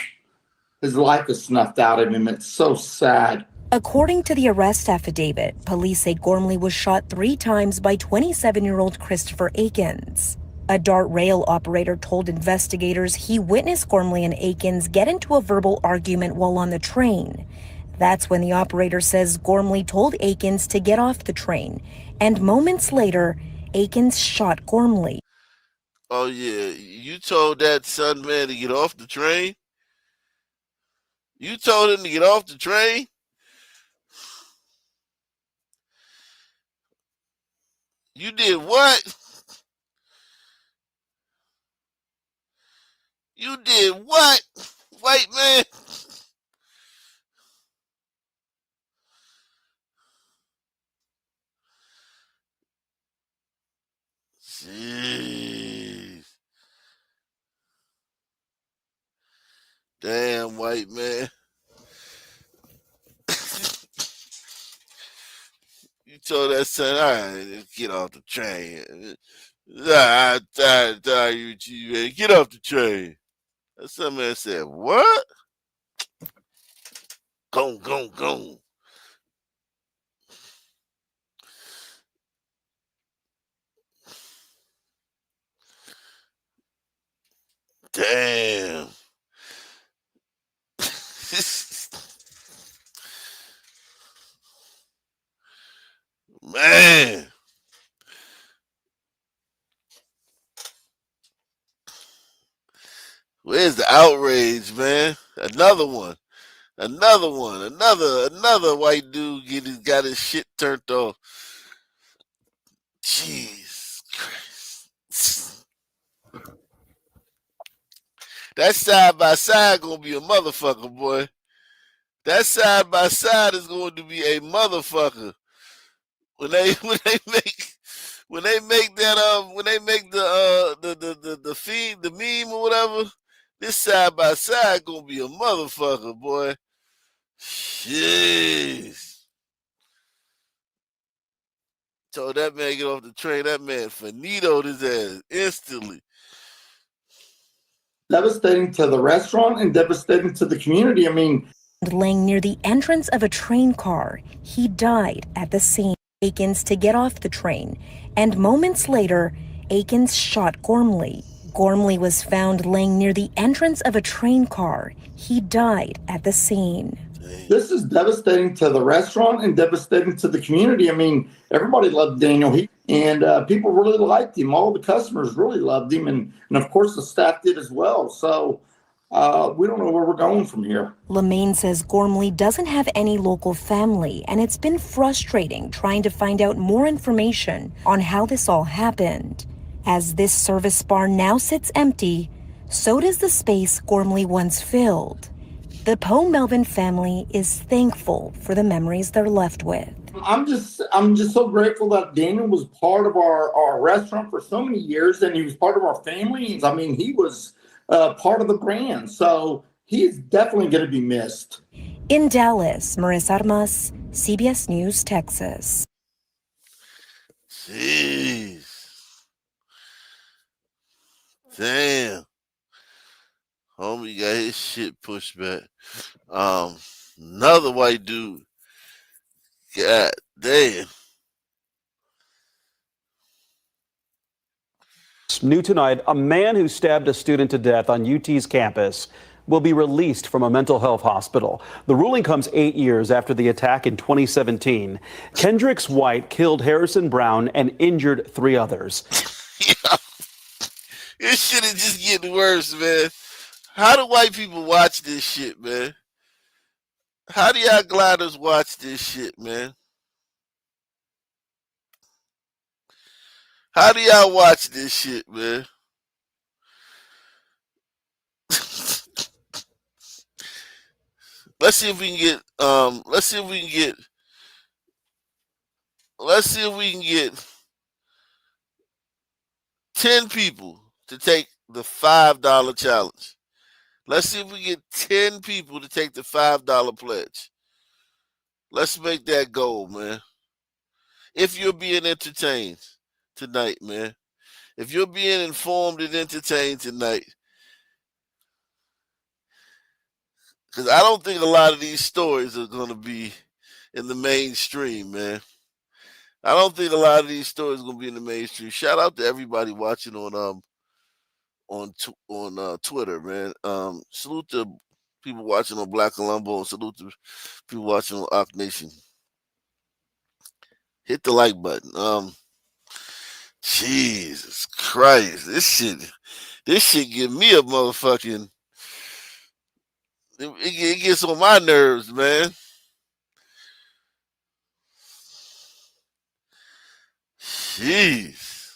his life is snuffed out of him. It's so sad. According to the arrest affidavit, police say Gormley was shot 3 times by 27-year-old Christopher Akins. A DART rail operator told investigators he witnessed Gormley and Akins get into a verbal argument while on the train. That's when the operator says Gormley told Akins to get off the train, and moments later, Akins shot Gormley. Oh, yeah. You told that son, man, to get off the train? You told him to get off the train? You did what? You did what, white man? Jeez. Damn, white man. You told that son, all right, get off the train. I tell you, man, get off the train. That son man said, what? Go. Damn. Man. Where's the outrage, man? Another one. Another white dude got his shit turned off. Jeez Christ. That side by side gonna be a motherfucker, boy. That side by side is going to be a motherfucker. When they make the feed, the meme or whatever, this side by side gonna be a motherfucker, boy. Jeez. Told that man get off the train. That man finitoed his ass instantly. Devastating to the restaurant and devastating to the community. I mean, laying near the entrance of a train car, he died at the scene. Akins to get off the train, and moments later, Akins shot Gormley. Gormley was found laying near the entrance of a train car. He died at the scene. This is devastating to the restaurant and devastating to the community. I mean, everybody loved Daniel, and people really liked him. All the customers really loved him, and of course the staff did as well. So we don't know where we're going from here. Lemaine says Gormley doesn't have any local family, and it's been frustrating trying to find out more information on how this all happened. As this service bar now sits empty, so does the space Gormley once filled. The Poe Melvin family is thankful for the memories they're left with. I'm just so grateful that Daniel was part of our restaurant for so many years, and he was part of our family. I mean, he was part of the brand, so he's definitely going to be missed. In Dallas, Marissa Armas, CBS News, Texas. Jeez. Damn. Homie got his shit pushed back. Another white dude. God damn. New tonight, a man who stabbed a student to death on UT's campus will be released from a mental health hospital. The ruling comes 8 years after the attack in 2017. Kendrix White killed Harrison Brown and injured 3 others. This shit is just getting worse, man. How do white people watch this shit, man? How do y'all gliders watch this shit, man? How do y'all watch this shit, man? Let's see if we can get let's see if we can get 10 people to take the $5 challenge. Let's see if we get 10 people to take the $5 pledge. Let's make that goal, man. If you're being entertained tonight, man. If you're being informed and entertained tonight. Because I don't think a lot of these stories are going to be in the mainstream, man. I don't think a lot of these stories are going to be in the mainstream. Shout out to everybody watching on Twitter, man. Salute to people watching on Black Columbo and salute to people watching on Arc Nation. Hit the like button. Jesus Christ, this shit give me a motherfucking. It gets on my nerves, man. Jeez.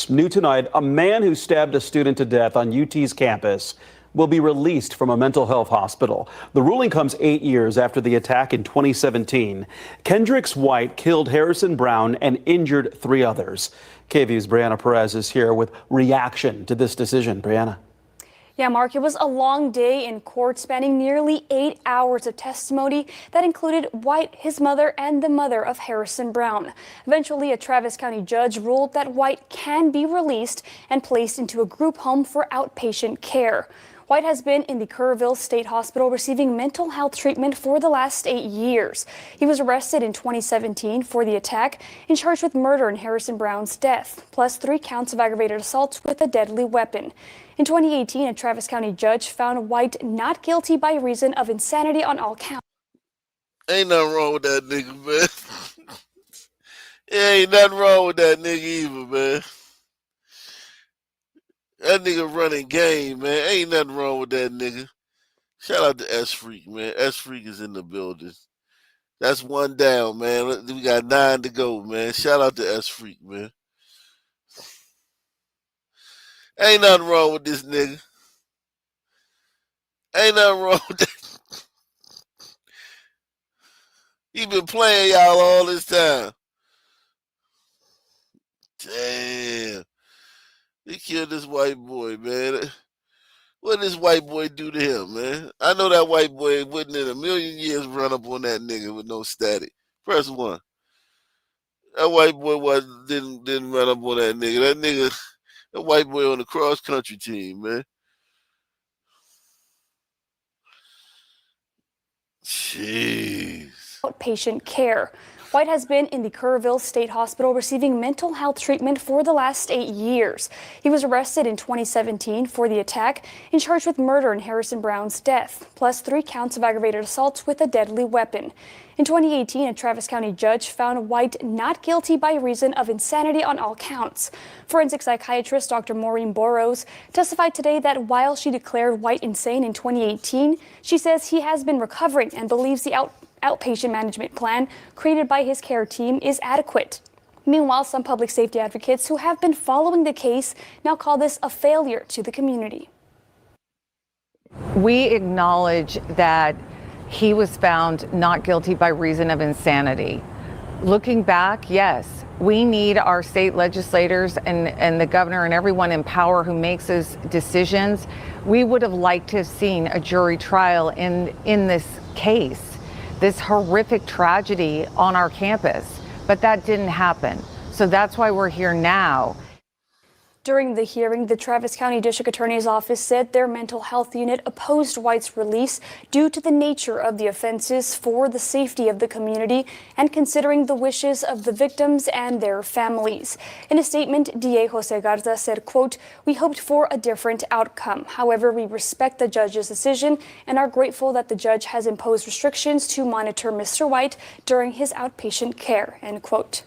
New tonight, a man who stabbed a student to death on UT's campus will be released from a mental health hospital. The ruling comes 8 years after the attack in 2017. Kendrix White killed Harrison Brown and injured 3 others. KVU's Brianna Perez is here with reaction to this decision. Brianna. Yeah, Mark, it was a long day in court, spanning nearly 8 hours of testimony that included White, his mother, and the mother of Harrison Brown. Eventually, a Travis County judge ruled that White can be released and placed into a group home for outpatient care. White has been in the Kerrville State Hospital receiving mental health treatment for the last 8 years. He was arrested in 2017 for the attack and charged with murder in Harrison Brown's death, plus 3 counts of aggravated assault with a deadly weapon. In 2018, a Travis County judge found White not guilty by reason of insanity on all counts. Ain't nothing wrong with that nigga, man. Ain't nothing wrong with that nigga either, man. That nigga running game, man. Ain't nothing wrong with that nigga. Shout out to S Freak, man. S Freak is in the building. That's 1 down, man. We got 9 to go, man. Shout out to S Freak, man. Ain't nothing wrong with this nigga. Ain't nothing wrong with that. He been playing y'all all this time. Damn. He killed this white boy, man. What did this white boy do to him, man? I know that white boy wouldn't in a million years run up on that nigga with no static. Press 1. That white boy didn't run up on that nigga. That white boy on the cross country team, man. Jeez. Outpatient care. White has been in the Kerrville State Hospital receiving mental health treatment for the last 8 years. He was arrested in 2017 for the attack and charged with murder in Harrison Brown's death, plus 3 counts of aggravated assault with a deadly weapon. In 2018, a Travis County judge found White not guilty by reason of insanity on all counts. Forensic psychiatrist Dr. Maureen Burrows testified today that while she declared White insane in 2018, she says he has been recovering and believes the outpatient management plan created by his care team is adequate. Meanwhile, some public safety advocates who have been following the case now call this a failure to the community. We acknowledge that he was found not guilty by reason of insanity. Looking back, yes, we need our state legislators and the governor and everyone in power who makes those decisions. We would have liked to have seen a jury trial in this case, this horrific tragedy on our campus, but that didn't happen. So that's why we're here now. During the hearing, the Travis County District Attorney's Office said their mental health unit opposed White's release due to the nature of the offenses, for the safety of the community, and considering the wishes of the victims and their families. In a statement, DA Jose Garza said, quote, "We hoped for a different outcome. However, we respect the judge's decision and are grateful that the judge has imposed restrictions to monitor Mr. White during his outpatient care," end quote.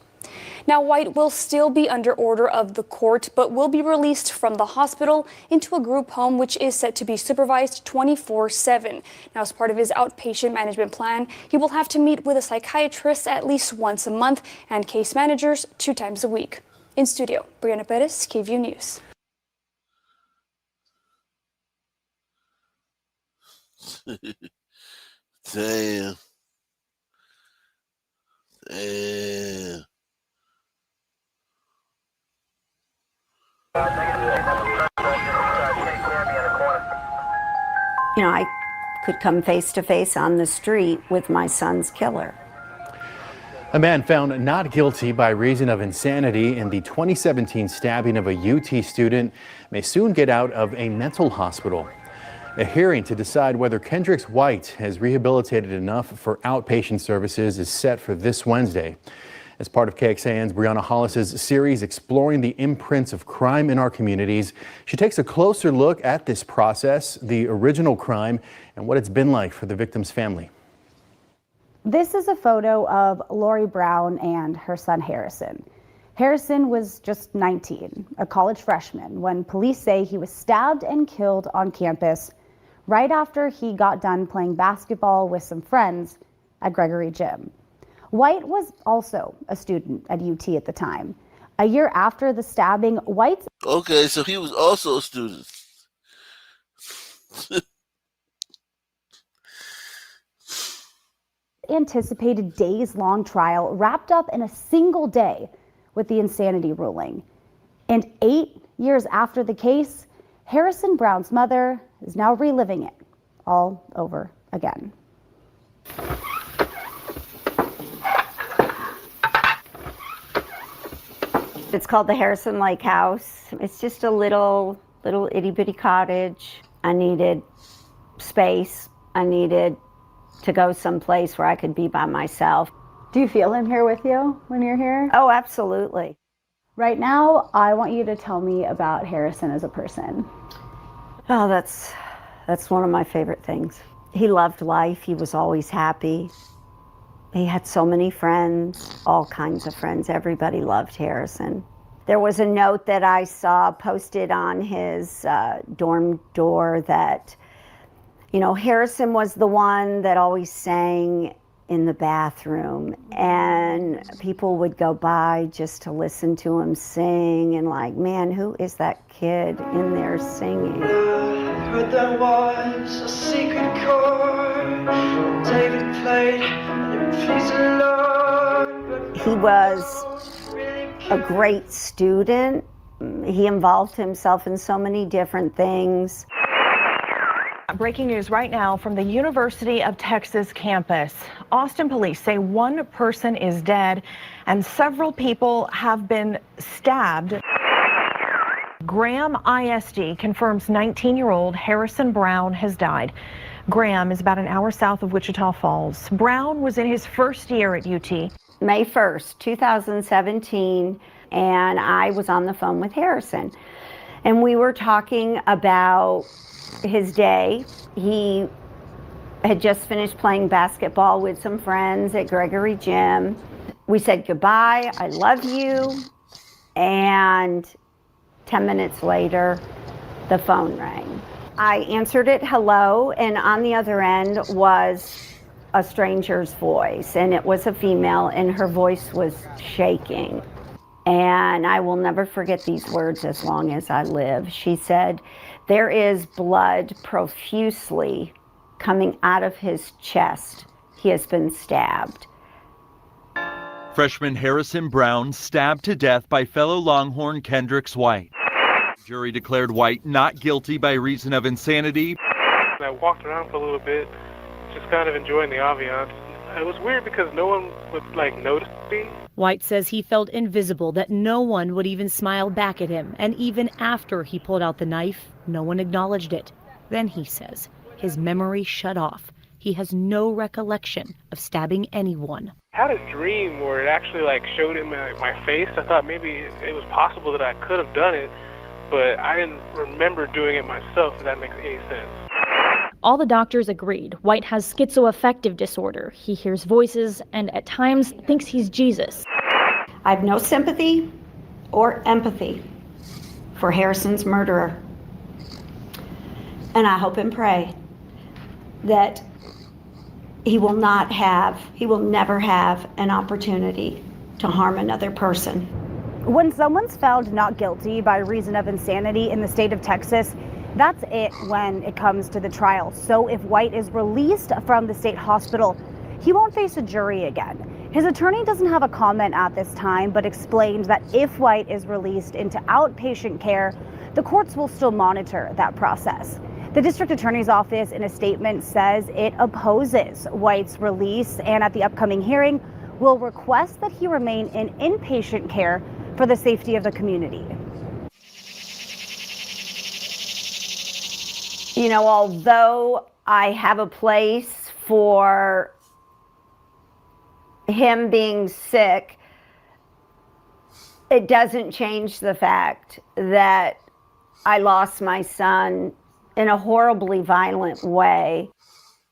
Now, White will still be under order of the court, but will be released from the hospital into a group home, which is set to be supervised 24/7. Now, as part of his outpatient management plan, he will have to meet with a psychiatrist at least once a month and case managers 2 times a week. In studio, Brianna Perez, KVUE News. Damn. Damn. You know, I could come face to face on the street with my son's killer. A man found not guilty by reason of insanity in the 2017 stabbing of a UT student may soon get out of a mental hospital. A hearing to decide whether Kendrix White has rehabilitated enough for outpatient services is set for this Wednesday. As part of KXAN's Brianna Hollis's series exploring the imprints of crime in our communities, she takes a closer look at this process, the original crime, and what it's been like for the victim's family. This is a photo of Lori Brown and her son Harrison. Harrison was just 19, a college freshman, when police say he was stabbed and killed on campus right after he got done playing basketball with some friends at Gregory Gym. White was also a student at UT at the time. A year after the stabbing, White's Okay, so he was also a student. anticipated days-long trial wrapped up in a single day with the insanity ruling. And 8 years after the case, Harrison Brown's mother is now reliving it all over again. It's called the Harrison Lake House. It's just a little itty-bitty cottage. I needed space. I needed to go someplace where I could be by myself. Do you feel him here with you when you're here? Oh, absolutely. Right now, I want you to tell me about Harrison as a person. Oh, that's one of my favorite things. He loved life. He was always happy. He had so many friends, all kinds of friends. Everybody loved Harrison. There was a note that I saw posted on his dorm door that, you know, Harrison was the one that always sang in the bathroom, and people would go by just to listen to him sing, and like, man, who is that kid in there singing? Heard there was a secret chord David played, and it pleased the Lord. He was a great student. He involved himself in so many different things. Breaking news right now from the University of Texas campus. Austin police say one person is dead and several people have been stabbed. Graham ISD confirms 19-year-old Harrison Brown has died. Graham is about an hour south of Wichita Falls. Brown was in his first year at UT. May 1st, 2017, and I was on the phone with Harrison. And we were talking about his day. He had just finished playing basketball with some friends at Gregory Gym. We said goodbye, I love you, and 10 minutes later, the phone rang. I answered it, hello, and on the other end was a stranger's voice, and it was a female, and her voice was shaking. And I will never forget these words as long as I live. She said, "There is blood profusely coming out of his chest. He has been stabbed." Freshman Harrison Brown stabbed to death by fellow Longhorn Kendrix White. Jury declared White not guilty by reason of insanity. I walked around for a little bit, just kind of enjoying the ambiance. It was weird because no one would notice me. White says he felt invisible, that no one would even smile back at him. And even after he pulled out the knife, no one acknowledged it. Then he says his memory shut off. He has no recollection of stabbing anyone. I had a dream where it actually showed in my face. I thought maybe it was possible that I could have done it, but I didn't remember doing it myself, if that makes any sense. All the doctors agreed White has schizoaffective disorder. He hears voices and at times thinks he's Jesus. I have no sympathy or empathy for Harrison's murderer. And I hope and pray that he will never have an opportunity to harm another person. When someone's found not guilty by reason of insanity in the state of Texas, that's it when it comes to the trial. So if White is released from the state hospital, he won't face a jury again. His attorney doesn't have a comment at this time, but explained that if White is released into outpatient care, the courts will still monitor that process. The district attorney's office in a statement says it opposes White's release and at the upcoming hearing will request that he remain in inpatient care for the safety of the community. You know, although I have a place for him being sick, it doesn't change the fact that I lost my son in a horribly violent way.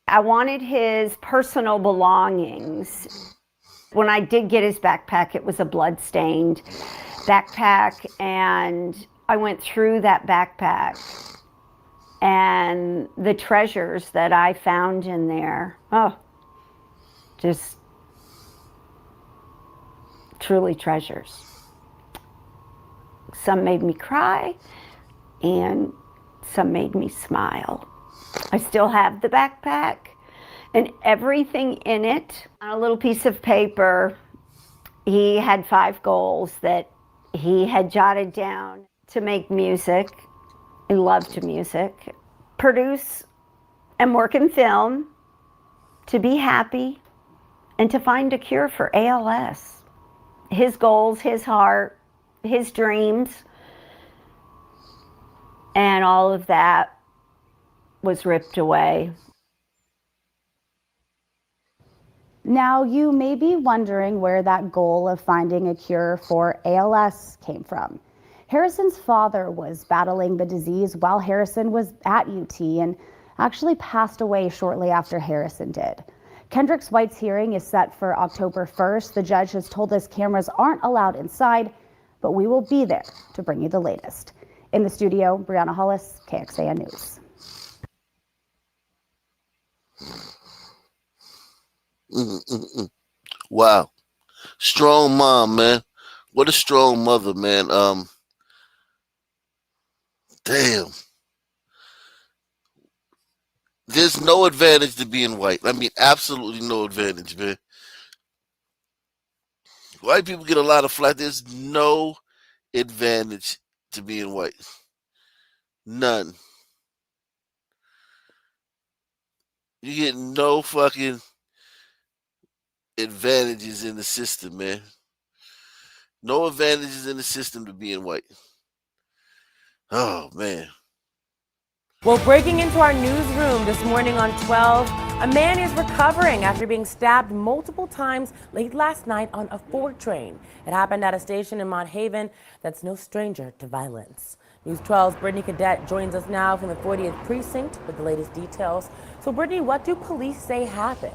I wanted his personal belongings. When I did get his backpack, it was a blood-stained backpack, and I went through that backpack. And the treasures that I found in there, just truly treasures. Some made me cry and some made me smile. I still have the backpack and everything in it. On a little piece of paper, he had 5 goals that he had jotted down: to make music. He loved music. Produce and work in film, to be happy, and to find a cure for ALS. His goals, his heart, his dreams, and all of that was ripped away. Now, you may be wondering where that goal of finding a cure for ALS came from. Harrison's father was battling the disease while Harrison was at UT and actually passed away shortly after Harrison did. Kendrix White's hearing is set for October 1st. The judge has told us cameras aren't allowed inside, but we will be there to bring you the latest. In the studio, Brianna Hollis, KXAN News. Wow. Strong mom, man. What a strong mother, man. Damn. There's no advantage to being white. I mean, absolutely no advantage, man. White people get a lot of flack. There's no advantage to being white. None. You get no fucking advantages in the system, man. No advantages in the system to being white. Oh, man. Well, breaking into our newsroom this morning on 12, a man is recovering after being stabbed multiple times late last night on a 4 train. It happened at a station in Mont Haven that's no stranger to violence. News 12's Brittany Cadet joins us now from the 40th Precinct with the latest details. So, Brittany, what do police say happened?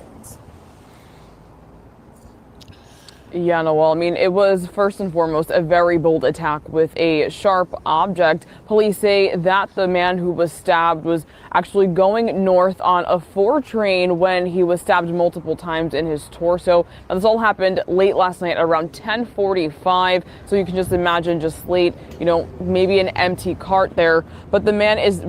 Yeah, Noel, I mean, it was first and foremost a very bold attack with a sharp object. Police say that the man who was stabbed was actually going north on a 4 train when he was stabbed multiple times in his torso. Now, this all happened late last night around 10:45, so you can just imagine just late, maybe an empty cart there. But the man is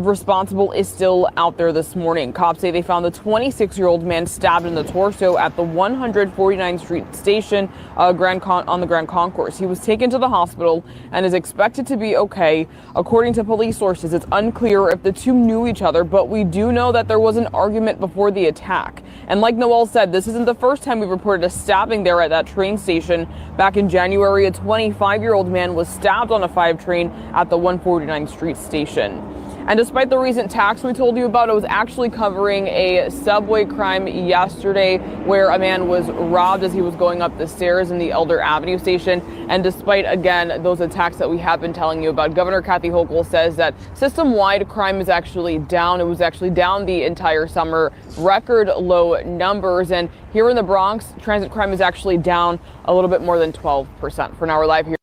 still out there this morning. Cops say they found the 26-year-old man stabbed in the torso at the 149th Street station on the Grand Concourse. He was taken to the hospital and is expected to be okay. According to police sources, it's unclear if the two knew each other, but we do know that there was an argument before the attack. And like Noel said, this isn't the first time we've reported a stabbing there at that train station. Back in January, a 25-year-old man was stabbed on a 5 train at the 149th Street station. And despite the recent attacks we told you about, it was actually covering a subway crime yesterday where a man was robbed as he was going up the stairs in the Elder Avenue station. And despite, again, those attacks that we have been telling you about, Governor Kathy Hochul says that system-wide crime is actually down. It was actually down the entire summer, record low numbers. And here in the Bronx, transit crime is actually down a little bit more than 12%. For now, we're live here.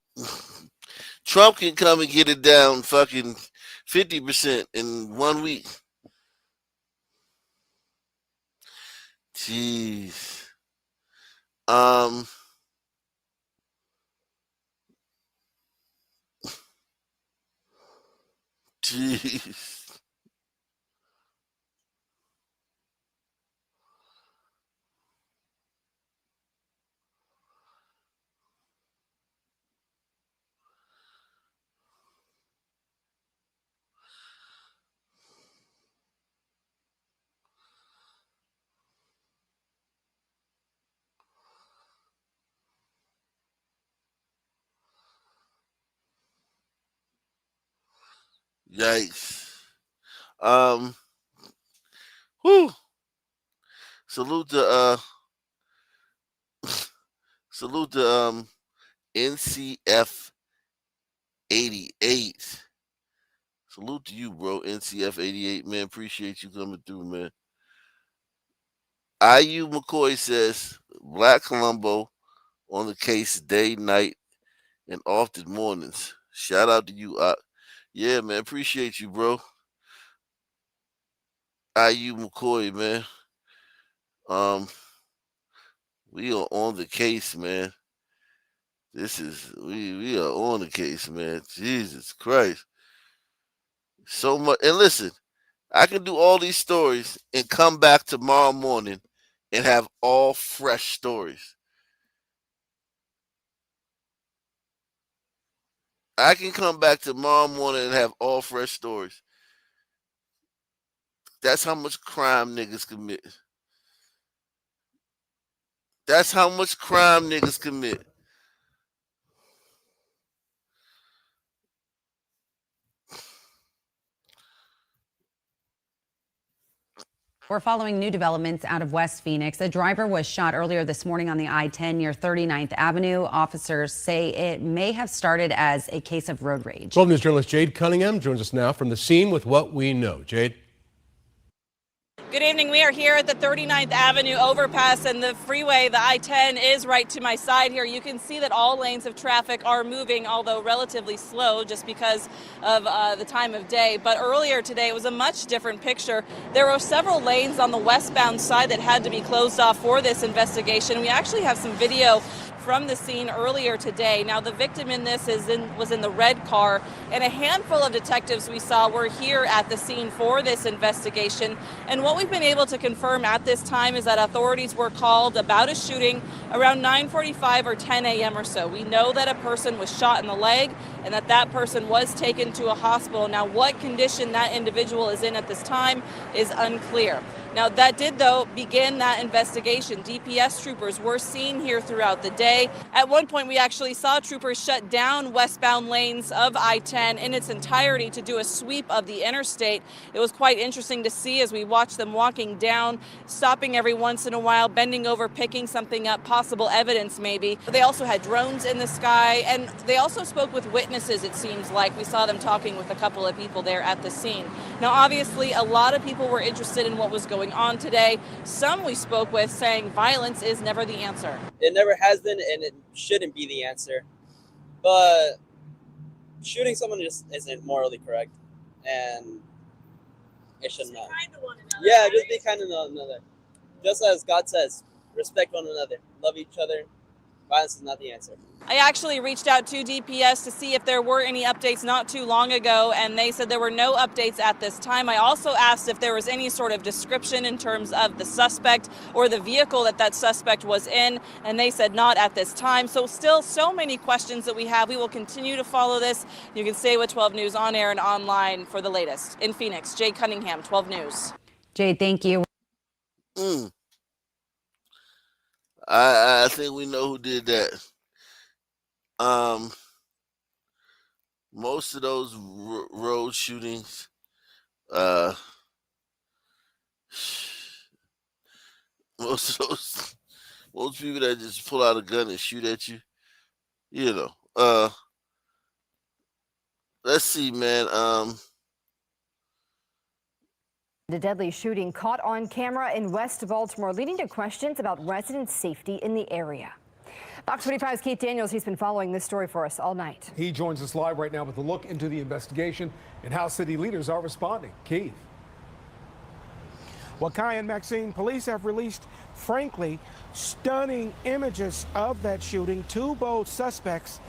Trump can come and get it down fucking 50% in 1 week. Jeez. Jeez. Yikes. Whew. Salute to NCF 88. Salute to you, bro. NCF 88, man. Appreciate you coming through, man. IU McCoy says Black Columbo on the case day, night, and often mornings. Shout out to you. Yeah, man. Appreciate you, bro. IU McCoy, man. We are on the case, man. We are on the case, man. Jesus Christ. So much. And listen, I can do all these stories and come back tomorrow morning and have all fresh stories. I can come back tomorrow morning and have all fresh stories. That's how much crime niggas commit. That's how much crime niggas commit. We're following new developments out of West Phoenix. A driver was shot earlier this morning on the I-10 near 39th Avenue. Officers say it may have started as a case of road rage. 12 News journalist Jade Cunningham joins us now from the scene with what we know. Jade. Good evening. We are here at the 39th Avenue overpass, and the freeway, the I-10, is right to my side here. You can see that all lanes of traffic are moving, although relatively slow just because of the time of day. But earlier today, it was a much different picture. There were several lanes on the westbound side that had to be closed off for this investigation. We actually have some video from the scene earlier today. Now, the victim in this was in the red car, and a handful of detectives we saw were here at the scene for this investigation. And what we've been able to confirm at this time is that authorities were called about a shooting around 9:45 or 10 a.m. or so. We know that a person was shot in the leg and that that person was taken to a hospital. Now, what condition that individual is in at this time is unclear. Now, that did, though, begin that investigation. DPS troopers were seen here throughout the day. At one point, we actually saw troopers shut down westbound lanes of I-10 in its entirety to do a sweep of the interstate. It was quite interesting to see as we watched them walking down, stopping every once in a while, bending over, picking something up, possible evidence maybe. They also had drones in the sky, and they also spoke with witnesses, it seems like. We saw them talking with a couple of people there at the scene. Now, obviously, a lot of people were interested in what was going on today. Some we spoke with saying violence is never the answer. It never has been, and it shouldn't be the answer. But shooting someone just isn't morally correct, and it should not. Yeah, just be kind to one another. Just as God says, respect one another, love each other, Violence is not the answer. I actually reached out to DPS to see if there were any updates not too long ago, and they said there were no updates at this time. I also asked if there was any sort of description in terms of the suspect or the vehicle that suspect was in, and they said not at this time. So still so many questions that we have. We will continue to follow this. You can stay with 12 News on air and online for the latest. In Phoenix, Jade Cunningham, 12 News. Jade, thank you. I think we know who did that. Most of those road shootings, most people that just pull out a gun and shoot at you, you know. Let's see, man. The deadly shooting caught on camera in West Baltimore, leading to questions about resident safety in the area. Fox 45's Keith Daniels, he's been following this story for us all night. He joins us live right now with a look into the investigation and how city leaders are responding. Keith. Well, Kai and Maxine, police have released, frankly, stunning images of that shooting. Two bold suspects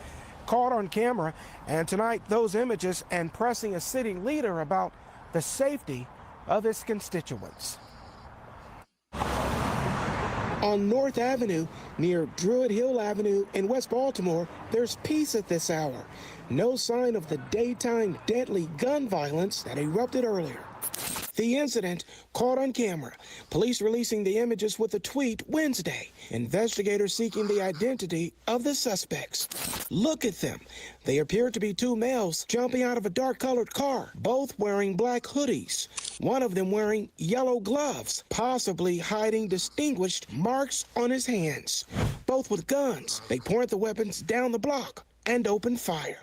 caught on camera. And tonight, those images and pressing a city leader about the safety of his constituents. On North Avenue, near Druid Hill Avenue in West Baltimore, there's peace at this hour. No sign of the daytime deadly gun violence that erupted earlier. The incident caught on camera. Police releasing the images with a tweet Wednesday. Investigators seeking the identity of the suspects. Look at them. They appear to be two males jumping out of a dark-colored car, both wearing black hoodies. One of them wearing yellow gloves, possibly hiding distinguished marks on his hands. Both with guns. They point the weapons down the block and open fire.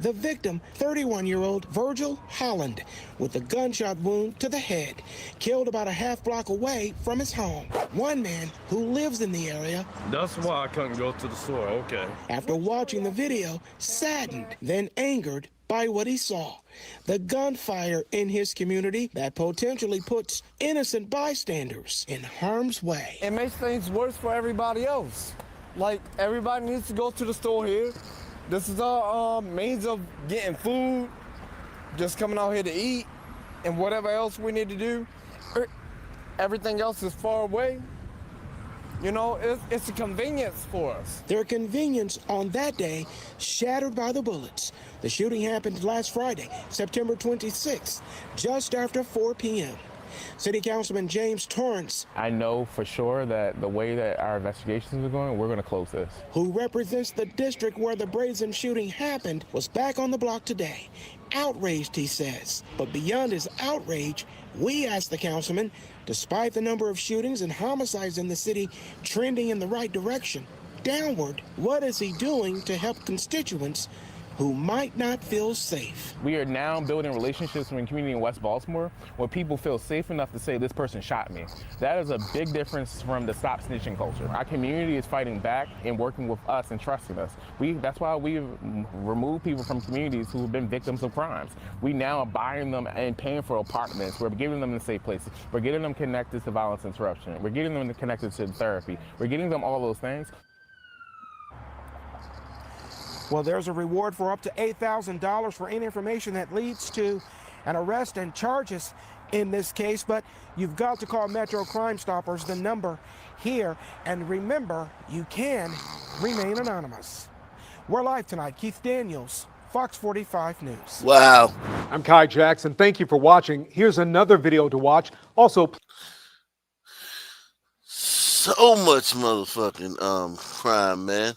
The victim, 31-year-old Virgil Holland, with a gunshot wound to the head, killed about a half block away from his home. One man who lives in the area, that's why I couldn't go to the store, okay. After watching the video, saddened, then angered by what he saw. The gunfire in his community that potentially puts innocent bystanders in harm's way. It makes things worse for everybody else. Like, everybody needs to go to the store here. This is our means of getting food, just coming out here to eat, and whatever else we need to do. Everything else is far away. You know, it's a convenience for us. Their convenience on that day shattered by the bullets. The shooting happened last Friday, September 26th, just after 4 p.m. City Councilman James Torrance, I know for sure that the way that our investigations are going, we're going to close this. Who represents the district where the brazen shooting happened, was back on the block today. Outraged, he says. But beyond his outrage, we asked the councilman, despite the number of shootings and homicides in the city trending in the right direction, downward, what is he doing to help constituents who might not feel safe? We are now building relationships in the community in West Baltimore where people feel safe enough to say this person shot me. That is a big difference from the stop snitching culture. Our community is fighting back and working with us and trusting us. That's why we've removed people from communities who have been victims of crimes. We now are buying them and paying for apartments. We're giving them the safe places. We're getting them connected to violence interruption. We're getting them connected to therapy. We're getting them all those things. Well, there's a reward for up to $8,000 for any information that leads to an arrest and charges in this case, but you've got to call Metro Crime Stoppers, the number here, and remember, you can remain anonymous. We're live tonight. Keith Daniels, Fox 45 News. Wow. I'm Kai Jackson. Thank you for watching. Here's another video to watch. Also, so much motherfucking crime, man.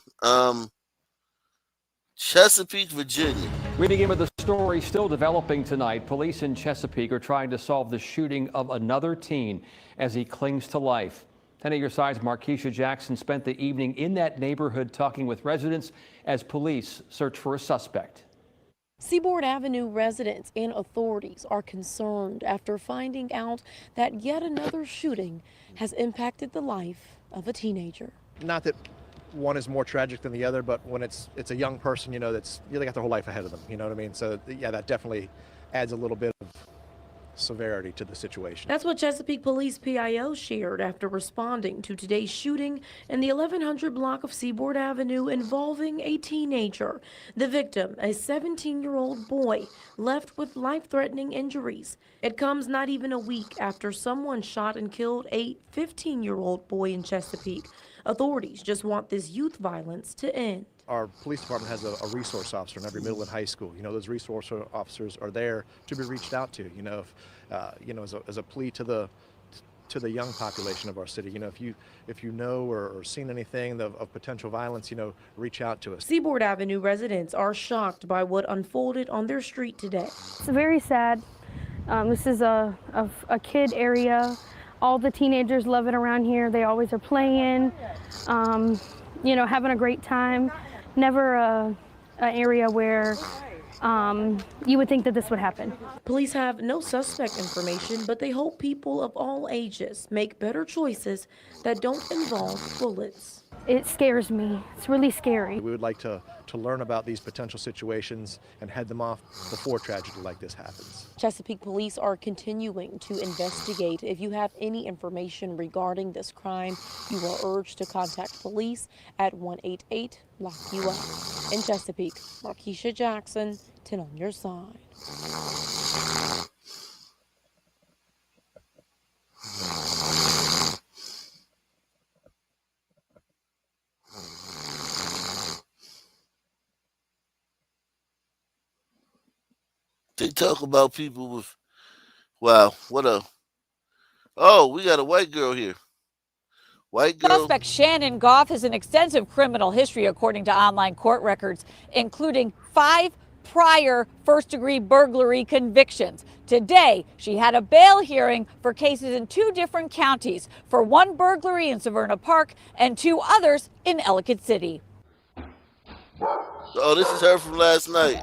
Chesapeake, Virginia. Reading in with the story still developing tonight, police in Chesapeake are trying to solve the shooting of another teen as he clings to life. 10 at your side's Markeisha Jackson spent the evening in that neighborhood talking with residents as police search for a suspect. Seaboard Avenue residents and authorities are concerned after finding out that yet another shooting has impacted the life of a teenager. Not that one is more tragic than the other, but when it's a young person, you know, they got their whole life ahead of them, you know what I mean? So yeah, that definitely adds a little bit of severity to the situation. That's what Chesapeake Police PIO shared after responding to today's shooting in the 1100 block of Seaboard Avenue involving a teenager. The victim, a 17-year-old boy, left with life-threatening injuries. It comes not even a week after someone shot and killed a 15-year-old boy in Chesapeake. Authorities just want this youth violence to end. Our police department has a resource officer in every middle and high school. Those resource officers are there to be reached out to. As a plea to the young population of our city. If you know or seen anything of potential violence, reach out to us. Seaboard Avenue residents are shocked by what unfolded on their street today. It's very sad. This is a kid area. All the teenagers love it around here. They always are playing, having a great time. Never an area where you would think that this would happen. Police have no suspect information, but they hope people of all ages make better choices that don't involve bullets. It scares me. It's really scary. We would like to learn about these potential situations and head them off before tragedy like this happens. Chesapeake police are continuing to investigate. If you have any information regarding this crime, you are urged to contact police at 188-LOCK-YOU-UP. In Chesapeake, Markeisha Jackson, 10 on your side. They talk about people with, wow, we got a white girl here. White girl. Suspect Shannon Goff has an extensive criminal history, according to online court records, including 5 prior first-degree burglary convictions. Today, she had a bail hearing for cases in 2 different counties, for 1 burglary in Severna Park and 2 others in Ellicott City. Oh, this is her from last night.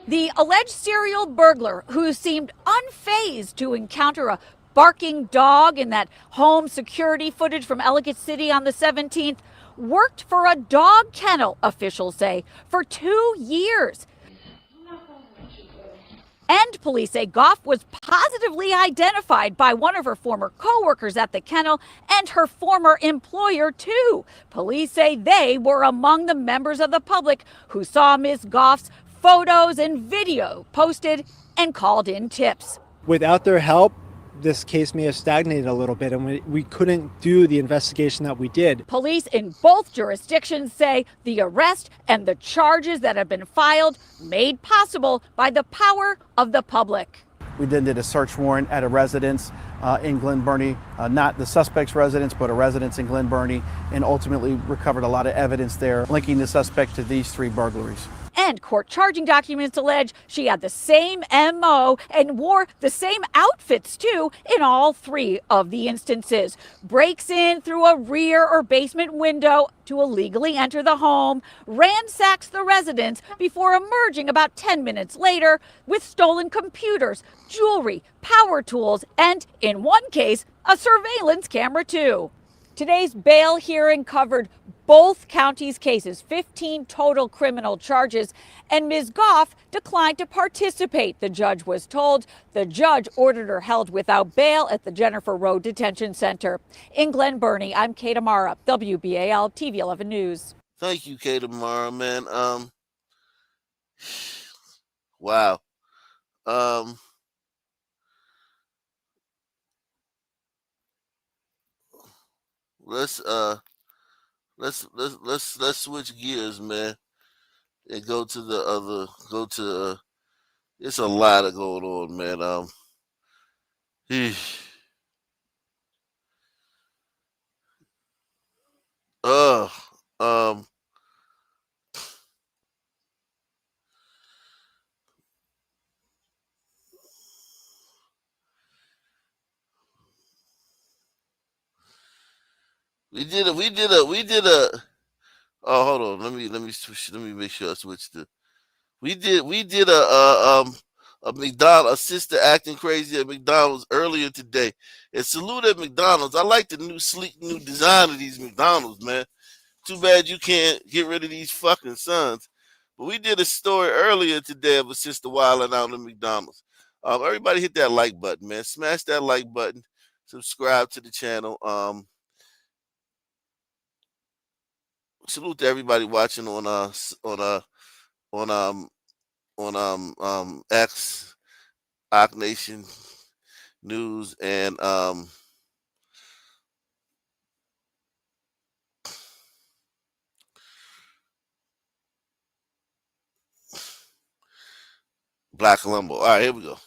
The alleged serial burglar, who seemed unfazed to encounter a barking dog in that home security footage from Ellicott City on the 17th, worked for a dog kennel, officials say, for 2 years. And police say Goff was positively identified by one of her former co-workers at the kennel and her former employer, too. Police say they were among the members of the public who saw Ms. Goff's photos and video posted and called in tips. Without their help, this case may have stagnated a little bit, and we couldn't do the investigation that we did. Police in both jurisdictions say the arrest and the charges that have been filed made possible by the power of the public. We then did a search warrant at a residence in Glen Burnie, not the suspect's residence, but a residence in Glen Burnie, and ultimately recovered a lot of evidence there linking the suspect to these 3 burglaries. And court charging documents allege she had the same MO and wore the same outfits, too, in all 3 of the instances. Breaks in through a rear or basement window to illegally enter the home, ransacks the residence before emerging about 10 minutes later with stolen computers, jewelry, power tools, and, in one case, a surveillance camera, too. Today's bail hearing covered both counties' cases, 15 total criminal charges, and Ms. Goff declined to participate, the judge was told. The judge ordered her held without bail at the Jennifer Road Detention Center. In Glen Burnie, I'm Kate Amara, WBAL TV 11 News. Thank you, Kate Amara, man. Wow. Let's switch gears, man, and go to the other. It's a lot of going on, man. We did a. Oh, hold on. Let me make sure I switch to. We did a McDonald's, a sister acting crazy at McDonald's earlier today. And salute at McDonald's. I like the new sleek new design of these McDonald's, man. Too bad you can't get rid of these fucking sons. But we did a story earlier today of a sister wilding out at McDonald's. Everybody hit that like button, man. Smash that like button. Subscribe to the channel. Salute to everybody watching on X, Ock Nation News, and Black Columbo. All right, here we go.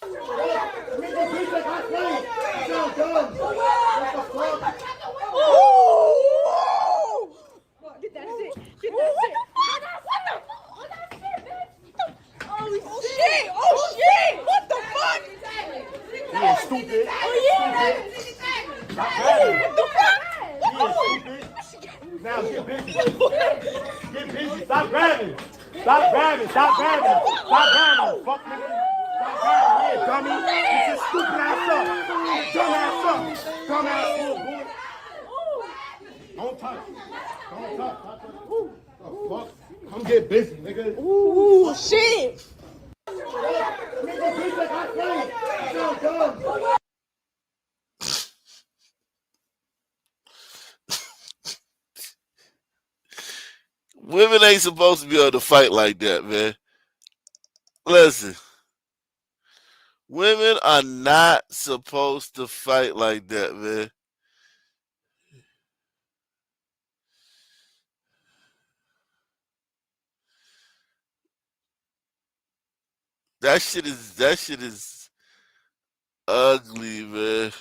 Oh shit! What the fuck? Yeah, stupid. Oh yeah. What the fuck? Now get busy. Get busy. Stop grabbing. Stop grabbing. Stop grabbing. Stop grabbing. Fuck nigga. Stop grabbing. Yeah, dummy. Get your stupid ass up. Dumb ass up. Dumb ass little boy. Don't touch. Don't touch. Ooh. The fuck? Come get busy, nigga. Ooh, shit. Women ain't supposed to be able to fight like that, man. Listen, women are not supposed to fight like that, man. That shit is ugly, man.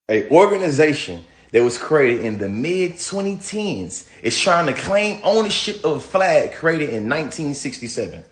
An organization that was created in the mid-2010s is trying to claim ownership of a flag created in 1967.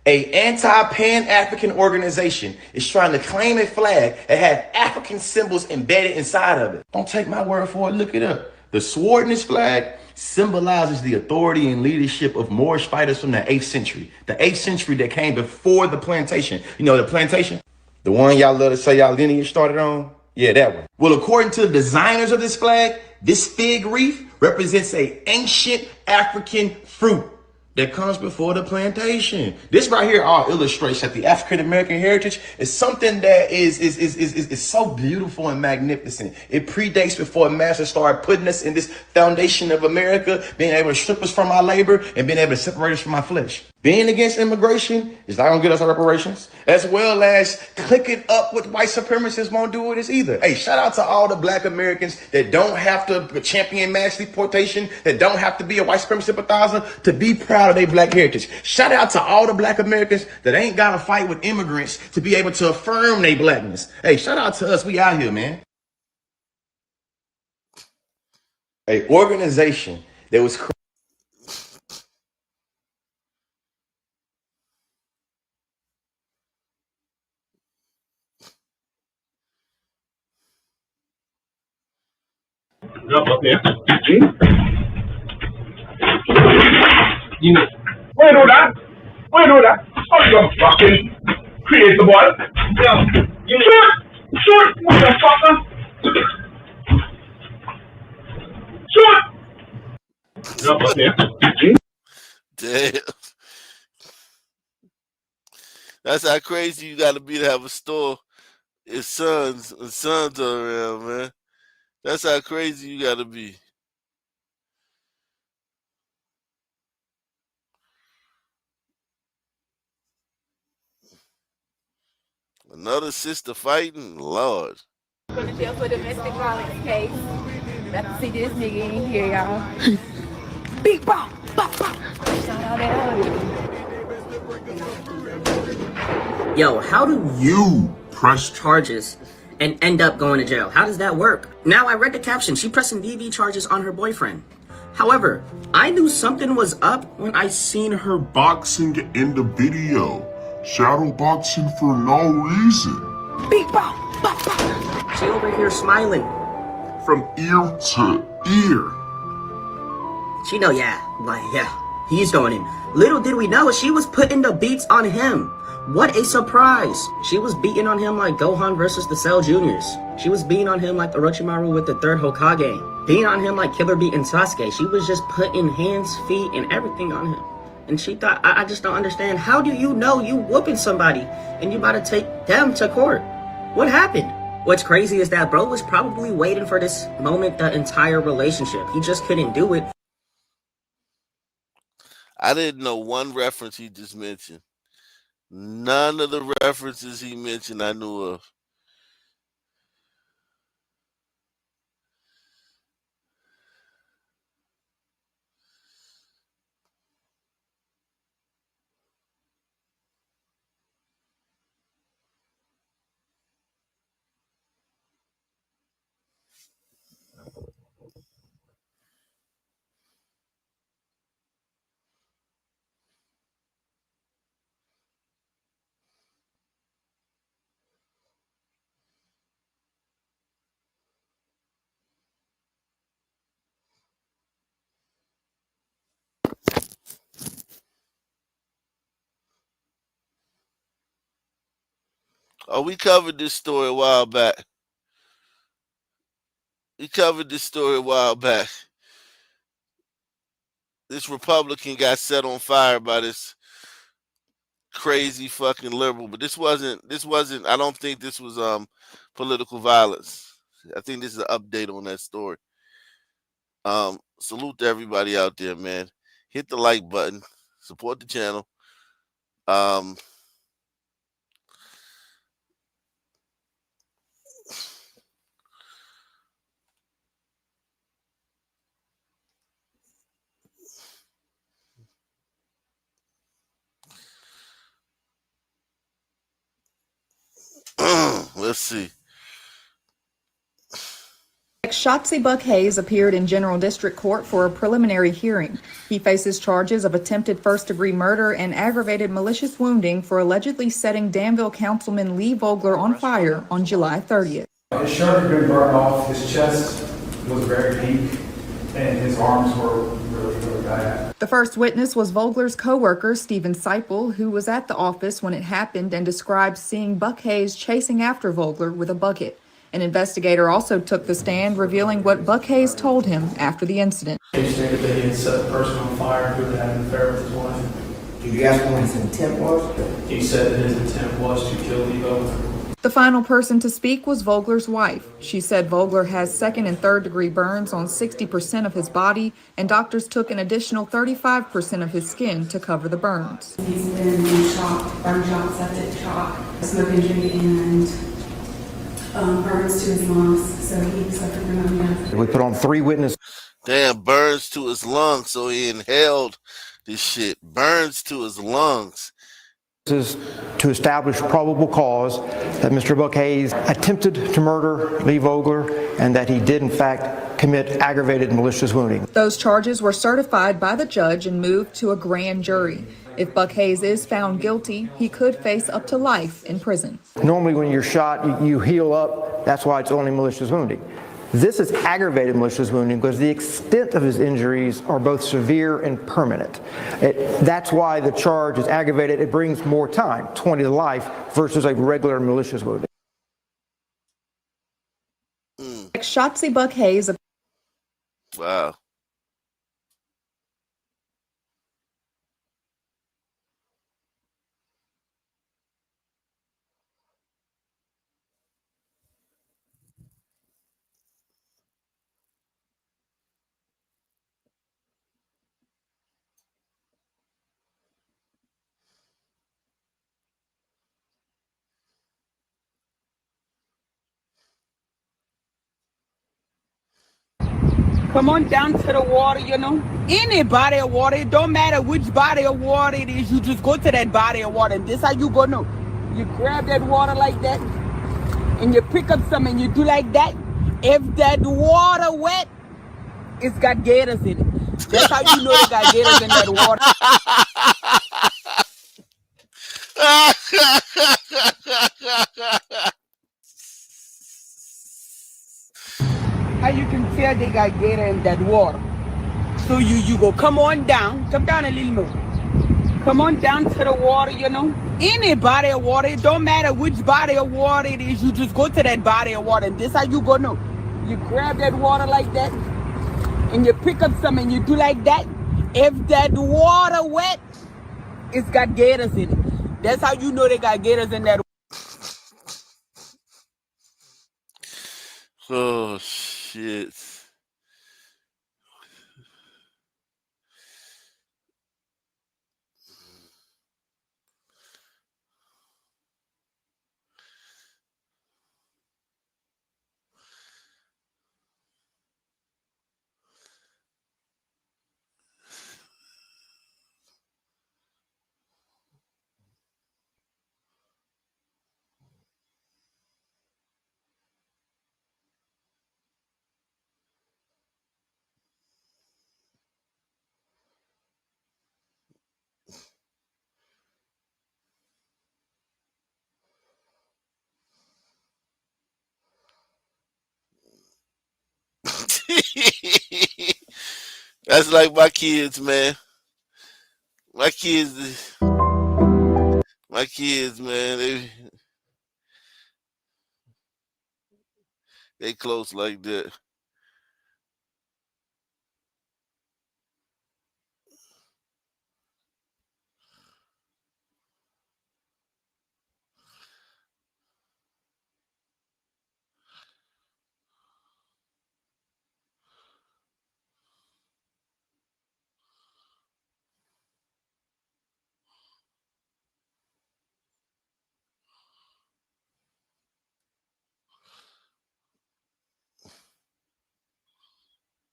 A anti-Pan-African organization is trying to claim a flag that had African symbols embedded inside of it. Don't take my word for it, look it up. The swordness flag symbolizes the authority and leadership of Moorish fighters from the 8th century. The 8th century that came before the plantation. You know the plantation? The one y'all love to say y'all lineage started on? Yeah, that one. Well, according to the designers of this flag, this fig wreath represents an ancient African fruit that comes before the plantation. This right here all illustrates that the African American heritage is something that is so beautiful and magnificent. It predates before masters started putting us in this foundation of America, being able to strip us from our labor and being able to separate us from our flesh. Being against immigration is not gonna get us our reparations, as well as clicking up with white supremacists won't do it either. Hey, shout out to all the black Americans that don't have to champion mass deportation, that don't have to be a white supremacist sympathizer to be proud of their black heritage. Shout out to all the black Americans that ain't gotta fight with immigrants to be able to affirm their blackness. Hey, shout out to us, we out here, man. An organization that was Where do that? Oh, you fucking creative boy. Yeah. Shoot, motherfucker. Shoot. Damn. That's how crazy you got to be to have a store. His sons are around, man. That's how crazy you got to be. Another sister fighting? Lord. Going to jail for domestic violence case. About to see this nigga in here, y'all. Big bop, bop, bop. Shout out that. Yo, how do you press charges and end up going to jail? How does that work? Now, I read the caption. She pressing DV charges on her boyfriend. However, I knew something was up when I seen her boxing in the video. Shadow boxing for no reason. Big bop, bop, bop. She over here smiling. From ear to ear. She know, yeah. Like, yeah. he's going in. Little did we know, she was putting the beats on him. What a surprise. She was beating on him like Gohan versus the Cell Juniors. She was beating on him like Orochimaru with the third Hokage. Beating on him like Killer Bee and Sasuke. She was just putting hands, feet, and everything on him. And she thought, I just don't understand. How do you know you whooping somebody and you about to take them to court? What happened? What's crazy is that bro was probably waiting for this moment the entire relationship. He just couldn't do it. I didn't know one reference he just mentioned. None of the references he mentioned I knew of. Oh, we covered this story a while back. This Republican got set on fire by this crazy fucking liberal, but this wasn't, I don't think this was political violence. I think this is an update on that story. Salute to everybody out there, man. Hit the like button, support the channel. Let's see. Shotzi Buck Hayes appeared in General District Court for a preliminary hearing. He faces charges of attempted first-degree murder and aggravated malicious wounding for allegedly setting Danville Councilman Lee Vogler on fire on July 30th. His shirt had been burned off, his chest was very pink, and his arms were really, really bad. The first witness was Vogler's co-worker, Stephen Seipel, who was at the office when it happened and described seeing Buck Hayes chasing after Vogler with a bucket. An investigator also took the stand, revealing what Buck Hayes told him after the incident. He stated that he had set the person on fire who had had an affair with his wife. Did you ask what his intent was? He said that his intent was to kill Lee Vogler. The final person to speak was Vogler's wife. She said Vogler has second and third degree burns on 60% of his body, and doctors took an additional 35% of his skin to cover the burns. He's been shocked, burn shock, septic shock, smoke injury, and burns to his lungs, so he suffered pneumonia. We put on 3 witnesses. Damn, burns to his lungs, so he inhaled this shit. Burns to his lungs. To establish probable cause that Mr. Buck Hayes attempted to murder Lee Vogler and that he did in fact commit aggravated malicious wounding. Those charges were certified by the judge and moved to a grand jury. If Buck Hayes is found guilty, he could face up to life in prison. Normally when you're shot, you heal up. That's why it's only malicious wounding. This is aggravated malicious wounding because the extent of his injuries are both severe and permanent. That's why the charge is aggravated. It brings more time, 20 to life, versus a regular malicious wounding. Shotzi Buck Hayes. Wow. Come on down to the water, you know. Any body of water, it don't matter which body of water it is, you just go to that body of water. And this how you go know. You grab that water like that, and you pick up some and you do like that. If that water wet, it's got gators in it. That's how you know it got gators in that water. How you can tell they got gator in that water? So So you go come down a little more. Come on down to the water, Any body of water, it don't matter which body of water it is, you just go to that body of water. And this how you go know. You grab that water like that, and you pick up some and you do like that. If that water wet, it's got gators in it. That's how you know they got gators in that. Oh shit. That's like my kids, man. My kids, man, they close like that.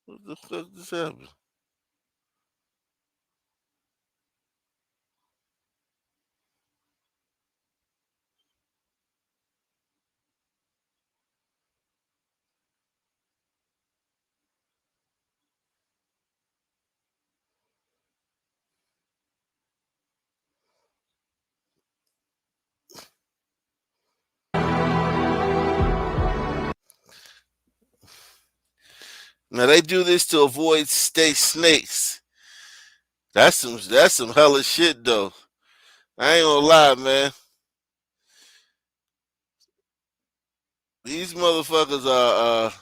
What the fuck just happened? Now they do this to avoid state snakes. That's some hella shit though. I ain't gonna lie, man. These motherfuckers are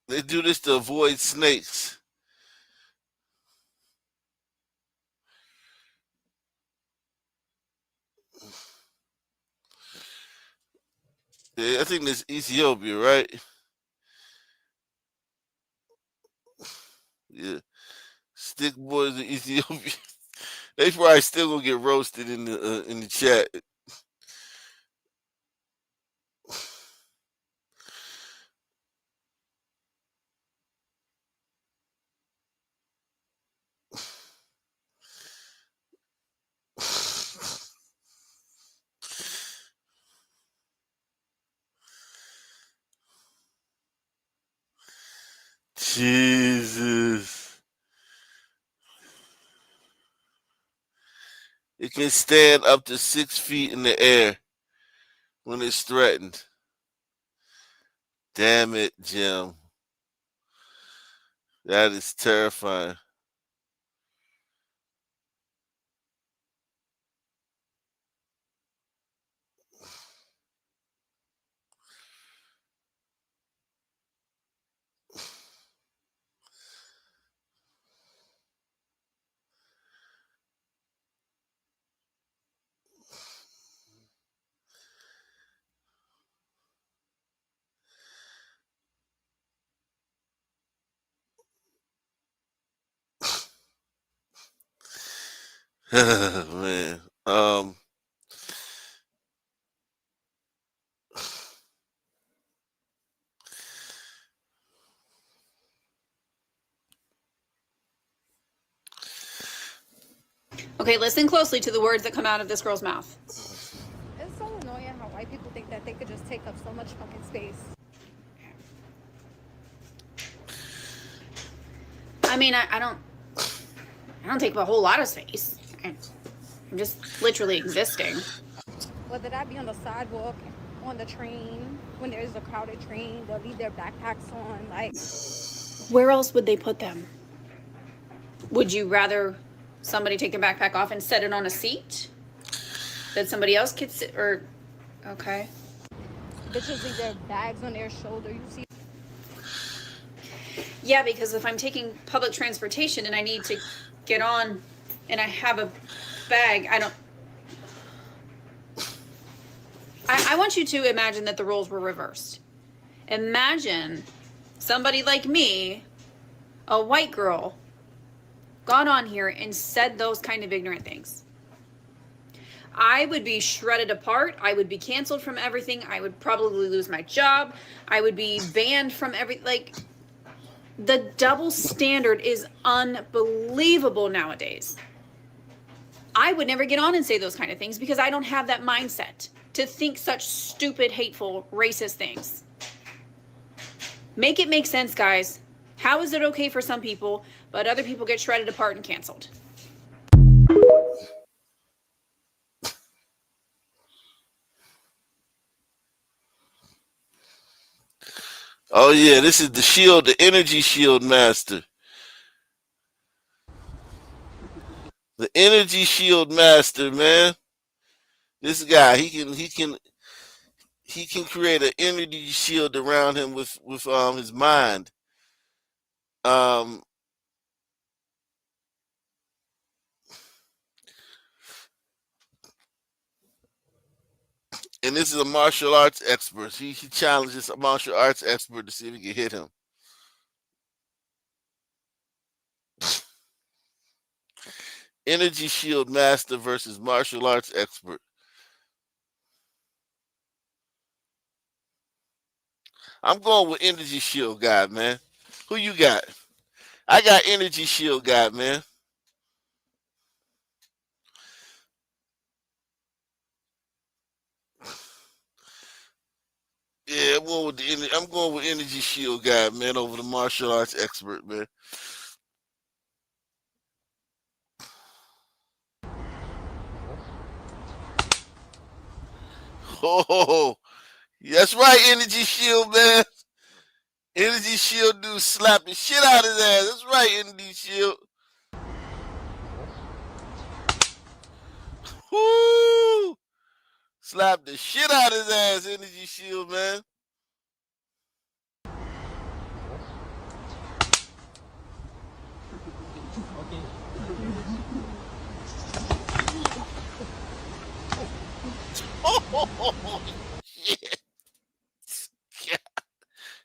they do this to avoid snakes. Yeah, I think this Ethiopia, right? Yeah. Stick boys in Ethiopia. They probably still gonna get roasted in the chat. Jesus. It can stand up to 6 feet in the air when it's threatened. Damn it, Jim. That is terrifying. Man. Okay, listen closely to the words that come out of this girl's mouth. It's so annoying how white people think that they could just take up so much fucking space. I mean, I don't take up a whole lot of space. I'm just literally existing. Whether that be on the sidewalk, on the train, when there's a crowded train, they'll leave their backpacks on. Like, Where else would they put them? Would you rather somebody take their backpack off and set it on a seat that somebody else could sit, or, okay. bitches leave their bags on their shoulder. You see. Yeah, because if I'm taking public transportation and I need to get on and I have a bag, I want you to imagine that the roles were reversed. Imagine somebody like me, a white girl, got on here and said those kind of ignorant things. I would be shredded apart. I would be canceled from everything. I would probably lose my job. I would be banned from like, the double standard is unbelievable nowadays. I would never get on and say those kind of things because I don't have that mindset to think such stupid, hateful, racist things. Make it make sense, guys. How is it okay for some people, but other people get shredded apart and canceled? Oh yeah, this is the shield, the energy shield master. The energy shield master, man. This guy, he can create an energy shield around him with his mind. And this is a martial arts expert. He challenges a martial arts expert to see if he can hit him. Energy shield master versus martial arts expert. I'm going with energy shield guy, man. Who you got? I got energy shield guy, man. Yeah, I'm going with energy shield guy, man, over the martial arts expert, man. Oh, that's right, energy shield, man. Energy shield dude slapped the shit out of his ass. That's right, energy shield. Woo! Slap the shit out of his ass, energy shield, man. Oh, shit.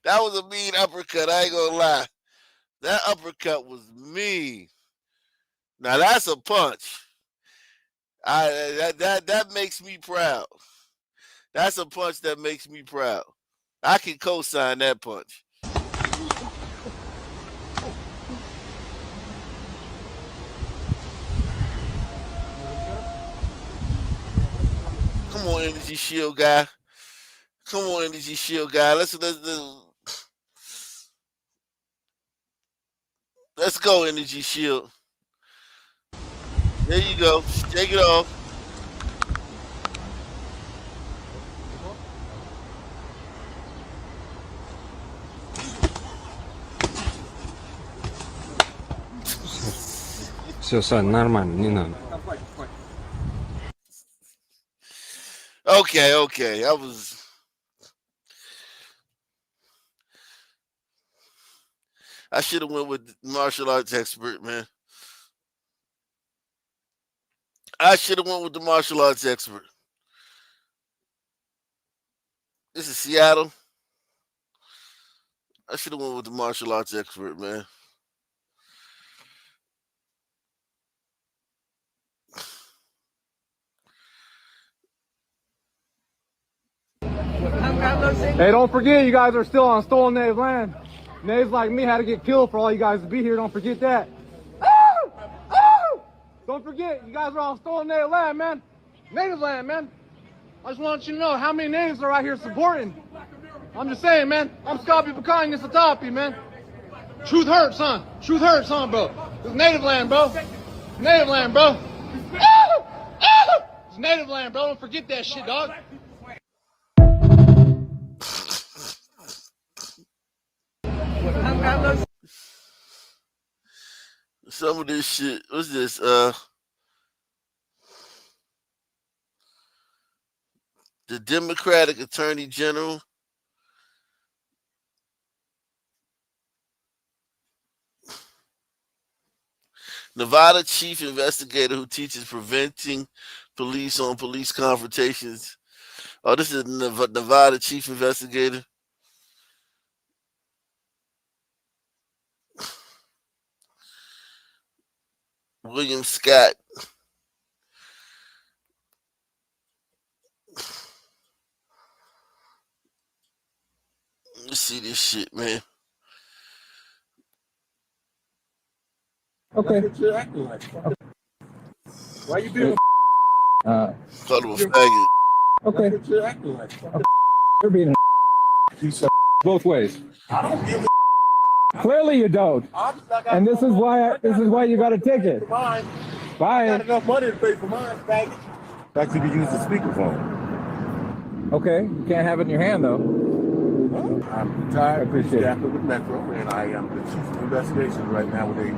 That was a mean uppercut. I ain't gonna lie. That uppercut was mean. Now that's a punch. That makes me proud. That's a punch that makes me proud. I can co-sign that punch. Come on, energy shield guy. Come on, energy shield guy. Let's go, energy shield. There you go. Take it off. Все, нормально, не надо. Okay. I should have went with martial arts expert, man. I should have went with the martial arts expert. This is Seattle. I should have went with the martial arts expert, man. Hey, don't forget, you guys are still on stolen native land. Natives like me had to get killed for all you guys to be here. Don't forget that. Oh! Oh! Don't forget, you guys are on stolen native land, man. Native land, man. I just want you to know how many natives are out here supporting. I'm just saying, man. I'm Scotty Bacani, it's a toppy, man. Truth hurts, son. Truth hurts, huh, bro? This is native land, bro. Native land, bro. Oh! It's native land, bro. Don't forget that shit, dog. Some of this shit, what's this? The Democratic Attorney General. Nevada chief investigator who teaches preventing police on police confrontations. Oh, this is Nevada chief investigator. William Scott. Let's see this shit, man. Okay. Why you being Call him a faggot. Okay. You're being you suck both ways. Clearly you don't. And this is why you got a ticket. Bye. I got enough money to pay for mine, faggot. Actually, you use the speakerphone. Okay, you can't have it in your hand though. I'm retired. I appreciate it. With Metro, and I am the chief of investigations right now with AG.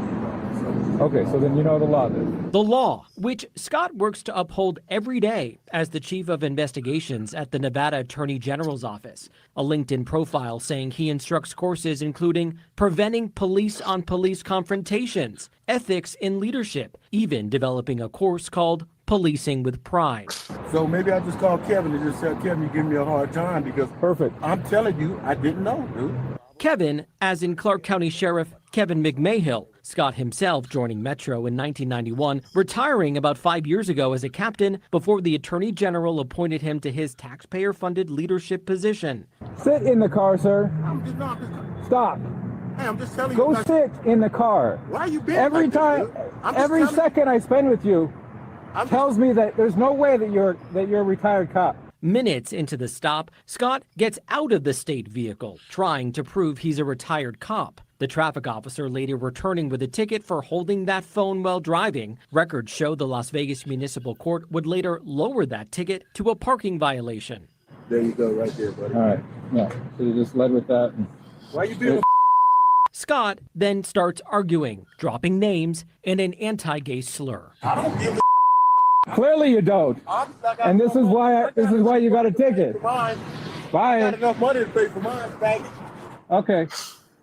Okay, so then you know the law then. The law, which Scott works to uphold every day as the chief of investigations at the Nevada Attorney General's office. A LinkedIn profile saying he instructs courses including preventing police-on-police confrontations, ethics in leadership, even developing a course called Policing with Pride. So maybe I'll just call Kevin and just tell Kevin you give me a hard time because perfect. I'm telling you, I didn't know, dude. Kevin, as in Clark County Sheriff Kevin McMahill, Scott himself joining Metro in 1991, retiring about 5 years ago as a captain before the Attorney General appointed him to his taxpayer-funded leadership position. Sit in the car, sir. Stop. Hey, I'm just telling Go you. sit in the car. Why are you being every like time? This, dude? Every second I spend with you tells me that there's no way that you're a retired cop. Minutes into the stop, Scott gets out of the state vehicle, trying to prove he's a retired cop. The traffic officer later returning with a ticket for holding that phone while driving. Records show the Las Vegas Municipal Court would later lower that ticket to a parking violation. There you go, right there, buddy. All right. Yeah. So you just led with that. Why you being Scott then starts arguing, dropping names and an anti-gay slur. Clearly you don't. And this is why you got a ticket. Bye. Bye. I got enough money to pay for mine, faggot. Okay.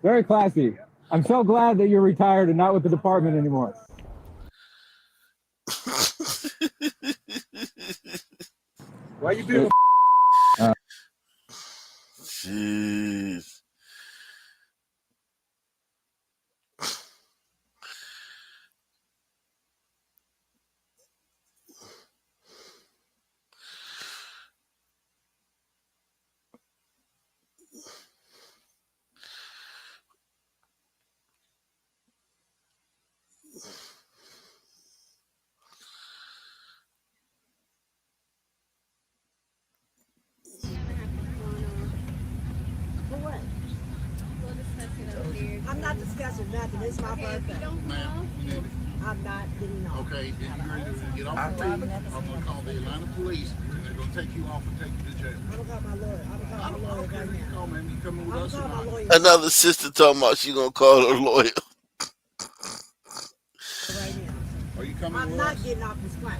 Very classy. I'm so glad that you're retired and not with the department anymore. Why you being Jeez. I'm not discussing nothing. It's my birthday. I'm not getting off. Okay, then you're either going to get off the road, I'm going to call the Atlanta police, and they're going to take you off and take you to jail. I'm going to call my lawyer. I'm going to call my lawyer right now. Call, man. You coming with us or not? Another sister talking about she gonna call her lawyer. Right now. Are you coming I'm with not us? getting off this plane.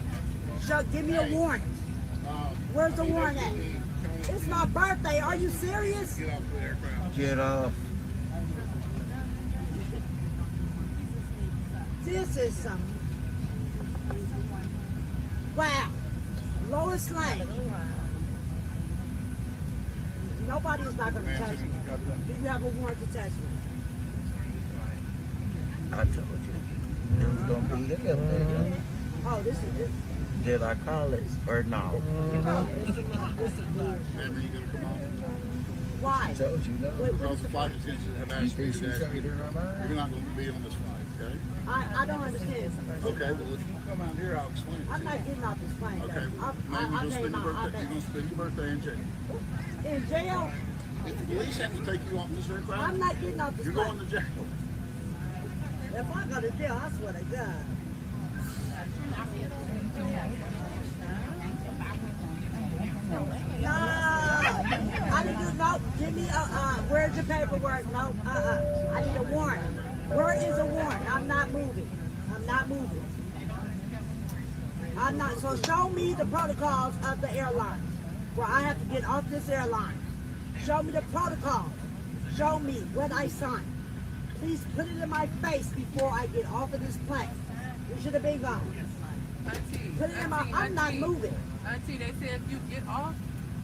So give me a warning. Where's the warning at? It's my birthday. Are you serious? Get off the aircraft. Get off. This is something. Wow. Lois Lane. Nobody's not going to touch me. Do you have a warrant to touch me? I told you. It was going to be him. Oh, this is it. Did I call it or no? This is weird. Why? I told you no. Because the flight attendants have asked me that you're not going to be on this flight, okay? I don't understand. Okay, well, if you come out here, I'll explain it. I'm not getting off this plane. Okay, though. maybe I you'll paid spend my your birthday. You're going to spend your birthday in jail. In jail? If the police have to take you off this aircraft, I'm not getting off this you're plane. going to jail. If I go to jail, I swear to God. no. Give me where's your paperwork? No, I need a warrant. Where is a warrant? I'm not moving. I'm not moving. I'm not. So show me the protocols of the airline where I have to get off this airline. Show me the protocol. Show me what I signed. Please put it in my face before I get off of this plane. You should have been gone. Auntie, Put it in my. I'm not moving. Auntie, they say if you get off,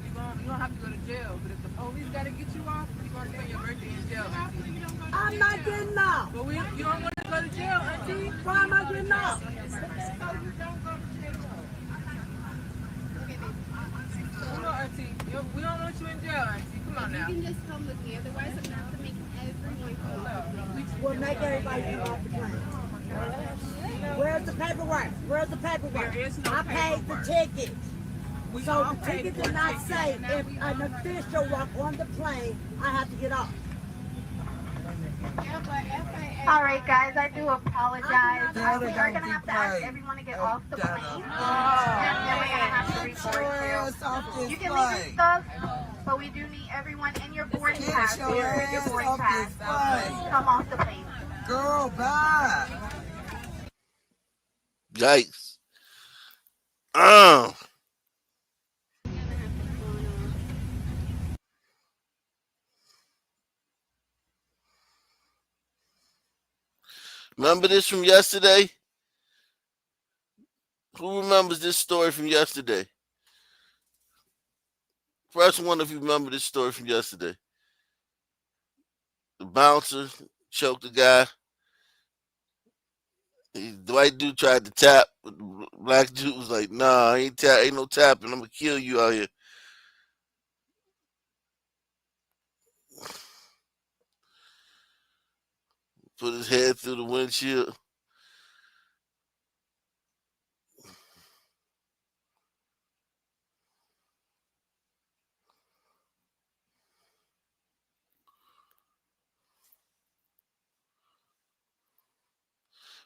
you don't have to go to jail. But if the police gotta get you off, you're gonna spend your birthday in jail, Auntie. I'm not getting off. But you don't want to go to jail, Auntie. Why am I getting off? Come on, Auntie. We don't want you in jail, Auntie. Come on now. You can just come with me. Otherwise, I'm gonna have to make everyone come off. We'll make everybody come off the plane. Where's the paperwork? Where's the paperwork? There is no I paid the ticket. So the ticket did not say if an official walk on the plane, I have to get off. All right, guys, I do apologize. We are going to have to ask everyone to get off the plane. And then we're going to have to report you. You can leave your stuff, but we do need everyone in your boarding pass. Come off the plane. Girl, bye. Yikes. Remember this from yesterday? Who remembers this story from yesterday? First one, if you remember this story from yesterday. The bouncer choked the guy. The white dude tried to tap, but the black dude was like, nah, ain't no tapping. I'm going to kill you out here. Put his head through the windshield.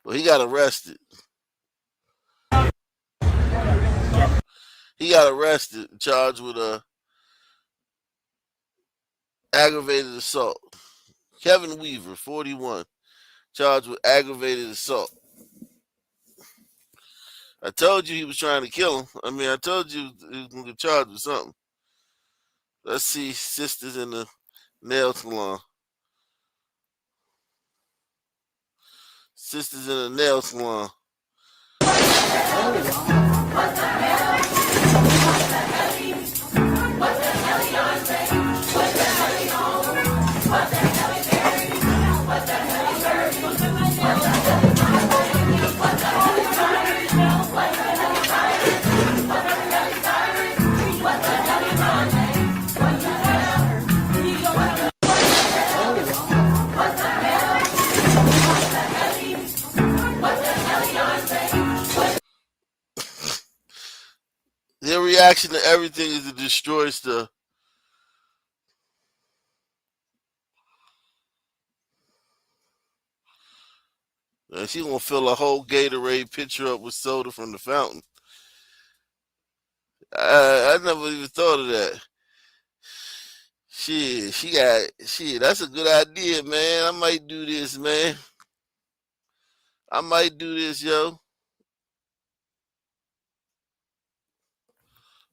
Well, he got arrested. He got arrested, charged with aggravated assault. Kevin Weaver, 41, charged with aggravated assault. I told you he was trying to kill him. I mean, I told you he was going to get charged with something. Let's see sisters in the nail salon. Sisters in the nail salon. Their reaction to everything is to destroy stuff. And she gonna fill a whole Gatorade pitcher up with soda from the fountain. I never even thought of that. Shit, that's a good idea, man. I might do this, man. I might do this, yo.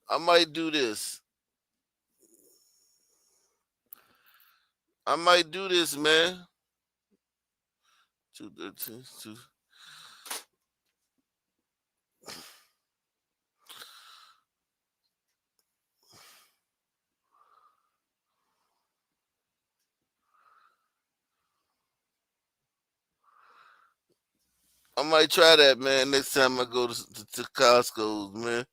I might do this. I might do this, man. 213. I might try that, man, next time I go to Costco's, man.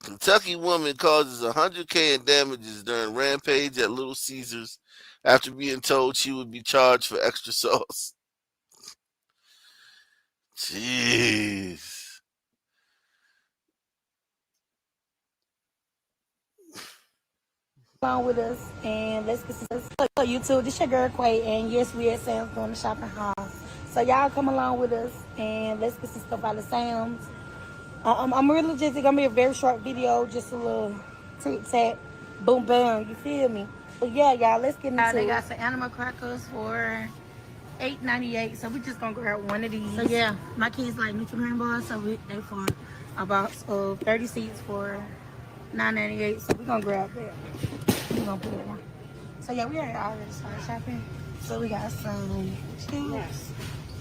Kentucky woman causes $100K in damages during rampage at Little Caesars after being told she would be charged for extra sauce. Jeez. Along with us, and let's get some YouTube. This your girl Quay, and yes, we at Sam's doing the shopping haul. So y'all come along with us, and let's get some stuff out of Sam's. I'm really just gonna be a very short video, just a little tic tac, boom bam. You feel me? But yeah, y'all, let's get into it. They got some animal crackers for $8.98, so we just gonna grab one of these. So yeah, my kids like Nutri-Grain bars, so they for a box of 30 seeds for $9.98. So we gonna grab that. We gonna put it on. So yeah, we already started shopping. So we got some chips,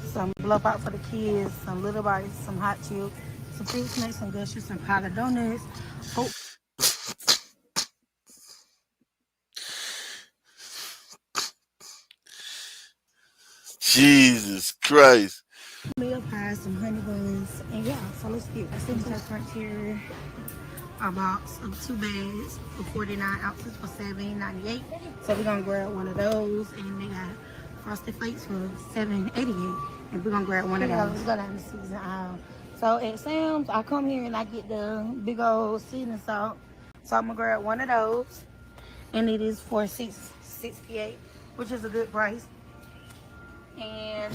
some blow pop for the kids, some little bites, some hot chips, some fruit snacks, some Gushers, some powdered donuts. Oh. Jesus Christ. Meal pies, some honey buns, and yeah, so let's get it. Signature Frontier, a box of 2 bags for 49 ounces for $7.98. So we're gonna grab one of those, and they got Frosted Flakes for $7.88, and we're gonna grab one of those. Let's go down to season aisle. So at Sam's, I come here and I get the big old seasoning salt. So I'm gonna grab one of those, and it is for $6.68, which is a good price. And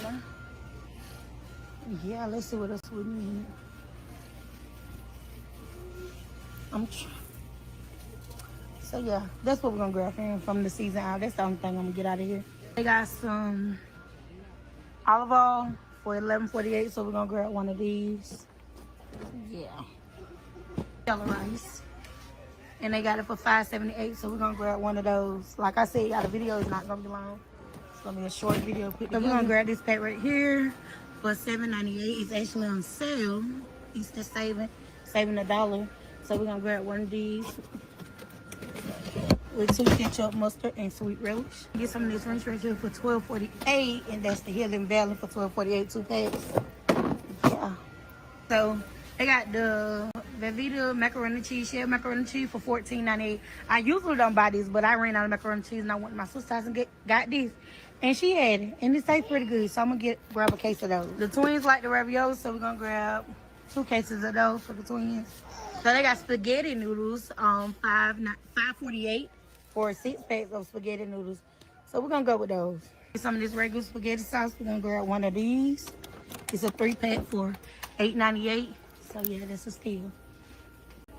yeah, let's see what else we need. So yeah, that's what we're gonna grab from the season out. That's the only thing I'm gonna get out of here. They got some olive oil for $11.48, so we're gonna grab one of these. Yeah. Yellow rice. And they got it for $5.78, so we're gonna grab one of those. Like I said, y'all, the video is not gonna be long. It's gonna be a short video. So we're gonna grab this pack right here for $7.98. It's actually on sale. Easter saving $1. So we're gonna grab one of these with 2 ketchup, mustard, and sweet relish. Get some of this ranch right here for $12.48, and that's the Hidden Valley for $12.48, 2 packs. Yeah. So they got the Velveeta macaroni and cheese, shell macaroni and cheese for $14.98. I usually don't buy this, but I ran out of macaroni and cheese, and I went to my sister's house and got this. And she had it, and it tastes pretty good, so I'm gonna grab a case of those. The twins like the ravioli, so we're gonna grab 2 cases of those for the twins. So they got spaghetti noodles, $5.48 for 6 packs of spaghetti noodles. So we're gonna go with those. Some of this regular spaghetti sauce, we're gonna grab one of these. It's a 3-pack for $8.98. So yeah, that's a steal.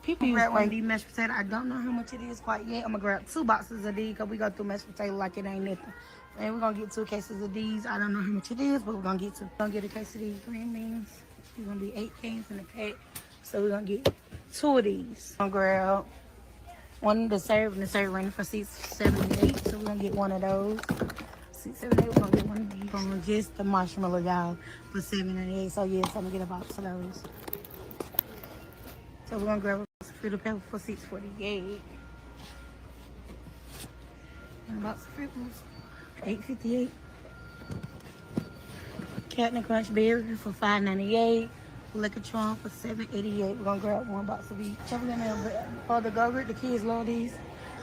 People grab one of these mashed potatoes. I don't know how much it is quite yet. I'm gonna grab 2 boxes of these because we go through mashed potatoes like it ain't nothing. And we're gonna get 2 cases of these. I don't know how much it is, but we're gonna get 2. We're gonna get a case of these green beans. It's gonna be 8 cans in a pack. So we're gonna get 2 of these. I'm gonna grab one of the serving for $6.78. So we're gonna get one of those. $6.78. We're gonna get one of these. We're gonna just the marshmallow, y'all, for $7.98. So yes, I'm gonna get a box of those. So we're gonna grab a box of Frito Pepper for $6.48. And a box of Fritos, $8.58. Captain Crunch Berry for $5.98. Liquor Trump for $7.88. We're gonna grab 1 box of each. So we're gonna for the Go-Gurt, the kids love these.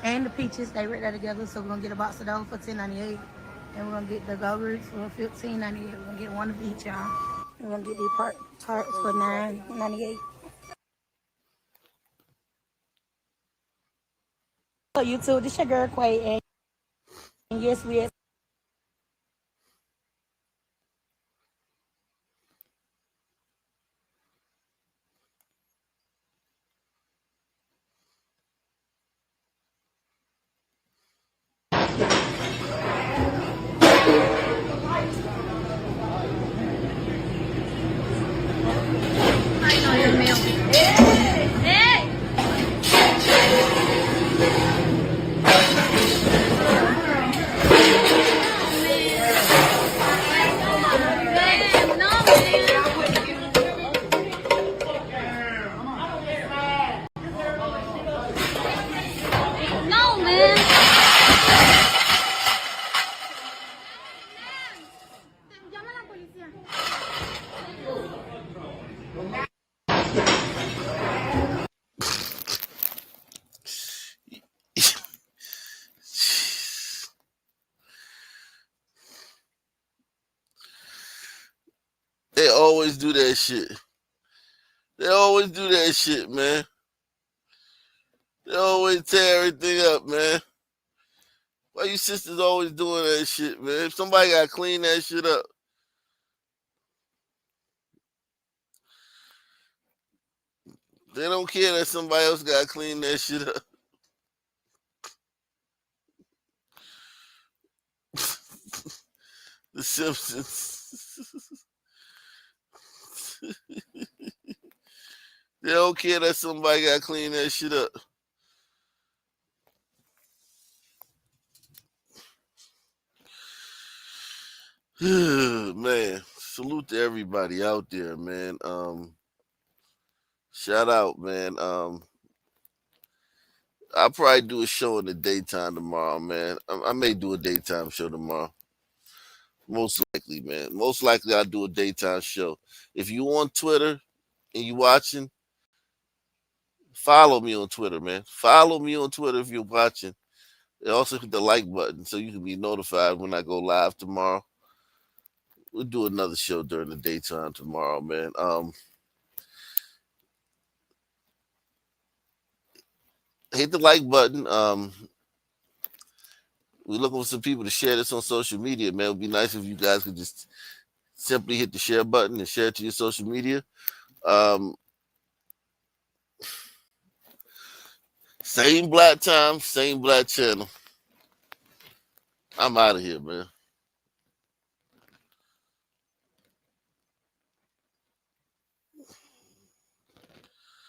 And the peaches, they right there together. So we're gonna get a box of those for $10.98. And we're gonna get the Go-Gurts for $15.98. We're gonna get 1 of each, y'all. We're gonna get these tarts for $9.98. Hello YouTube, this your girl Quay, and yes, we They always do that shit. They always do that shit, man. They always tear everything up, man. Why you sisters always doing that shit, man? If somebody gotta clean that shit up. They don't care that somebody else got to clean that shit up. The Simpsons. They don't care that somebody got to clean that shit up. Man, salute to everybody out there, man. Shout out, man. I'll probably do a show in the daytime tomorrow, man. I may do a daytime show tomorrow. Most likely, man. Most likely I'll do a daytime show. If you on Twitter and you watching, follow me on Twitter, man. Follow me on Twitter if you're watching. And also hit the like button so you can be notified when I go live tomorrow. We'll do another show during the daytime tomorrow, man. Hit the like button. We're looking for some people to share this on social media, man. It would be nice if you guys could just simply hit the share button and share it to your social media. Same black time, same black channel. I'm out of here, man.